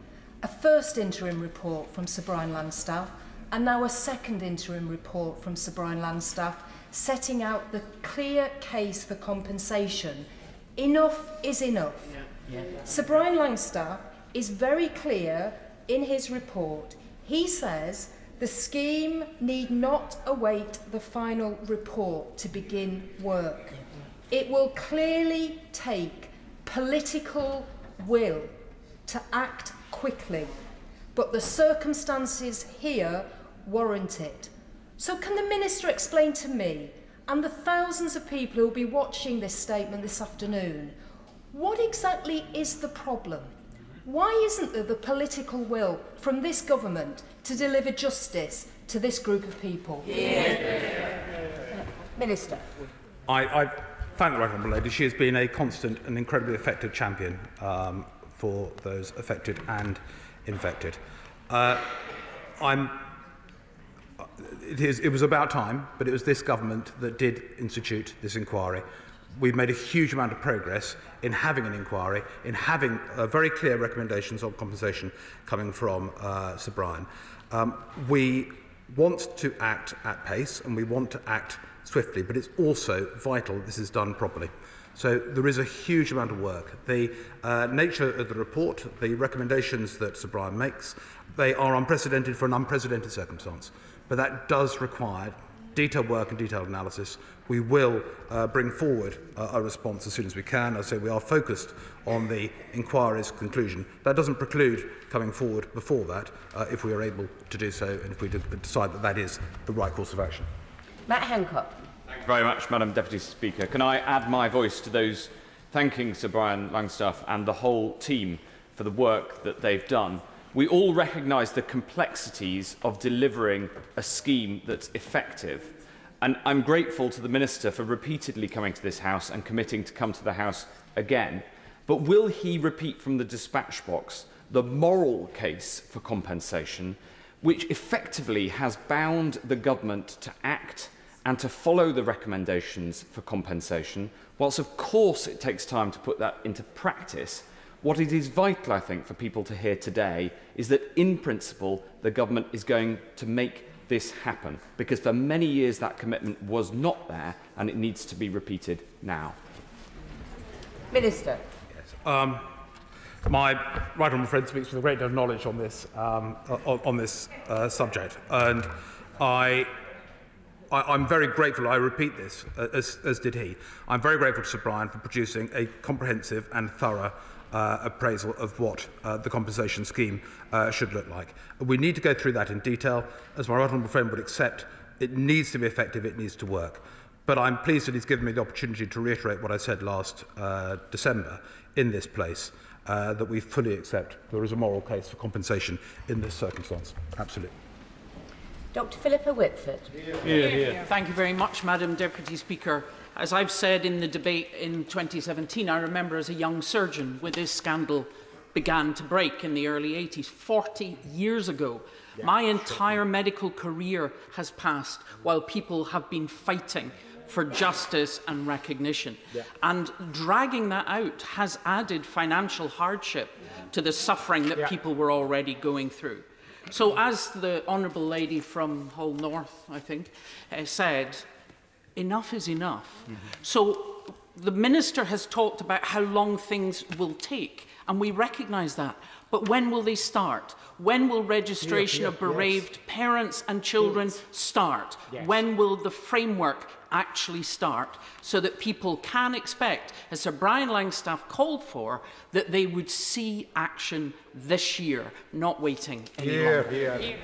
a first interim report from Sir Brian Langstaff, and now a second interim report from Sir Brian Langstaff setting out the clear case for compensation. Enough is enough. Sir Brian Langstaff is very clear in his report. He says the scheme need not await the final report to begin work. It will clearly take political will to act quickly, but the circumstances here warrant it. So can the Minister explain to me and the thousands of people who will be watching this statement this afternoon, what exactly is the problem? Why isn't there the political will from this government to deliver justice to this group of people? Minister. I thank the Right Honourable Lady. She has been a constant and incredibly effective champion for those affected and infected. It was about time, but it was this government that did institute this inquiry. We've made a huge amount of progress in having an inquiry, in having very clear recommendations on compensation coming from Sir Brian. We want to act at pace and we want to act swiftly, but it's also vital that this is done properly. So there is a huge amount of work. The nature of the report, the recommendations that Sir Brian makes, they are unprecedented for an unprecedented circumstance. But that does require detailed work and detailed analysis. We will bring forward a response as soon as we can. As I say, we are focused on the inquiry's conclusion. That doesn't preclude coming forward before that if we are able to do so and if we decide that that is the right course of action. Matt Hancock. Thank you very much, Madam Deputy Speaker. Can I add my voice to those thanking Sir Brian Langstaff and the whole team for the work that they've done? We all recognise the complexities of delivering a scheme that's effective. And I'm grateful to the Minister for repeatedly coming to this House and committing to come to the House again. But will he repeat from the dispatch box the moral case for compensation, which effectively has bound the government to act and to follow the recommendations for compensation, whilst of course it takes time to put that into practice? What it is vital, I think, for people to hear today is that, in principle, the government is going to make this happen, because for many years that commitment was not there, and it needs to be repeated now. Minister. Yes. My right honourable friend speaks with a great deal of knowledge on this subject, and I'm very grateful. I repeat this, as did he. I'm very grateful to Sir Brian for producing a comprehensive and thorough appraisal of what the compensation scheme should look like. We need to go through that in detail. As my right honourable friend would accept, it needs to be effective, it needs to work. But I'm pleased that he's given me the opportunity to reiterate what I said last December in this place, that we fully accept there is a moral case for compensation in this circumstance. Absolutely. Dr. Philippa Whitford. Thank you very much, Madam Deputy Speaker. As I've said in the debate in 2017, I remember as a young surgeon when this scandal began to break in the early 80s, 40 years ago. My entire medical career has passed while people have been fighting for justice and recognition. And dragging that out has added financial hardship to the suffering that people were already going through. So as the Honourable Lady from Hull North, I think, said, enough is enough. So the Minister has talked about how long things will take, and we recognise that. But when will they start? When will registration of bereaved parents and children start? When will the framework actually start, so that people can expect, as Sir Brian Langstaff called for, that they would see action this year, not waiting any longer?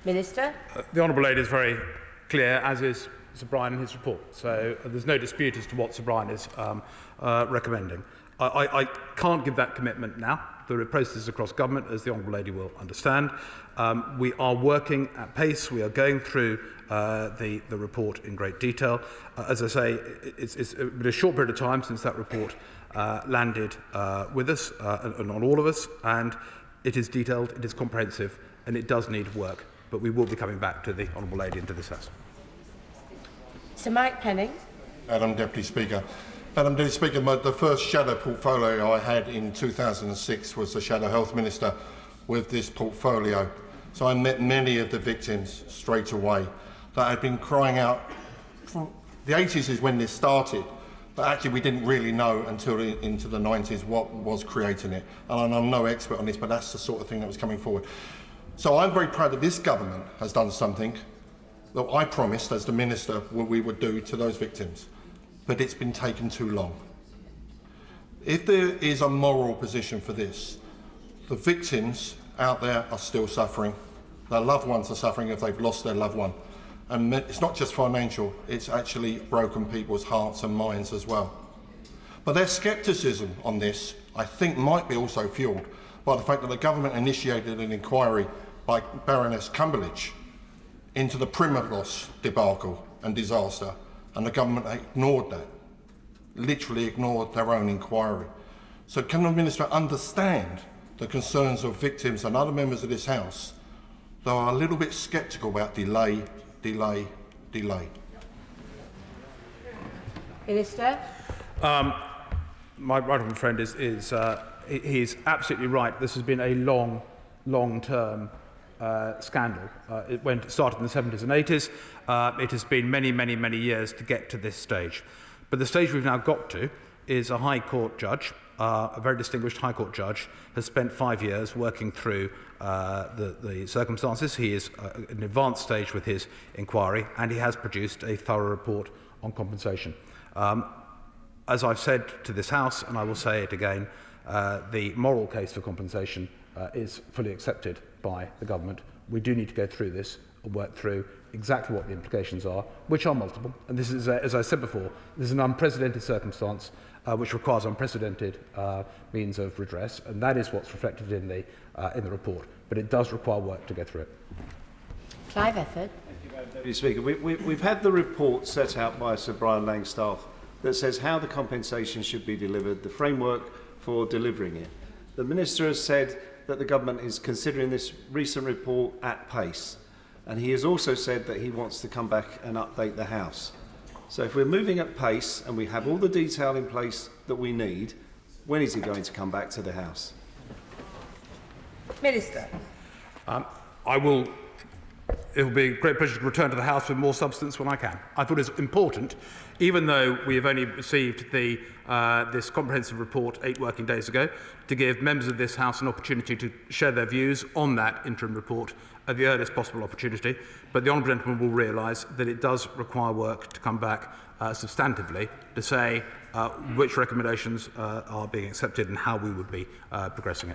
Minister. The Honourable Lady is very clear, as is Sir Brian in his report. So there's no dispute as to what Sir Brian is recommending. I can't give that commitment now. There are processes across government, as the Honourable Lady will understand. We are working at pace. We are going through the report in great detail. As I say, it's been a short period of time since that report landed with us and on all of us, and it is detailed, it is comprehensive, and it does need work. But we will be coming back to the Honourable Lady and to this House. Sir Mike Penning. Madam Deputy Speaker. Madam Deputy Speaker, the first shadow portfolio I had in 2006 was the Shadow Health Minister with this portfolio. So I met many of the victims straight away that had been crying out. The 80s is when this started, but actually we didn't really know until into the 90s what was creating it. And I'm no expert on this, but that's the sort of thing that was coming forward. So I'm very proud that this government has done something that I promised as the Minister what we would do to those victims. But it's been taken too long. If there is a moral position for this, the victims out there are still suffering. Their loved ones are suffering if they've lost their loved one. And it's not just financial, it's actually broken people's hearts and minds as well. But their scepticism on this I think might be also fuelled by the fact that the government initiated an inquiry by Baroness Cumberledge into the Primavos debacle and disaster, and the government ignored that, literally ignored their own inquiry. So can the Minister understand the concerns of victims and other members of this House that are a little bit sceptical about delay? Minister? My right honourable friend he's absolutely right. This has been a long-term scandal. It started in the 70s and 80s. It has been many years to get to this stage. But the stage we've now got to is a High Court judge, a very distinguished High Court judge, has spent 5 years working through the circumstances. He is in an advanced stage with his inquiry, and he has produced a thorough report on compensation. As I've said to this House, and I will say it again, the moral case for compensation is fully accepted by the government. We do need to go through this and work through exactly what the implications are, which are multiple. And this is, as I said before, this is an unprecedented circumstance which requires unprecedented means of redress, and that is what's reflected in the report. But it does require work to go through it. Clive Efford. Deputy Speaker, we've had the report set out by Sir Brian Langstaff that says how the compensation should be delivered, the framework for delivering it. The Minister has said that the government is considering this recent report at pace, and he has also said that he wants to come back and update the House. So if we're moving at pace and we have all the detail in place that we need, when is he going to come back to the House? Minister. It will be a great pleasure to return to the House with more substance when I can. I thought it was important, even though we have only received this comprehensive report 8 working days ago, to give members of this House an opportunity to share their views on that interim report at the earliest possible opportunity. But the honourable gentleman will realise that it does require work to come back substantively to say which recommendations are being accepted and how we would be progressing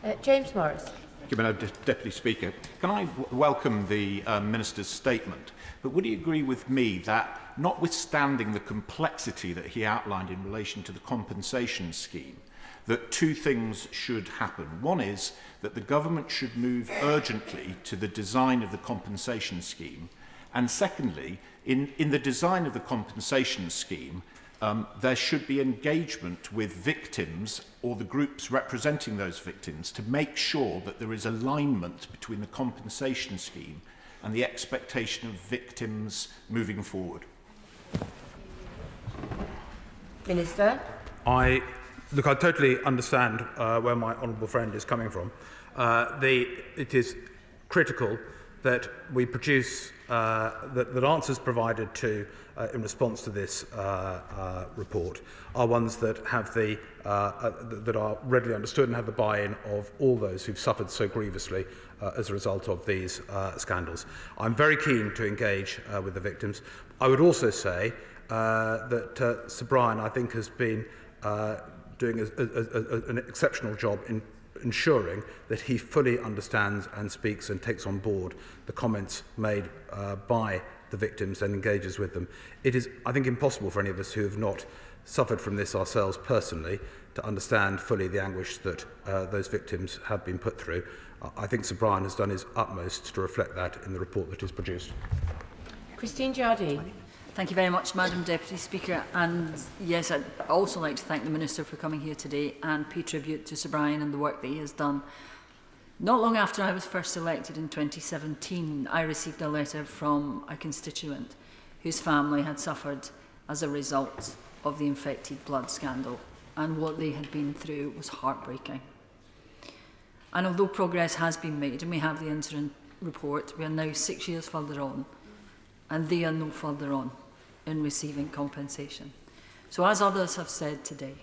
it. James Morris. Thank you, Madam Deputy Speaker. Can I welcome the Minister's statement? But would he agree with me that, notwithstanding the complexity that he outlined in relation to the compensation scheme, that 2 things should happen? One is that the government should move urgently to the design of the compensation scheme. And secondly, in the design of the compensation scheme, there should be engagement with victims or the groups representing those victims to make sure that there is alignment between the compensation scheme and the expectation of victims moving forward. Minister. I totally understand where my honourable friend is coming from. It is critical that we produce that answers provided to in response to this report are ones that have that are readily understood and have the buy-in of all those who've suffered so grievously as a result of these scandals. I'm very keen to engage with the victims. I would also say that Sir Brian, I think, has been doing an exceptional job in ensuring that he fully understands and speaks and takes on board the comments made by the victims and engages with them. It is, I think, impossible for any of us who have not suffered from this ourselves personally to understand fully the anguish that those victims have been put through. I think Sir Brian has done his utmost to reflect that in the report that is produced. Christine Jardine. Thank you very much, Madam Deputy Speaker. And yes, I'd also like to thank the Minister for coming here today and pay tribute to Sir Brian and the work that he has done. Not long after I was first elected in 2017, I received a letter from a constituent whose family had suffered as a result of the infected blood scandal, and what they had been through was heartbreaking. And although progress has been made, and we have the interim report, we are now 6 years further on, and they are no further on in receiving compensation. So as others have said today,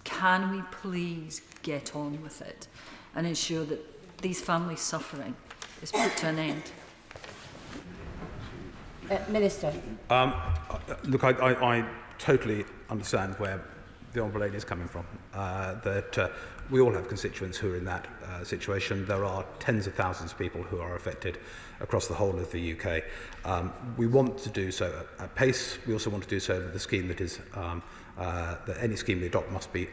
can we please get on with it and ensure that these families' suffering is put to an end? Minister. Look, I totally understand where the Honourable Lady is coming from, that we all have constituents who are in that situation. There are tens of thousands of people who are affected across the whole of the UK. We want to do so at pace. We also want to do so with the scheme that is, that any scheme we adopt must be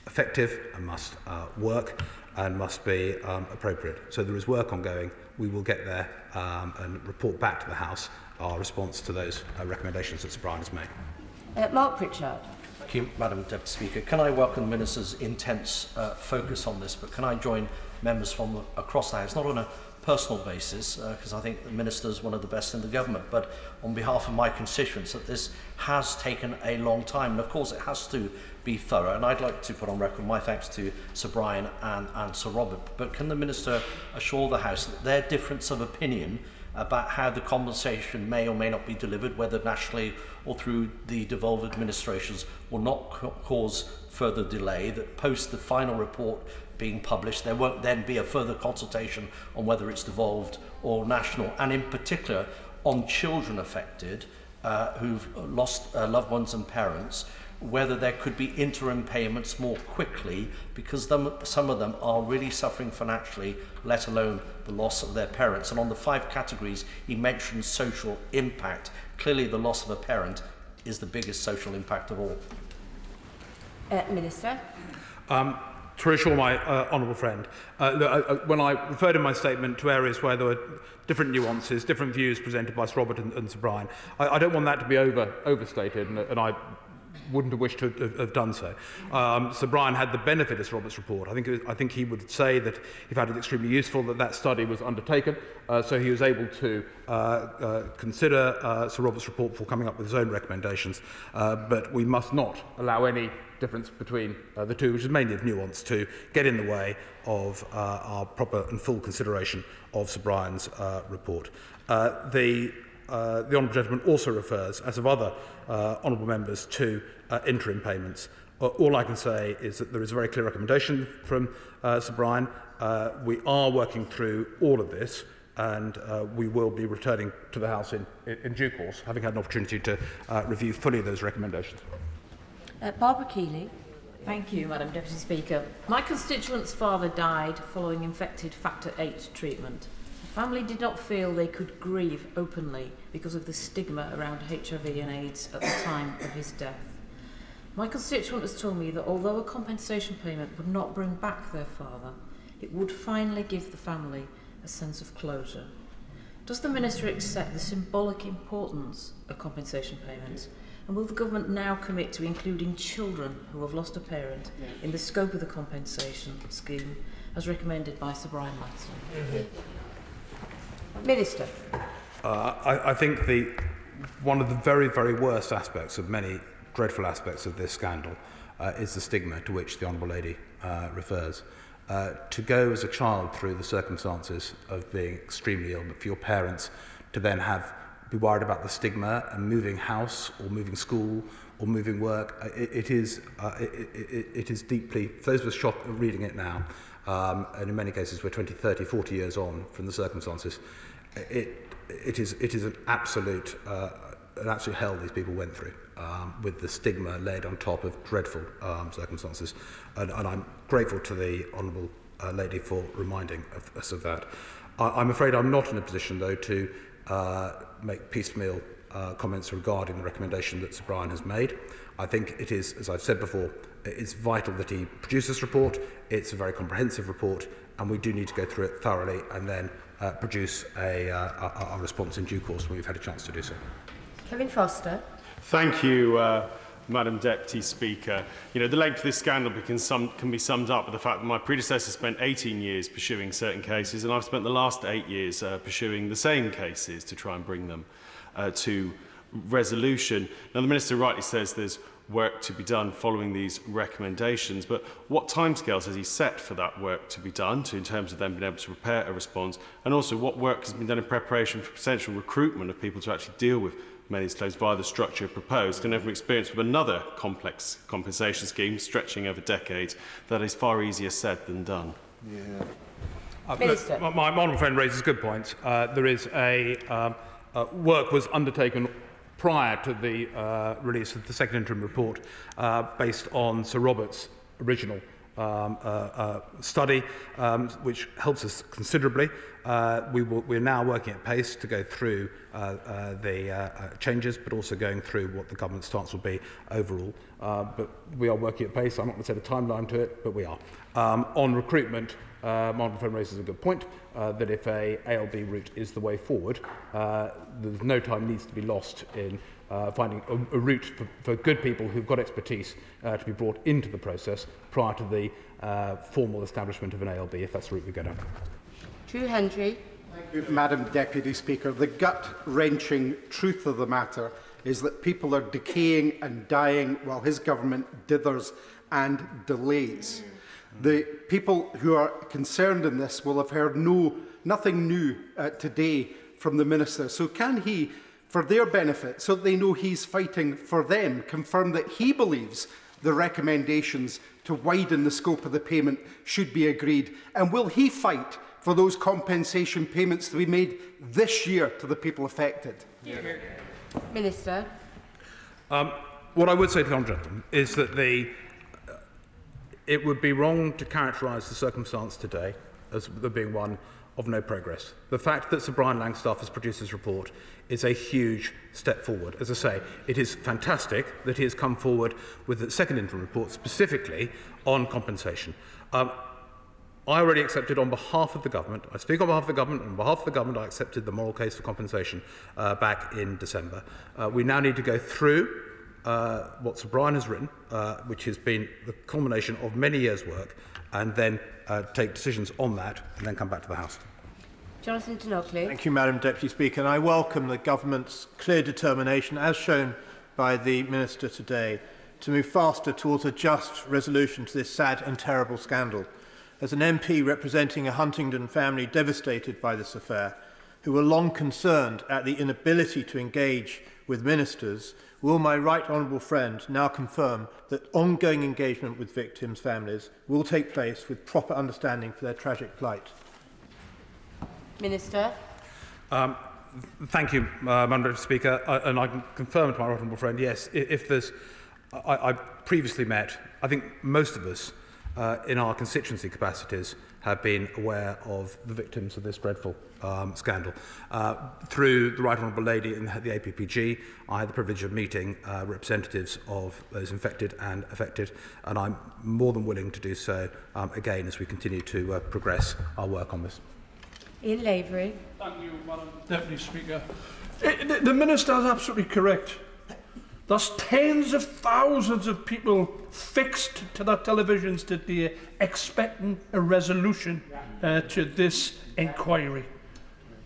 effective and must work and must be appropriate. So there is work ongoing. We will get there and report back to the House our response to those recommendations that Sir Brian has made. Mark Pritchard. Thank you, Madam Deputy Speaker. Can I welcome the Minister's intense focus on this, but can I join members from across the House, not on a personal basis, because I think the Minister is one of the best in the government, but on behalf of my constituents, that this has taken a long time, and of course it has to be thorough, and I'd like to put on record my thanks to Sir Brian and Sir Robert, but can the Minister assure the House that their difference of opinion about how the compensation may or may not be delivered, whether nationally or through the devolved administrations, will not cause further delay, that post the final report being published, there won't then be a further consultation on whether it's devolved or national, and in particular on children affected who've lost loved ones and parents, whether there could be interim payments more quickly, because some of them are really suffering financially, let alone the loss of their parents. And on the 5 categories, he mentioned social impact. Clearly the loss of a parent is the biggest social impact of all. Minister. To reassure my honourable friend, when I referred in my statement to areas where there were different nuances, different views presented by Sir Robert and Sir Brian, I don't want that to be overstated, and I wouldn't have wished to have done so. Sir Brian had the benefit of Sir Robert's report. I think he would say that he found it extremely useful that study was undertaken, so he was able to consider Sir Robert's report before coming up with his own recommendations. But we must not allow any difference between the two, which is mainly of nuance, to get in the way of our proper and full consideration of Sir Brian's report. The honourable gentleman also refers, as of other honourable members, to interim payments. All I can say is that there is a very clear recommendation from Sir Brian. We are working through all of this, and we will be returning to the House in due course, having had an opportunity to review fully those recommendations. Barbara Keeley. Thank you, Madam Deputy Speaker. My constituent's father died following infected factor 8 treatment. The family did not feel they could grieve openly because of the stigma around HIV and AIDS at the time of his death. My constituent has told me that although a compensation payment would not bring back their father, it would finally give the family a sense of closure. Does the Minister accept the symbolic importance of compensation payments? And will the government now commit to including children who have lost a parent in the scope of the compensation scheme, as recommended by Sir Brian Langston? Minister. I think one of the very, very worst aspects of many dreadful aspects of this scandal is the stigma to which the Honourable Lady refers. To go as a child through the circumstances of being extremely ill, but for your parents to then be worried about the stigma and moving house or moving school or moving work, it is deeply, for those of us shocked reading it now, and in many cases we're 20, 30, 40 years on from the circumstances, it is an absolute hell these people went through, with the stigma laid on top of dreadful circumstances. And I'm grateful to the Honourable Lady for reminding us of that. I'm afraid I'm not in a position, though, to make piecemeal comments regarding the recommendation that Sir Brian has made. I think it is, as I've said before, it's vital that he produce this report. It's a very comprehensive report, and we do need to go through it thoroughly and then produce a response in due course when we've had a chance to do so. Kevin Foster. Thank you, Madam Deputy Speaker. You know, the length of this scandal can be summed up with the fact that my predecessor spent 18 years pursuing certain cases, and I've spent the last 8 years pursuing the same cases to try and bring them to resolution. Now, the Minister rightly says there's work to be done following these recommendations, but what timescales has he set for that work to be done in terms of them being able to prepare a response, and also what work has been done in preparation for potential recruitment of people to actually deal with many of these claims via the structure proposed? And from experience with another complex compensation scheme stretching over decades, that is far easier said than done. Minister. My honourable friend raises good points. There is work was undertaken prior to the release of the second interim report based on Sir Robert's original study, which helps us considerably. We're now working at pace to go through the changes, but also going through what the government's stance will be overall. But we are working at pace. I'm not going to set a timeline to it, but we are. On recruitment, Martin Friend raises a good point, that if a ALB route is the way forward, there's no time needs to be lost in finding a route for good people who've got expertise to be brought into the process prior to the formal establishment of an ALB, if that's the route we go down. Drew Hendry. Thank you, Madam Deputy Speaker. The gut-wrenching truth of the matter is that people are decaying and dying while his government dithers and delays. The people who are concerned in this will have heard nothing new today from the Minister. So can he, for their benefit, so that they know he's fighting for them, confirm that he believes the recommendations to widen the scope of the payment should be agreed? And will he fight for those compensation payments to be made this year to the people affected? Minister. What I would say to the Honourable Gentleman is that it would be wrong to characterise the circumstance today as there being one of no progress. The fact that Sir Brian Langstaff has produced his report is a huge step forward. As I say, it is fantastic that he has come forward with the second interim report specifically on compensation. I already accepted on behalf of the government, I speak on behalf of the government, on behalf of the government I accepted the moral case for compensation back in December. We now need to go through what Sir Brian has written, which has been the culmination of many years' work, and then take decisions on that, and then come back to the House. Jonathan Tinockley. Thank you, Madam Deputy Speaker. And I welcome the government's clear determination, as shown by the Minister today, to move faster towards a just resolution to this sad and terrible scandal. As an MP representing a Huntingdon family devastated by this affair, who were long concerned at the inability to engage with ministers, will my right honourable friend now confirm that ongoing engagement with victims' families will take place with proper understanding for their tragic plight? Minister. Thank you, Madam Speaker. And I can confirm to my right honourable friend, yes, if there's... I previously met, I think most of us in our constituency capacities have been aware of the victims of this dreadful scandal. Through the Right Honourable Lady in the APPG, I had the privilege of meeting representatives of those infected and affected, and I'm more than willing to do so again as we continue to progress our work on this. Ian Lavery. Thank you, Madam Deputy Speaker. The Minister is absolutely correct. There's tens of thousands of people fixed to their televisions today expecting a resolution to this inquiry.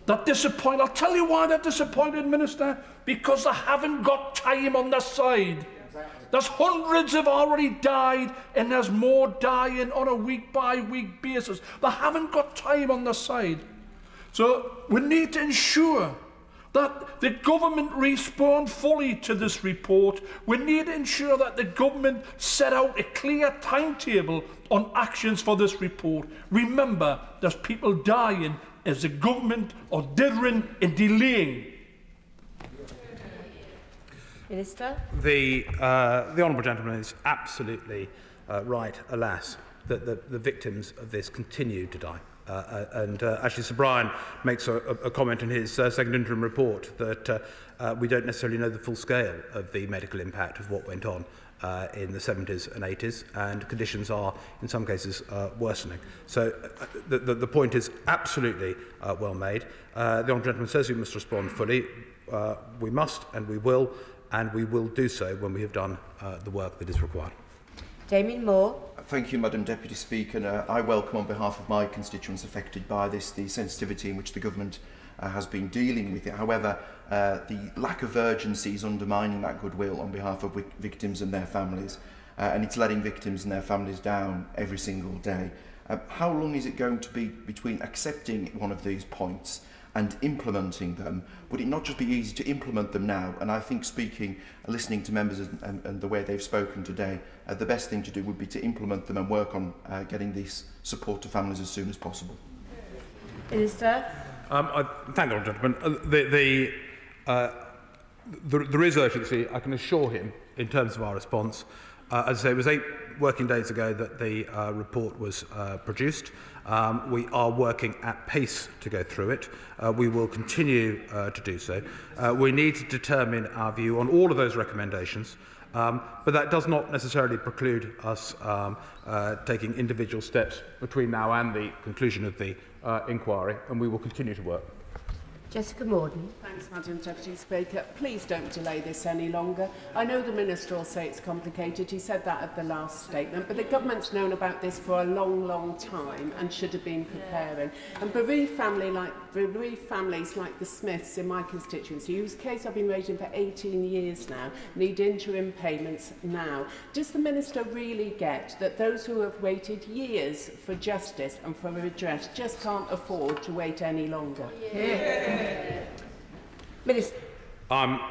They're disappointed. I'll tell you why they're disappointed, Minister. Because they haven't got time on their side. There's hundreds have already died, and there's more dying on a week-by-week basis. They haven't got time on their side. So we need to ensure that the government respond fully to this report. We need to ensure that the government set out a clear timetable on actions for this report. Remember, there's people dying as the government are dithering and delaying. Minister. The honourable gentleman is absolutely right, alas, that the victims of this continue to die. Actually, Sir Brian makes a comment in his second interim report that we don't necessarily know the full scale of the medical impact of what went on in the 70s and 80s, and conditions are, in some cases, worsening. So the point is absolutely well made. The honourable gentleman says we must respond fully. We must, and we will do so when we have done the work that is required. Damien Moore. Thank you, Madam Deputy Speaker. And, I welcome on behalf of my constituents affected by this the sensitivity in which the government has been dealing with it. However, the lack of urgency is undermining that goodwill on behalf of victims and their families, and it's letting victims and their families down every single day. How long is it going to be between accepting one of these points and implementing them? Would it not just be easy to implement them now? And I think listening to members and the way they've spoken today, the best thing to do would be to implement them and work on getting this support to families as soon as possible. Minister. I thank the honourable gentleman. There is urgency, I can assure him, in terms of our response. As I say, it was 8 working days ago that the report was produced. We are working at pace to go through it. We will continue to do so. We need to determine our view on all of those recommendations, but that does not necessarily preclude us taking individual steps between now and the conclusion of the inquiry, and we will continue to work. Jessica Morden. Thanks, Madam Deputy Speaker. Please don't delay this any longer. I know the Minister will say it's complicated. He said that at the last statement, but the government's known about this for a long, long time and should have been preparing. And bereaved families like the Smiths in my constituency, whose case I've been raising for 18 years now, need interim payments now. Does the Minister really get that those who have waited years for justice and for redress just can't afford to wait any longer? Minister. I'm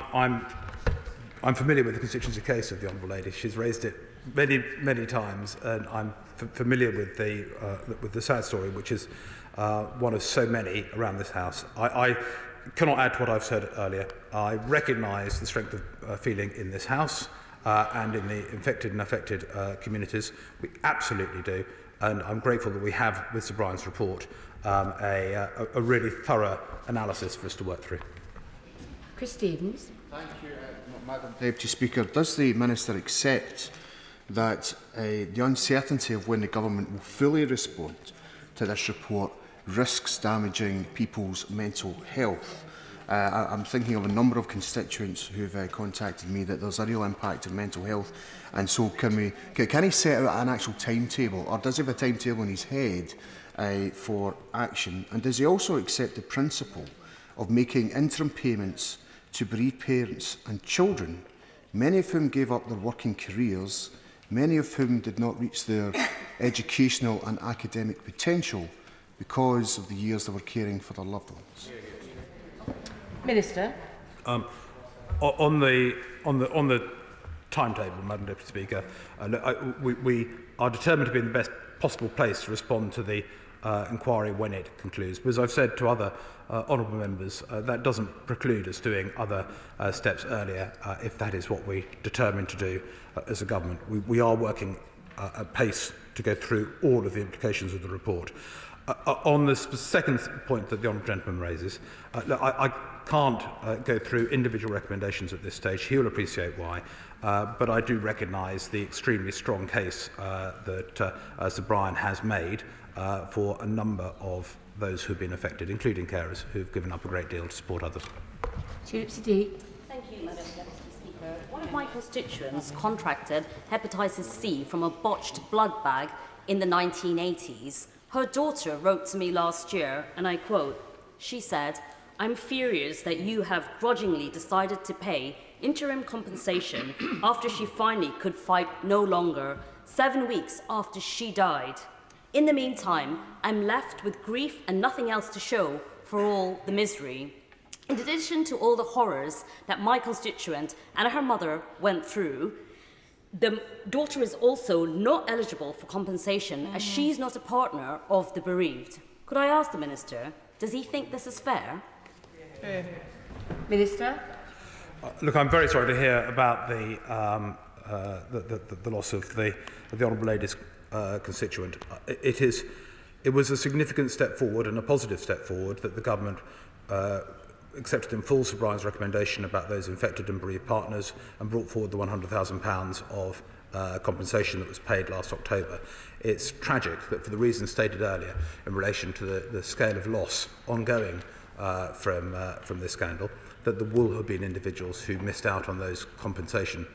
familiar with the constituency case of the Honourable Lady. She's raised it many times, and I'm familiar with the sad story, which is one of so many around this House. I cannot add to what I've said earlier. I recognise the strength of feeling in this House and in the infected and affected communities. We absolutely do, and I'm grateful that we have, with Sir Brian's report, a really thorough analysis for us to work through. Chris Stevens. Thank you, Madam Deputy Speaker. Does the Minister accept that the uncertainty of when the Government will fully respond to this report risks damaging people's mental health? I'm thinking of a number of constituents who've contacted me that there's a real impact on mental health, and so can he set out an actual timetable, or does he have a timetable in his head for action? And does he also accept the principle of making interim payments to bereaved parents and children, many of whom gave up their working careers, many of whom did not reach their educational and academic potential because of the years they were caring for their loved ones? Minister. On the timetable, Madam Deputy Speaker, we are determined to be in the best possible place to respond to the inquiry when it concludes. But as I've said to other honourable members, that doesn't preclude us doing other steps earlier if that is what we determine to do as a government. We are working at pace to go through all of the implications of the report. On the second point that the honourable gentleman raises, I can't go through individual recommendations at this stage. He will appreciate why, but I do recognise the extremely strong case that Sir Brian has made for a number of those who have been affected, including carers who have given up a great deal to support others. Tulip Siddiq. Thank you, Madam Deputy Speaker. One of my constituents contracted hepatitis C from a botched blood bag in the 1980s. Her daughter wrote to me last year, and I quote, she said, "I'm furious that you have grudgingly decided to pay interim compensation after she finally could fight no longer, 7 weeks after she died. In the meantime, I'm left with grief and nothing else to show for all the misery. In addition to all the horrors that my constituent and her mother went through, the daughter is also not eligible for compensation as she's not a partner of the bereaved. Could I ask the Minister, does he think this is fair?" Minister. Look, I'm very sorry to hear about the loss of the Honourable Lady's constituent. It was a significant step forward and a positive step forward that the government accepted in full Sir Brian's recommendation about those infected and bereaved partners and brought forward the £100,000 of compensation that was paid last October. It's tragic that, for the reasons stated earlier in relation to the scale of loss ongoing from this scandal, that there will have been individuals who missed out on those compensation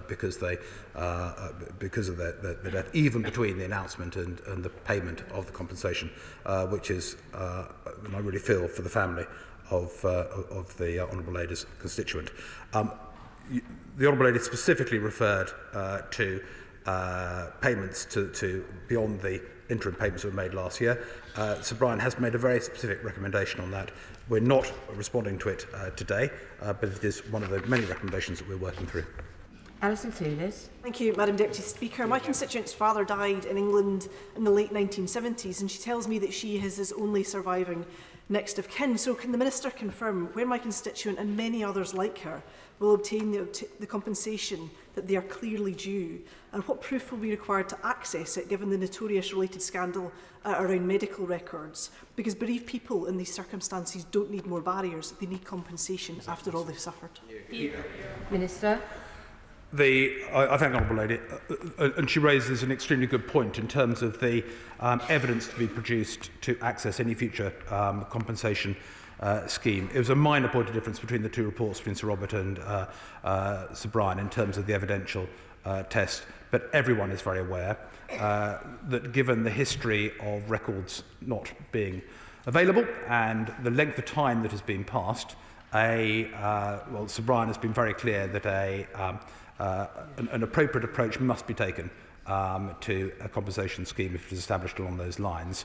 because of their death, even between the announcement and the payment of the compensation, which is, and I really feel for the family of the Honourable Lady's constituent. The Honourable Lady specifically referred to payments to beyond the interim payments that were made last year. Sir Brian has made a very specific recommendation on that. We're not responding to it today, but it is one of the many recommendations that we're working through. Alison Thulis. Thank you, Madam Deputy Speaker. My constituent's father died in England in the late 1970s, and she tells me that she is his only surviving next of kin. So can the Minister confirm where my constituent and many others like her will obtain the compensation that they are clearly due, and what proof will be required to access it given the notorious related scandal around medical records? Because bereaved people in these circumstances don't need more barriers, they need compensation after all they've suffered. Minister. I thank the Honourable Lady, and she raises an extremely good point in terms of the evidence to be produced to access any future compensation scheme. It was a minor point of difference between the two reports, between Sir Robert and Sir Brian, in terms of the evidential test, but everyone is very aware that given the history of records not being available and the length of time that has been passed, well, Sir Brian has been very clear that an appropriate approach must be taken to a compensation scheme if it is established along those lines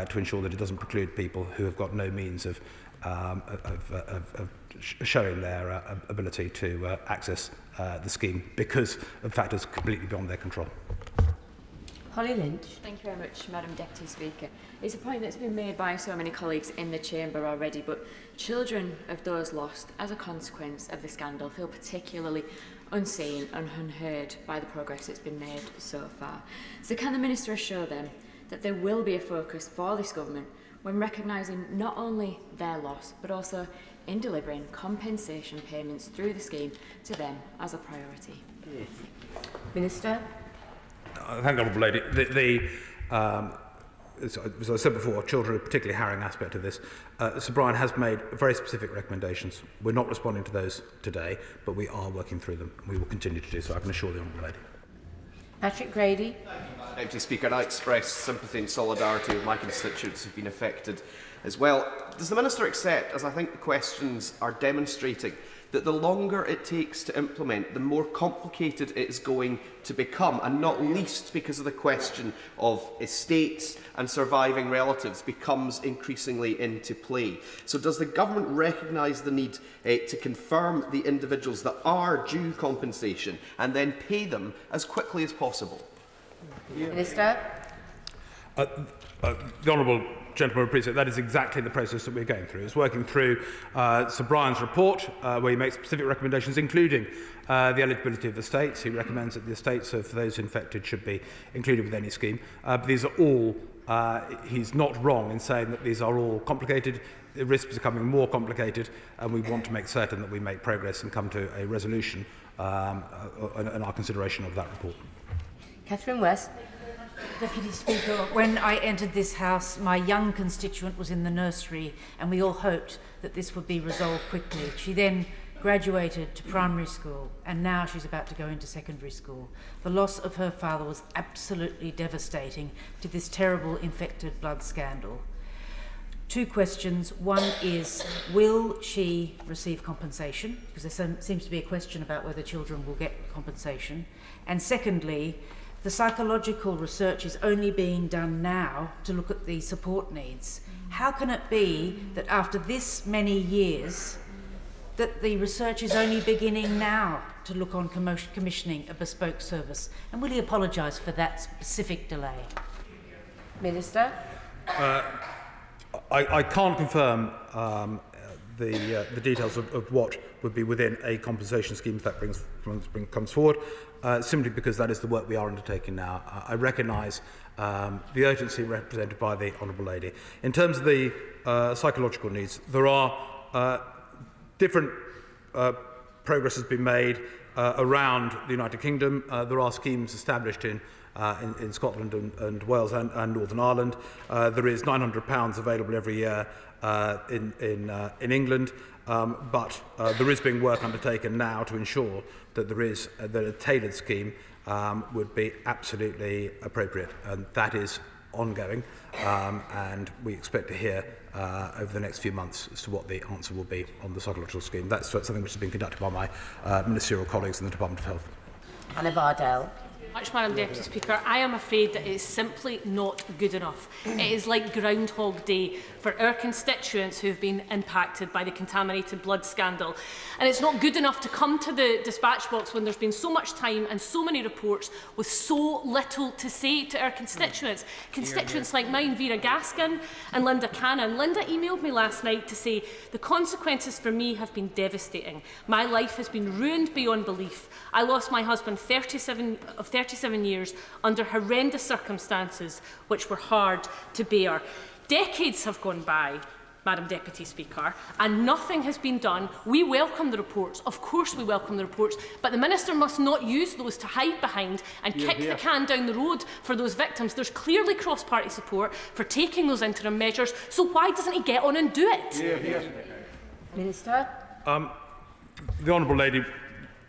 to ensure that it doesn't preclude people who have got no means of showing their ability to access the scheme because of factors completely beyond their control. Holly Lynch. Thank you very much, Madam Deputy Speaker. It's a point that's been made by so many colleagues in the chamber already, but children of those lost as a consequence of the scandal feel particularly unseen and unheard by the progress that's been made so far. So can the Minister assure them that there will be a focus for this government when recognising not only their loss, but also in delivering compensation payments through the scheme to them as a priority? Minister. Thank the Honourable Lady. As I said before, children are a particularly harrowing aspect of this. Sir Brian has made very specific recommendations. We're not responding to those today, but we are working through them. We will continue to do so, I can assure the Honourable Lady. Patrick Grady. Deputy Speaker, I express sympathy and solidarity with my constituents who have been affected as well. Does the Minister accept, as I think the questions are demonstrating, that the longer it takes to implement, the more complicated it is going to become, and not least because of the question of estates and surviving relatives becomes increasingly into play? So does the Government recognise the need to confirm the individuals that are due compensation and then pay them as quickly as possible? Minister. The Honourable Gentleman will appreciate that is exactly the process that we're going through. It's working through Sir Brian's report, where he makes specific recommendations, including the eligibility of the estates. He recommends that the estates of those infected should be included with any scheme. But these are all, he's not wrong in saying that these are all complicated. The risk is becoming more complicated, and we want to make certain that we make progress and come to a resolution in our consideration of that report. Catherine West. Deputy Speaker, when I entered this House, my young constituent was in the nursery and we all hoped that this would be resolved quickly. She then graduated to primary school and now she's about to go into secondary school. The loss of her father was absolutely devastating to this terrible infected blood scandal. Two questions. One is, will she receive compensation? Because there seems to be a question about whether children will get compensation. And secondly, the psychological research is only being done now to look at the support needs. How can it be that after this many years that the research is only beginning now to look on commissioning a bespoke service? And will he apologise for that specific delay? Minister. I can't confirm the details of what would be within a compensation scheme if that comes forward, simply because that is the work we are undertaking now. I recognise the urgency represented by the Honourable Lady. In terms of the psychological needs, there are different progress has been made around the United Kingdom. There are schemes established in Scotland and Wales and Northern Ireland. There is £900 available every year in England, but there is being work undertaken now to ensure that there is that a tailored scheme would be absolutely appropriate, and that is ongoing, and we expect to hear over the next few months as to what the answer will be on the psychological scheme. That's something which has been conducted by my ministerial colleagues in the Department of Health. Anna Bardell. Much, Madam Deputy Speaker. I am afraid that it is simply not good enough. It is like Groundhog Day for our constituents who have been impacted by the contaminated blood scandal. And it's not good enough to come to the dispatch box when there's been so much time and so many reports with so little to say to our constituents. Constituents like mine, Vera Gaskin and Linda Cannon. Linda emailed me last night to say the consequences for me have been devastating. My life has been ruined beyond belief. I lost my husband 37 years under horrendous circumstances which were hard to bear. Decades have gone by, Madam Deputy Speaker, and nothing has been done. We welcome the reports, of course we welcome the reports, but the Minister must not use those to hide behind and kick the can down the road for those victims. There's clearly cross-party support for taking those interim measures, so why doesn't he get on and do it? Minister. The Honourable Lady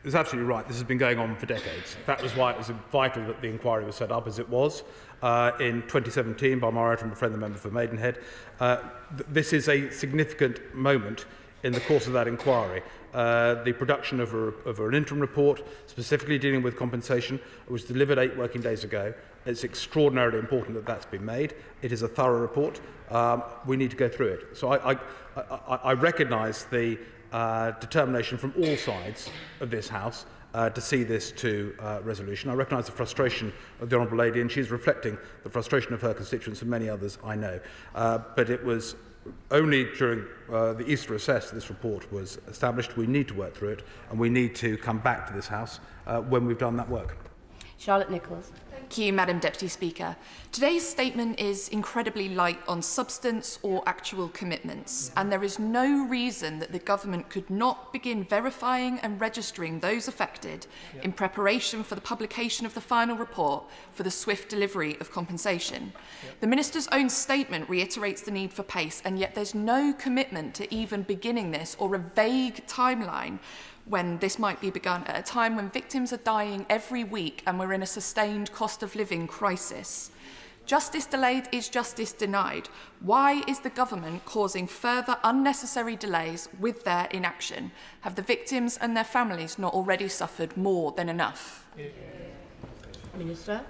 is absolutely right. This has been going on for decades. That was why it was vital that the inquiry was set up as it was in 2017 by my right honourable friend, the member for Maidenhead. This is a significant moment in the course of that inquiry. The production of an interim report, specifically dealing with compensation, was delivered 8 working days ago. It's extraordinarily important that that's been made. It is a thorough report. We need to go through it. So I recognise the determination from all sides of this House to see this to resolution. I recognise the frustration of the Honourable Lady, and she's reflecting the frustration of her constituents and many others, I know. But it was only during the Easter recess that this report was established. We need to work through it, and we need to come back to this House when we've done that work. Charlotte Nichols. Thank you, Madam Deputy Speaker. Today's statement is incredibly light on substance or actual commitments, and there is no reason that the government could not begin verifying and registering those affected in preparation for the publication of the final report for the swift delivery of compensation. The Minister's own statement reiterates the need for pace, and yet there's no commitment to even beginning this or a vague timeline when this might be begun at a time when victims are dying every week and we're in a sustained cost of living crisis. Justice delayed is justice denied. Why is the government causing further unnecessary delays with their inaction? Have the victims and their families not already suffered more than enough? Minister.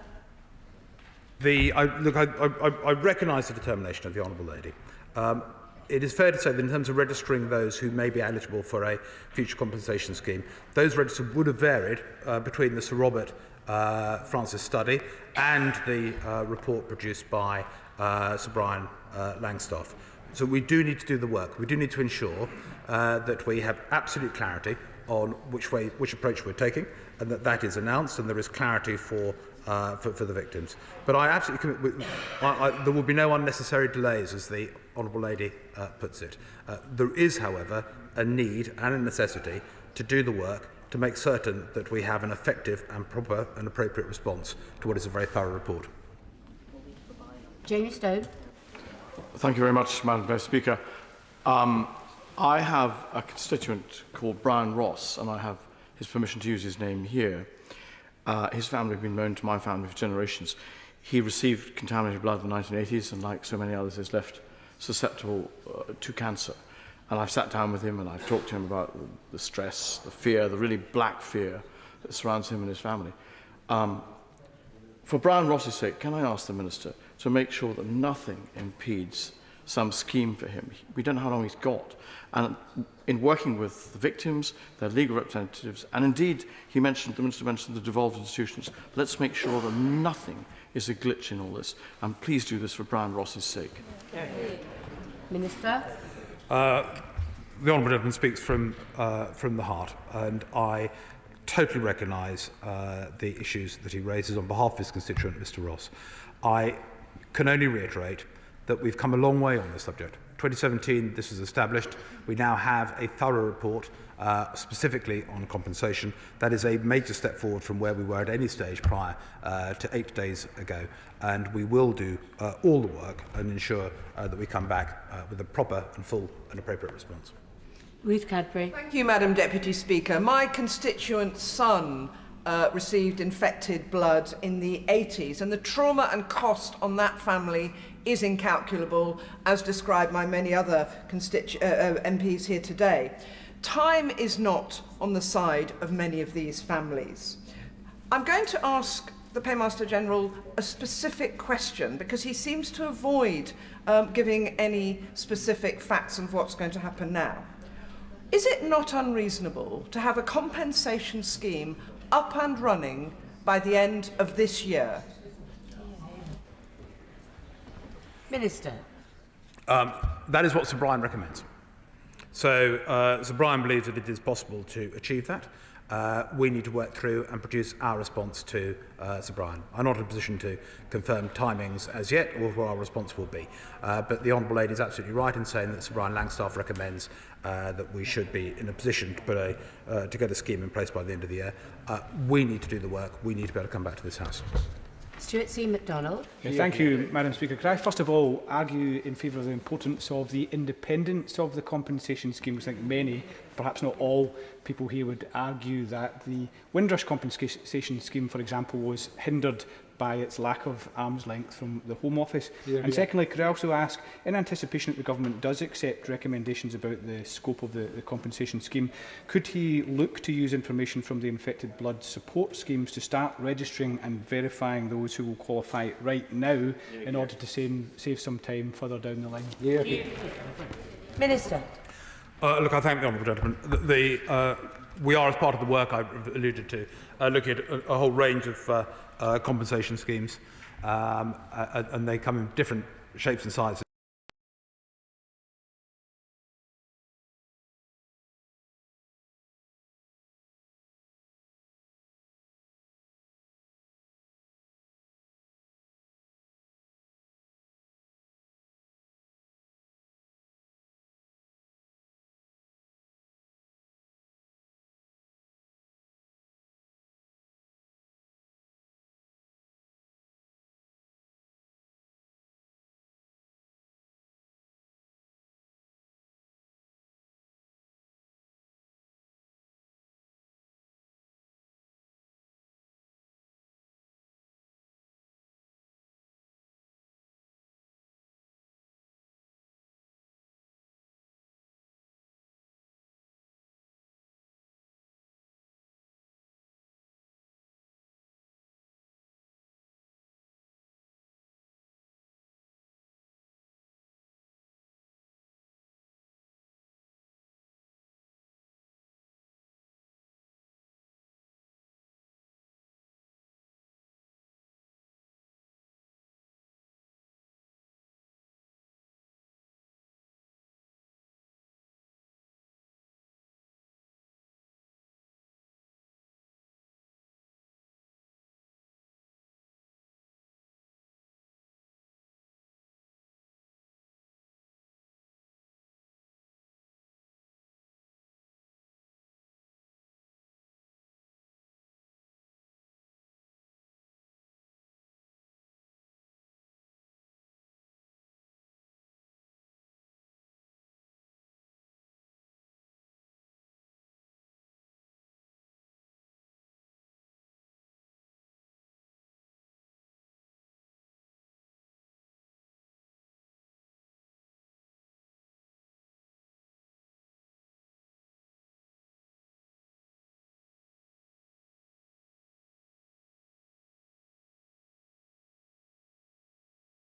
I recognise the determination of the Honourable Lady. It is fair to say that in terms of registering those who may be eligible for a future compensation scheme, those registered would have varied between the Sir Robert Francis study and the report produced by Sir Brian Langstaff. So we do need to do the work. We do need to ensure that we have absolute clarity on which approach we're taking, and that is announced, and there is clarity for the victims. But I absolutely there will be no unnecessary delays, as the Honourable Lady puts it. There is, however, a need and a necessity to do the work to make certain that we have an effective and proper and appropriate response to what is a very thorough report. Jamie Stone. Thank you very much, Madam Speaker. I have a constituent called Brian Ross, and I have his permission to use his name here. His family have been known to my family for generations. He received contaminated blood in the 1980s, and like so many others, is left susceptible to cancer. And I've sat down with him and I've talked to him about the stress, the fear, the really black fear that surrounds him and his family. For Brian Ross's sake, can I ask the Minister to make sure that nothing impedes some scheme for him? We don't know how long he's got. And in working with the victims, their legal representatives, and indeed, the Minister mentioned the devolved institutions, let's make sure that nothing is a glitch in all this. And please do this for Brian Ross's sake. Minister. The Honourable Gentleman speaks from the heart, and I totally recognise the issues that he raises on behalf of his constituent, Mr. Ross. I can only reiterate that we've come a long way on this subject. 2017, this was established. We now have a thorough report specifically on compensation. That is a major step forward from where we were at any stage prior to 8 days ago. And we will do all the work and ensure that we come back with a proper and full and appropriate response. Ruth Cadbury. Thank you, Madam Deputy Speaker. My constituent's son received infected blood in the 80s, and the trauma and cost on that family is incalculable, as described by many other MPs here today. Time is not on the side of many of these families. I'm going to ask the Paymaster General a specific question, because he seems to avoid giving any specific facts of what's going to happen now. Is it not unreasonable to have a compensation scheme up and running by the end of this year? Minister. That is what Sir Brian recommends. So Sir Brian believes that it is possible to achieve that. We need to work through and produce our response to Sir Brian. I'm not in a position to confirm timings as yet or what our response will be. But the Honourable Lady is absolutely right in saying that Sir Brian Langstaff recommends that we should be in a position to put to get a scheme in place by the end of the year. We need to do the work. We need to be able to come back to this House. Stuart C. MacDonald. Thank you, Madam Speaker. Could I first of all argue in favour of the importance of the independence of the compensation scheme? I think many, perhaps not all, people here would argue that the Windrush compensation scheme, for example, was hindered by its lack of arm's length from the Home Office. And secondly, could I also ask, in anticipation that the Government does accept recommendations about the scope of the compensation scheme, could he look to use information from the infected blood support schemes to start registering and verifying those who will qualify right now in order to save some time further down the line? Minister. Look, I thank the honourable gentleman. We are, as part of the work I've alluded to, looking at a whole range of compensation schemes, and they come in different shapes and sizes.